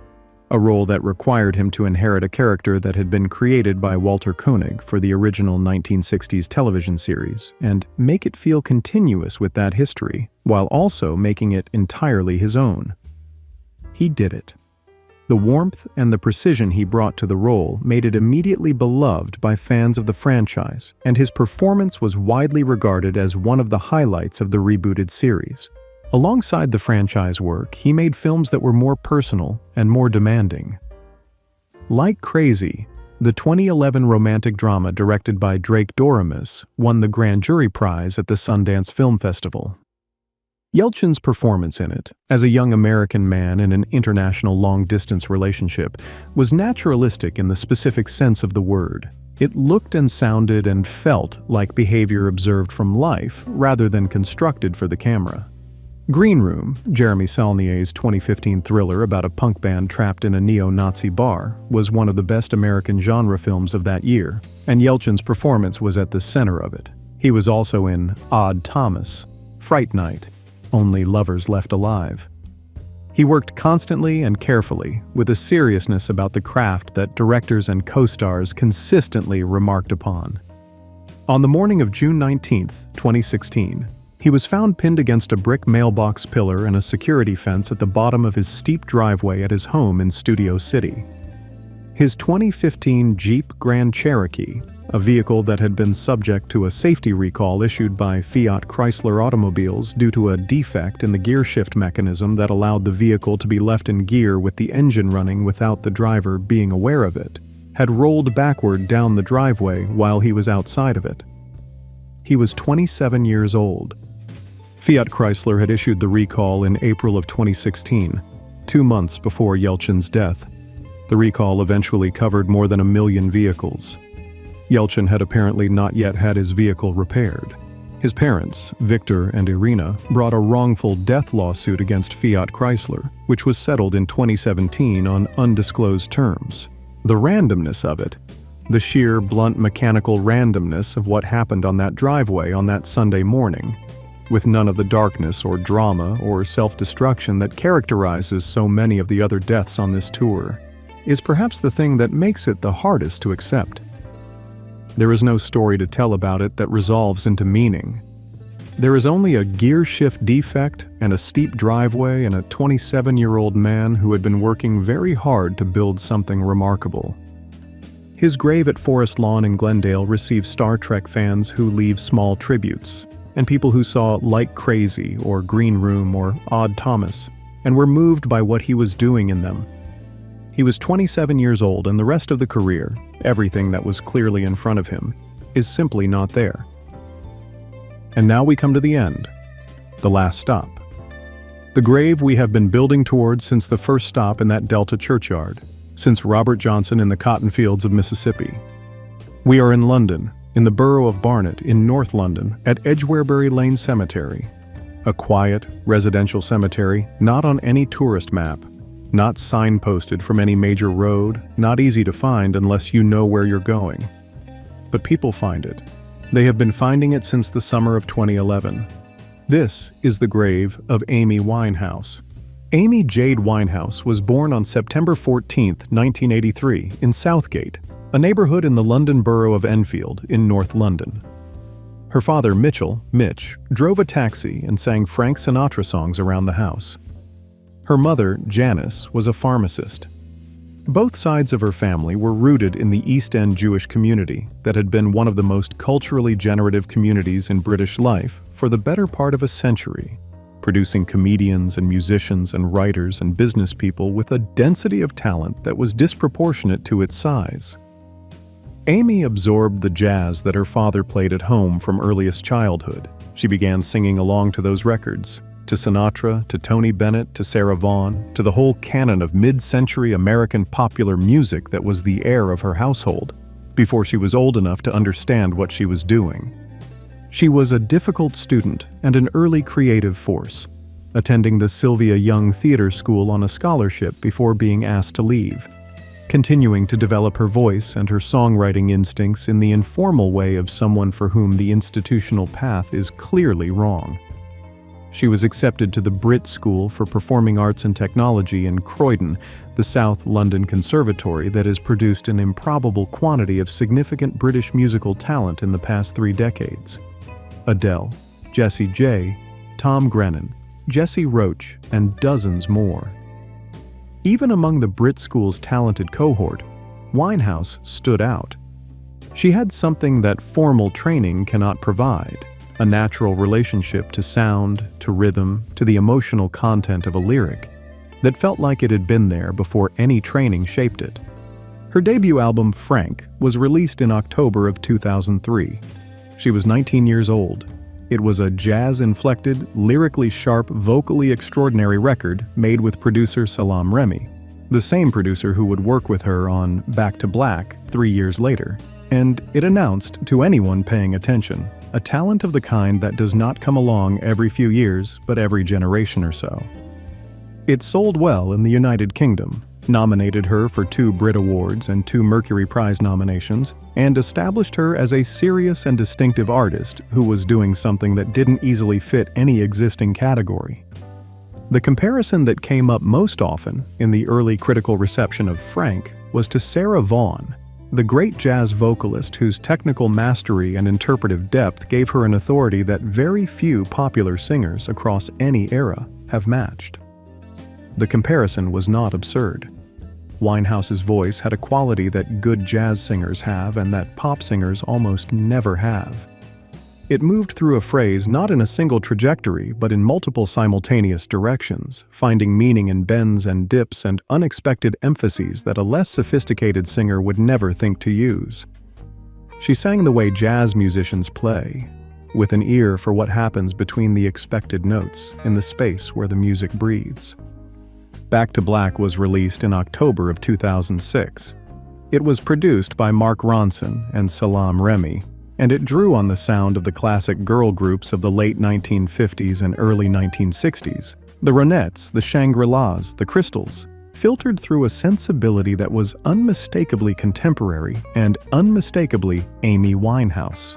a role that required him to inherit a character that had been created by Walter Koenig for the original 1960s television series, and make it feel continuous with that history, while also making it entirely his own. He did it. The warmth and the precision he brought to the role made it immediately beloved by fans of the franchise, and his performance was widely regarded as one of the highlights of the rebooted series. Alongside the franchise work, he made films that were more personal and more demanding. Like Crazy, the 2011 romantic drama directed by Drake Doremus won the Grand Jury Prize at the Sundance Film Festival. Yelchin's performance in it, as a young American man in an international long-distance relationship, was naturalistic in the specific sense of the word. It looked and sounded and felt like behavior observed from life rather than constructed for the camera. Green Room, Jeremy Saulnier's 2015 thriller about a punk band trapped in a neo-Nazi bar, was one of the best American genre films of that year, and Yelchin's performance was at the center of it. He was also in Odd Thomas, Fright Night, Only Lovers Left Alive. He worked constantly and carefully, with a seriousness about the craft that directors and co-stars consistently remarked upon. On the morning of June 19, 2016, he was found pinned against a brick mailbox pillar and a security fence at the bottom of his steep driveway at his home in Studio City. His 2015 Jeep Grand Cherokee, a vehicle that had been subject to a safety recall issued by Fiat Chrysler Automobiles due to a defect in the gear shift mechanism that allowed the vehicle to be left in gear with the engine running without the driver being aware of it, had rolled backward down the driveway while he was outside of it. He was 27 years old. Fiat Chrysler had issued the recall in April of 2016, 2 months before Yelchin's death. The recall eventually covered more than 1 million vehicles. Yelchin had apparently not yet had his vehicle repaired. His parents, Victor and Irina, brought a wrongful death lawsuit against Fiat Chrysler, which was settled in 2017 on undisclosed terms. The randomness of it, the sheer, blunt mechanical randomness of what happened on that driveway on that Sunday morning, with none of the darkness or drama or self-destruction that characterizes so many of the other deaths on this tour, is perhaps the thing that makes it the hardest to accept. There is no story to tell about it that resolves into meaning. There is only a gear shift defect and a steep driveway and a 27-year-old man who had been working very hard to build something remarkable. His grave at Forest Lawn in Glendale receives Star Trek fans who leave small tributes, and people who saw Like Crazy or Green Room or Odd Thomas, and were moved by what he was doing in them. He was 27 years old, and the rest of the career, everything that was clearly in front of him, is simply not there. And now we come to the end, the last stop. The grave we have been building towards since the first stop in that Delta churchyard, since Robert Johnson in the cotton fields of Mississippi. We are in London, in the borough of Barnet, in North London, at Edgwarebury Lane Cemetery. A quiet, residential cemetery, not on any tourist map, not signposted from any major road, not easy to find unless you know where you're going. But people find it. They have been finding it since the summer of 2011. This is the grave of Amy Winehouse. Amy Jade Winehouse was born on September 14, 1983, in Southgate, a neighborhood in the London borough of Enfield in North London. Her father, Mitch, drove a taxi and sang Frank Sinatra songs around the house. Her mother, Janis, was a pharmacist. Both sides of her family were rooted in the East End Jewish community that had been one of the most culturally generative communities in British life for the better part of a century, producing comedians and musicians and writers and business people with a density of talent that was disproportionate to its size. Amy absorbed the jazz that her father played at home from earliest childhood. She began singing along to those records, to Sinatra, to Tony Bennett, to Sarah Vaughan, to the whole canon of mid-century American popular music that was the air of her household, before she was old enough to understand what she was doing. She was a difficult student and an early creative force, attending the Sylvia Young Theatre School on a scholarship before being asked to leave, continuing to develop her voice and her songwriting instincts in the informal way of someone for whom the institutional path is clearly wrong. She was accepted to the Brit School for Performing Arts and Technology in Croydon, the South London conservatory that has produced an improbable quantity of significant British musical talent in the past 3 decades. Adele, Jessie J, Tom Grennan, Jesse Roach, and dozens more. Even among the Brit School's talented cohort, Winehouse stood out. She had something that formal training cannot provide. A natural relationship to sound, to rhythm, to the emotional content of a lyric that felt like it had been there before any training shaped it. Her debut album, Frank, was released in October of 2003. She was 19 years old. It was a jazz-inflected, lyrically sharp, vocally extraordinary record made with producer Salaam Remi, the same producer who would work with her on Back to Black 3 years later. And it announced, to anyone paying attention, a talent of the kind that does not come along every few years, but every generation or so. It sold well in the United Kingdom, nominated her for 2 Brit Awards and 2 Mercury Prize nominations, and established her as a serious and distinctive artist who was doing something that didn't easily fit any existing category. The comparison that came up most often in the early critical reception of Frank was to Sarah Vaughan, the great jazz vocalist whose technical mastery and interpretive depth gave her an authority that very few popular singers across any era have matched. The comparison was not absurd. Winehouse's voice had a quality that good jazz singers have and that pop singers almost never have. It moved through a phrase not in a single trajectory but in multiple simultaneous directions, finding meaning in bends and dips and unexpected emphases that a less sophisticated singer would never think to use. She sang the way jazz musicians play, with an ear for what happens between the expected notes in the space where the music breathes. Back to Black was released in October of 2006. It was produced by Mark Ronson and Salaam Remi, and it drew on the sound of the classic girl groups of the late 1950s and early 1960s, the Ronettes, the Shangri-Las, the Crystals, filtered through a sensibility that was unmistakably contemporary and unmistakably Amy Winehouse.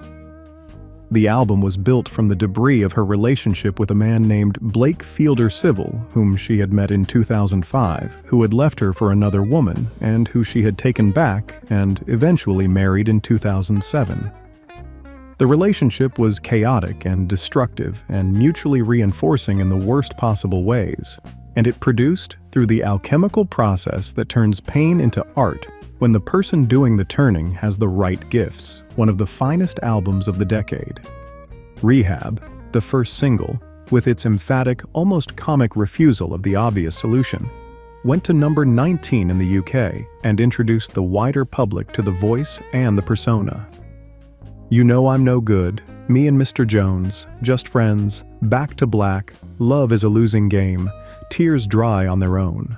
The album was built from the debris of her relationship with a man named Blake Fielder Civil, whom she had met in 2005, who had left her for another woman, and who she had taken back and eventually married in 2007. The relationship was chaotic and destructive and mutually reinforcing in the worst possible ways, and it produced, through the alchemical process that turns pain into art, when the person doing the turning has the right gifts, one of the finest albums of the decade. Rehab, the first single, with its emphatic, almost comic refusal of the obvious solution, went to number 19 in the UK and introduced the wider public to the voice and the persona. You Know I'm No Good, Me and Mr. Jones, Just Friends, Back to Black, Love is a Losing Game, Tears Dry on Their Own.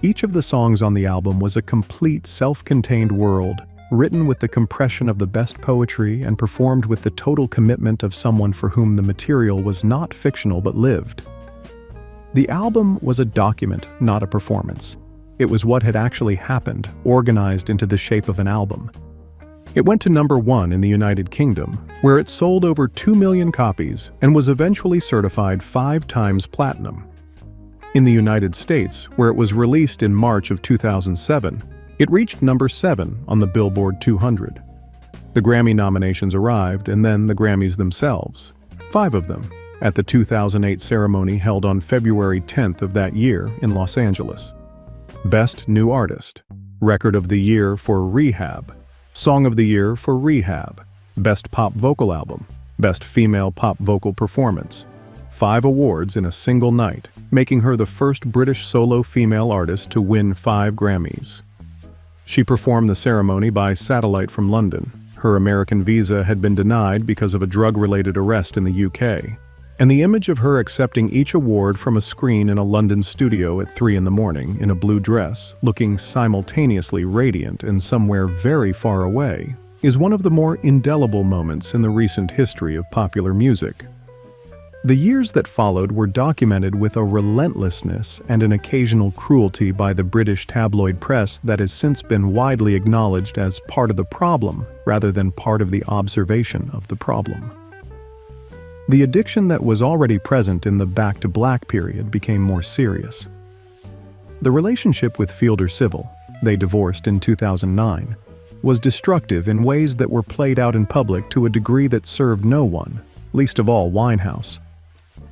Each of the songs on the album was a complete self-contained world, written with the compression of the best poetry and performed with the total commitment of someone for whom the material was not fictional but lived. The album was a document, not a performance. It was what had actually happened, organized into the shape of an album. It went to number 1 in the United Kingdom, where it sold over 2 million copies and was eventually certified 5 times platinum. In the United States, where it was released in March of 2007, it reached number 7 on the Billboard 200. The Grammy nominations arrived, and then the Grammys themselves, 5 of them, at the 2008 ceremony held on February 10th of that year in Los Angeles. Best New Artist, Record of the Year for Rehab, Song of the Year for Rehab, Best Pop Vocal Album, Best Female Pop Vocal Performance. 5 awards in a single night, making her the first British solo female artist to win 5 Grammys. She performed the ceremony by satellite from London. Her American visa had been denied because of a drug-related arrest in the UK, and the image of her accepting each award from a screen in a London studio at 3 a.m. in a blue dress, looking simultaneously radiant and somewhere very far away, is one of the more indelible moments in the recent history of popular music. The years that followed were documented with a relentlessness and an occasional cruelty by the British tabloid press that has since been widely acknowledged as part of the problem rather than part of the observation of the problem. The addiction that was already present in the Back to Black period became more serious. The relationship with Fielder Civil, they divorced in 2009, was destructive in ways that were played out in public to a degree that served no one, least of all Winehouse.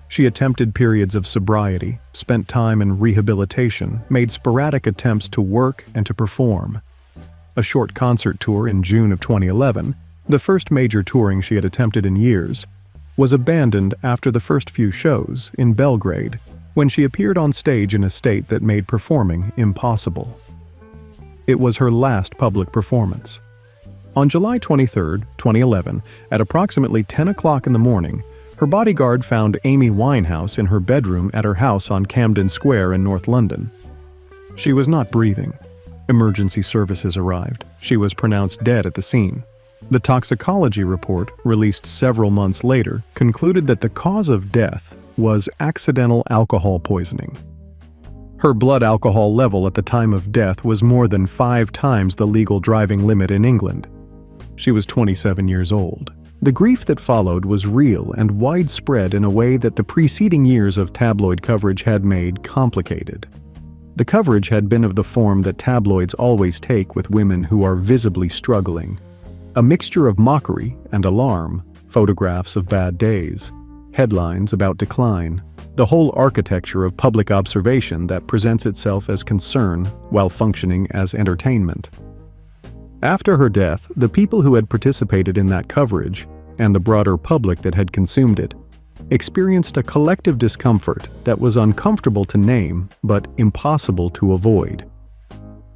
She attempted periods of sobriety, spent time in rehabilitation, made sporadic attempts to work and to perform. A short concert tour in June of 2011, the first major touring she had attempted in years, was abandoned after the first few shows in Belgrade, when she appeared on stage in a state that made performing impossible. It was her last public performance. On July 23, 2011, at approximately 10 o'clock in the morning, her bodyguard found Amy Winehouse in her bedroom at her house on Camden Square in North London. She was not breathing. Emergency services arrived. She was pronounced dead at the scene. The toxicology report, released several months later, concluded that the cause of death was accidental alcohol poisoning. Her blood alcohol level at the time of death was more than 5 times the legal driving limit in England. She was 27 years old. The grief that followed was real and widespread in a way that the preceding years of tabloid coverage had made complicated. The coverage had been of the form that tabloids always take with women who are visibly struggling. A mixture of mockery and alarm, photographs of bad days, headlines about decline, the whole architecture of public observation that presents itself as concern while functioning as entertainment. After her death, the people who had participated in that coverage, and the broader public that had consumed it, experienced a collective discomfort that was uncomfortable to name but impossible to avoid.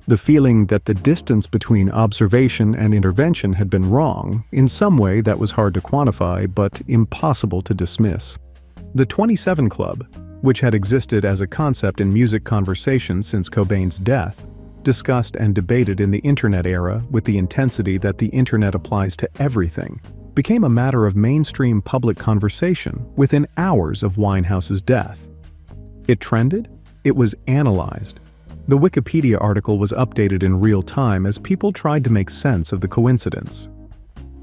The feeling that the distance between observation and intervention had been wrong in some way that was hard to quantify but impossible to dismiss. The 27 Club, which had existed as a concept in music conversation since Cobain's death, discussed and debated in the internet era with the intensity that the internet applies to everything, became a matter of mainstream public conversation within hours of Winehouse's death. It trended, it was analyzed. The Wikipedia article was updated in real time as people tried to make sense of the coincidence.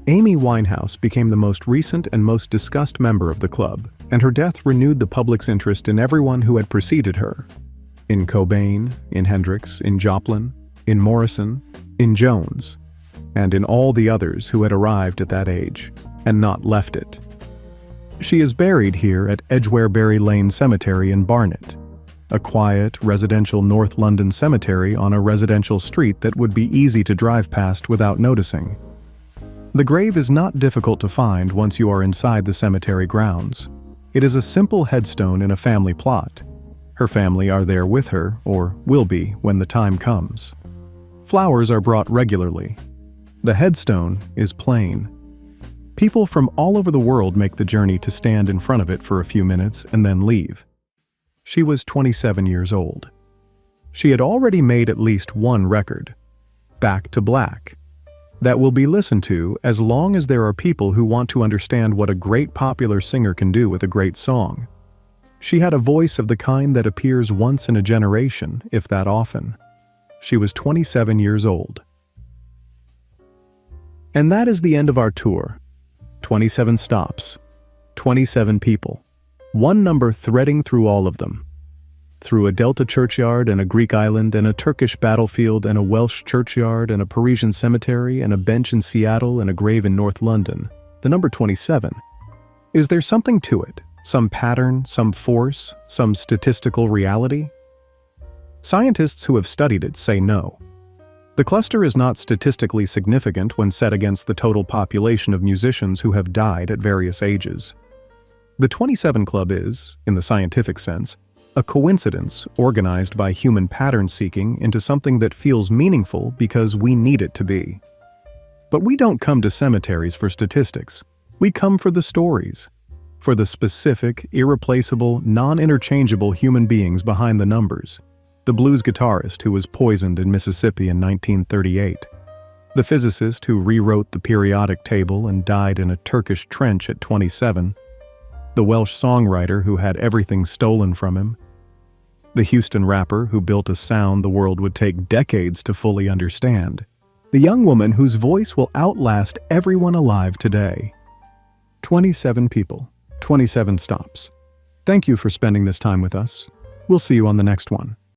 Amy Winehouse became the most recent and most discussed member of the club, and her death renewed the public's interest in everyone who had preceded her. In Cobain, in Hendrix, in Joplin, in Morrison, in Jones, and in all the others who had arrived at that age and not left it. She is buried here at Edgwarebury Lane Cemetery in Barnet, a quiet, residential North London cemetery on a residential street that would be easy to drive past without noticing. The grave is not difficult to find once you are inside the cemetery grounds. It is a simple headstone in a family plot. Her family are there with her, or will be when the time comes. Flowers are brought regularly. The headstone is plain. People from all over the world make the journey to stand in front of it for a few minutes and then leave. She was 27 years old. She had already made at least one record, Back to Black, that will be listened to as long as there are people who want to understand what a great popular singer can do with a great song. She had a voice of the kind that appears once in a generation, if that often. She was 27 years old. And that is the end of our tour. 27 stops, 27 people, one number threading through all of them. Through a Delta churchyard and a Greek island and a Turkish battlefield and a Welsh churchyard and a Parisian cemetery and a bench in Seattle and a grave in North London, the number 27. Is there something to it? Some pattern, some force, some statistical reality? Scientists who have studied it say no. The cluster is not statistically significant when set against the total population of musicians who have died at various ages. The 27 Club is, in the scientific sense, a coincidence organized by human pattern seeking into something that feels meaningful because we need it to be. But we don't come to cemeteries for statistics. We come for the stories. For the specific, irreplaceable, non-interchangeable human beings behind the numbers. The blues guitarist who was poisoned in Mississippi in 1938. The physicist who rewrote the periodic table and died in a Turkish trench at 27. The Welsh songwriter who had everything stolen from him. The Houston rapper who built a sound the world would take decades to fully understand. The young woman whose voice will outlast everyone alive today. 27 people. 27 stops. Thank you for spending this time with us. We'll see you on the next one.